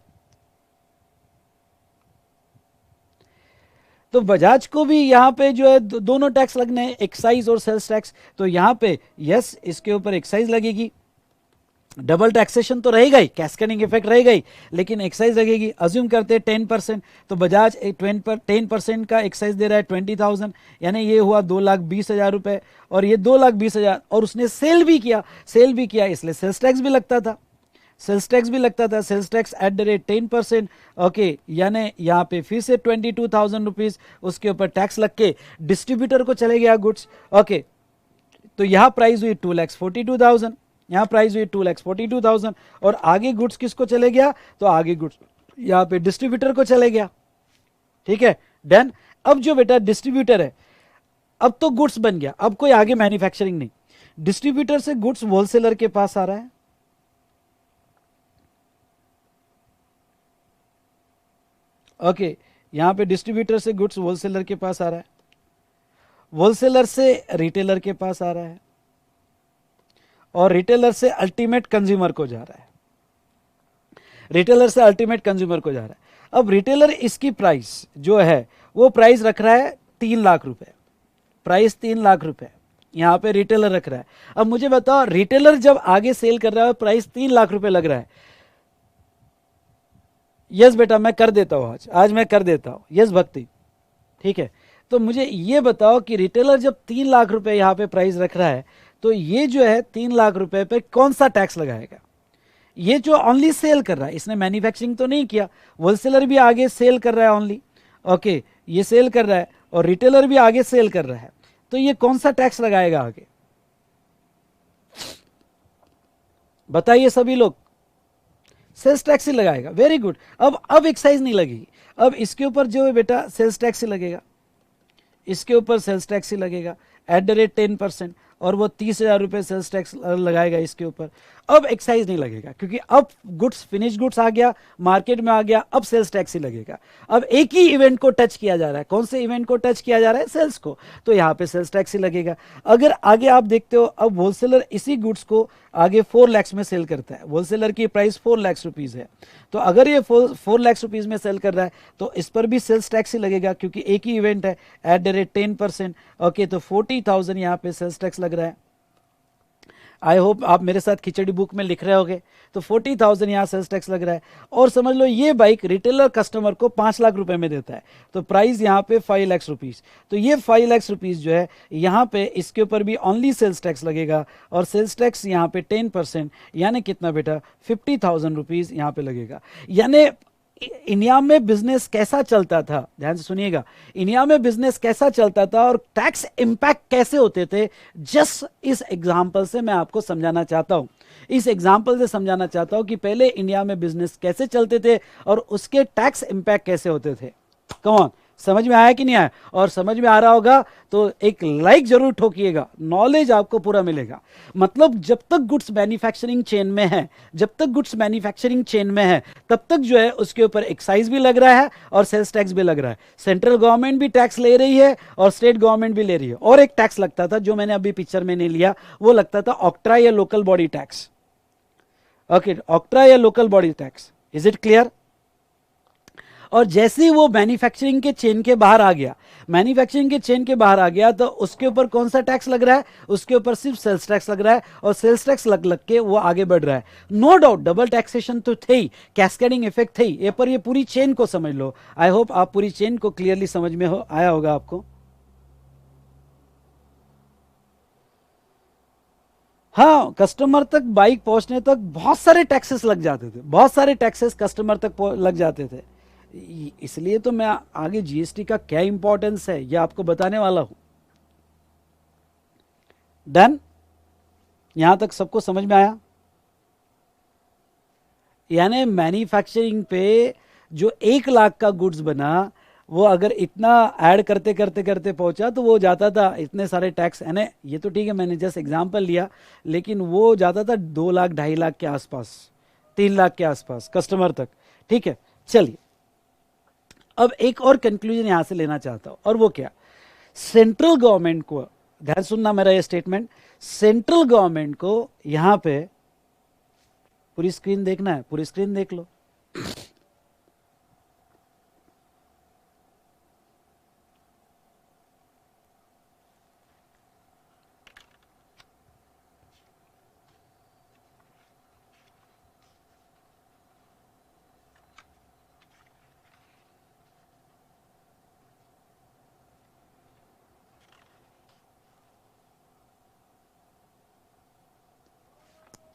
तो बजाज को भी यहां पे जो है दोनों टैक्स लगने हैं, एक्साइज और सेल्स टैक्स। तो यहां पे यस, इसके ऊपर एक्साइज लगेगी, डबल टैक्सेशन तो रहेगा ही, कैस्केडिंग इफेक्ट रहेगा ही, लेकिन एक्साइज लगेगी। अज्यूम करते हैं 10%, तो बजाज 10% का एक्साइज दे रहा है 20,000, यानी ये हुआ 2,20,000 रुपए, और ये 2,20,000, और उसने सेल भी किया, इसलिए सेल्स टैक्स भी लगता था, sales tax at the rate 10%। Okay, यानी यहाँ पे फिर से 22,000 रुपीज उसके ऊपर टैक्स लग के डिस्ट्रीब्यूटर को चले गया गुड्स। ओके, तो यहाँ प्राइस हुई 2,42,000, यहाँ प्राइस हुई 2,42,000, और आगे गुड्स किसको चले गया? तो आगे गुड्स यहाँ पे डिस्ट्रीब्यूटर को चले गया। ठीक है, डन। अब जो बेटा डिस्ट्रीब्यूटर है, अब तो गुड्स बन गया, अब कोई आगे मैन्युफैक्चरिंग नहीं, डिस्ट्रीब्यूटर से गुड्स होलसेलर के पास आ रहा है। ओके, यहां पे डिस्ट्रीब्यूटर से गुड्स होलसेलर के पास आ रहा है, होलसेलर से रिटेलर के पास आ रहा है, और रिटेलर से अल्टीमेट कंज्यूमर को जा रहा है, रिटेलर से अल्टीमेट कंज्यूमर को जा रहा है। अब रिटेलर इसकी प्राइस जो है वो प्राइस रख रहा है 3 लाख रुपए, प्राइस 3 लाख रुपए यहां पे रिटेलर रख रहा है। अब मुझे बताओ, रिटेलर जब आगे सेल कर रहा है, प्राइस 3 लाख रुपए लग रहा है। यस बेटा, मैं कर देता हूं, आज मैं कर देता हूं, यस भक्ति, ठीक है। तो मुझे ये बताओ कि रिटेलर जब 3 लाख रुपए यहां पे प्राइस रख रहा है, तो ये जो है 3 लाख रुपए पे कौन सा टैक्स लगाएगा? ये जो ओनली सेल कर रहा है, इसने मैन्युफैक्चरिंग तो नहीं किया, होलसेलर भी आगे सेल कर रहा है ओनली। ओके, ये सेल कर रहा है और रिटेलर भी आगे सेल कर रहा है, तो ये कौन सा टैक्स लगाएगा आगे? बताइए सभी लोग। सेल्स टैक्स ही लगाएगा। Very good. अब एक्साइज नहीं लगेगी, अब इसके ऊपर जो है बेटा सेल्स टैक्स ही लगेगा, इसके ऊपर सेल्स टैक्स ही लगेगा एट द रेट 10%, और वो 30,000 रुपए सेल्स टैक्स लगाएगा इसके ऊपर। अब एक्साइज नहीं लगेगा, क्योंकि अब गुड्स, फिनिश गुड्स आ गया, मार्केट में आ गया, अब सेल्स टैक्स ही लगेगा। अब एक ही इवेंट को टच किया जा रहा है, कौन से इवेंट को टच किया जा रहा है? सेल्स को, तो यहाँ पे सेल्स टैक्स ही लगेगा। अगर आगे आप देखते हो, अब होलसेलर इसी गुड्स को आगे 4 लाख में सेल करता है, होलसेलर की प्राइस 4 लाख रुपीज है, तो अगर ये 4 लाख रुपीज में सेल कर रहा है, तो इस पर भी सेल्स टैक्स ही लगेगा, क्योंकि एक ही इवेंट है एट द रेट 10%। ओके, तो 40,000 यहाँ पे सेल्स टैक्स लग रहा है। आई होप आप मेरे साथ खिचड़ी बुक में लिख रहे होगे। तो 40,000 यहाँ सेल्स टैक्स लग रहा है, और समझ लो ये बाइक रिटेलर कस्टमर को 5 लाख रुपए में देता है, तो प्राइस यहाँ पे 5 लाख रुपीज। तो ये 5 लाख रुपीज जो है यहाँ पे इसके ऊपर भी ओनली सेल्स टैक्स लगेगा, और सेल्स टैक्स यहाँ पे 10%, यानी कितना बेटा? 50,000 रुपीज यहाँ पे लगेगा। यानी इंडिया में बिजनेस कैसा चलता था, ध्यान से सुनिएगा, इंडिया में बिजनेस कैसा चलता था और टैक्स इंपैक्ट कैसे होते थे, जस्ट इस एग्जांपल से मैं आपको समझाना चाहता हूं। इस एग्जांपल से समझाना चाहता हूं कि पहले इंडिया में बिजनेस कैसे चलते थे और उसके टैक्स इंपैक्ट कैसे होते थे। कम ऑन, समझ में आया कि नहीं आया? और समझ में आ रहा होगा तो एक लाइक जरूर ठोकिएगा, नॉलेज आपको पूरा मिलेगा। मतलब जब तक गुड्स मैन्युफैक्चरिंग चेन में है, जब तक गुड्स मैन्युफैक्चरिंग चेन में है, तब तक जो है उसके ऊपर एक्साइज भी लग रहा है और सेल्स टैक्स भी लग रहा है। सेंट्रल गवर्नमेंट भी टैक्स ले रही है और स्टेट गवर्नमेंट भी ले रही है। और एक टैक्स लगता था जो मैंने अभी पिक्चर में नहीं लिया, वो लगता था ऑक्ट्रा या local body tax. Okay, octroi या local body tax, is it clear? और जैसे ही वो मैन्युफैक्चरिंग के चेन के बाहर आ गया, मैन्युफैक्चरिंग के चेन के बाहर आ गया, तो उसके ऊपर कौन सा टैक्स लग रहा है? उसके ऊपर सिर्फ सेल्स टैक्स लग रहा है और सेल्स टैक्स लग लग के वो आगे बढ़ रहा है। नो डाउट डबल टैक्सेशन तो थे ही, कैस्केडिंग इफेक्ट थे ही, ये पर ये पूरी चेन को समझ लो। आई होप आप पूरी चेन को क्लियरली समझ में आया होगा आपको। हाँ, कस्टमर तक बाइक पहुंचने तक बहुत सारे टैक्सेस लग जाते थे, बहुत सारे टैक्सेस कस्टमर तक लग जाते थे। इसलिए तो मैं आगे जीएसटी का क्या इंपॉर्टेंस है यह आपको बताने वाला हूं। डन? यहां तक सबको समझ में आया? यानी मैन्युफैक्चरिंग पे जो 1 लाख का गुड्स बना, वो अगर इतना ऐड करते करते करते पहुंचा तो वो जाता था इतने सारे टैक्स, है ना? ये तो ठीक है, मैंने जस्ट एग्जांपल लिया, लेकिन वो जाता था 2 लाख, 2.5 लाख के आसपास, 3 लाख के आसपास कस्टमर तक। ठीक है, चलिए अब एक और कंक्लूजन यहां से लेना चाहता हूं, और वो क्या? सेंट्रल गवर्नमेंट को, ध्यान सुनना मेरा ये स्टेटमेंट, सेंट्रल गवर्नमेंट को यहां पे पूरी स्क्रीन देखना है, पूरी स्क्रीन देख लो।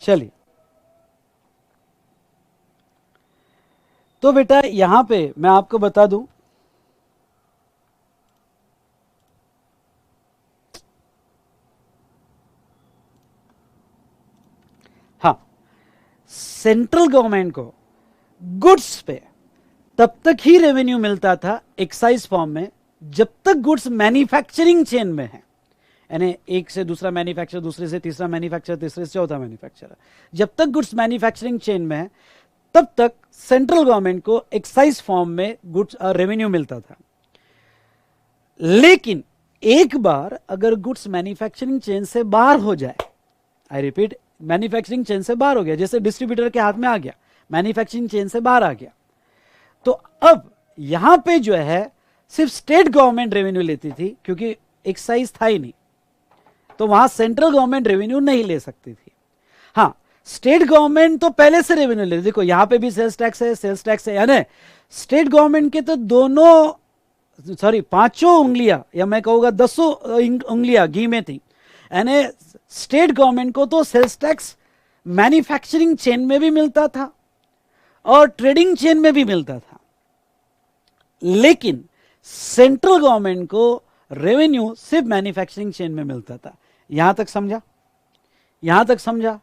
चलिए, तो बेटा यहां पे मैं आपको बता दूं, हाँ, सेंट्रल गवर्नमेंट को गुड्स पे तब तक ही रेवेन्यू मिलता था एक्साइज फॉर्म में जब तक गुड्स मैन्युफैक्चरिंग चेन में है। यानी एक से दूसरा मैन्युफैक्चर, दूसरे से तीसरा मैन्युफैक्चर, तीसरे से चौथा मैन्युफैक्चर, जब तक गुड्स मैन्युफैक्चरिंग चेन में है तब तक सेंट्रल गवर्नमेंट को एक्साइज फॉर्म में गुड्स रेवेन्यू मिलता था। लेकिन एक बार अगर गुड्स मैन्युफैक्चरिंग चेन से बाहर हो जाए, आई रिपीट, मैन्युफैक्चरिंग चेन से बाहर हो गया, जैसे डिस्ट्रीब्यूटर के हाथ में आ गया, मैन्युफैक्चरिंग चेन से बाहर आ गया, तो अब यहां पे जो है सिर्फ स्टेट गवर्नमेंट रेवेन्यू लेती थी, क्योंकि एक्साइज था ही नहीं, तो वहां सेंट्रल गवर्नमेंट रेवेन्यू नहीं ले सकती थी। हाँ, स्टेट गवर्नमेंट तो पहले से रेवेन्यू ले, देखो यहां पे भी सेल्स टैक्स है, सेल्स टैक्स है, यानी स्टेट गवर्नमेंट के तो दोनों, सॉरी, 5 उंगलियां, या मैं कहूंगा 10 उंगलियां घी में थी। यानी स्टेट गवर्नमेंट को तो सेल्स टैक्स मैन्युफैक्चरिंग चेन में भी मिलता था और ट्रेडिंग चेन में भी मिलता था, लेकिन सेंट्रल गवर्नमेंट को रेवेन्यू सिर्फ मैन्युफैक्चरिंग चेन में मिलता था। यहां तक समझा? यहां तक समझा?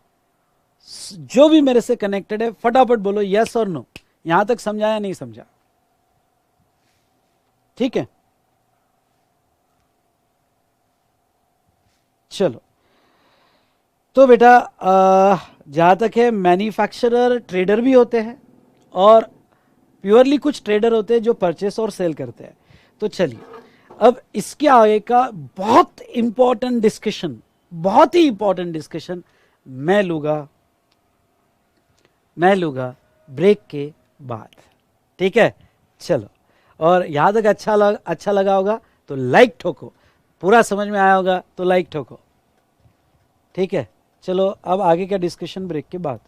जो भी मेरे से कनेक्टेड है फटाफट बोलो यस और नो, यहां तक समझा या नहीं समझा? ठीक है, चलो, तो बेटा जहां तक है, मैन्युफैक्चरर ट्रेडर भी होते हैं और प्योरली कुछ ट्रेडर होते हैं जो परचेस और सेल करते हैं। तो चलिए अब इसके आगे का बहुत इंपॉर्टेंट डिस्कशन, बहुत ही इंपॉर्टेंट डिस्कशन मैं लूंगा ब्रेक के बाद। ठीक है, चलो, और यहां तक अच्छा लगा होगा तो लाइक ठोको, पूरा समझ में आया होगा तो लाइक ठोको। ठीक है, चलो अब आगे का डिस्कशन ब्रेक के बाद।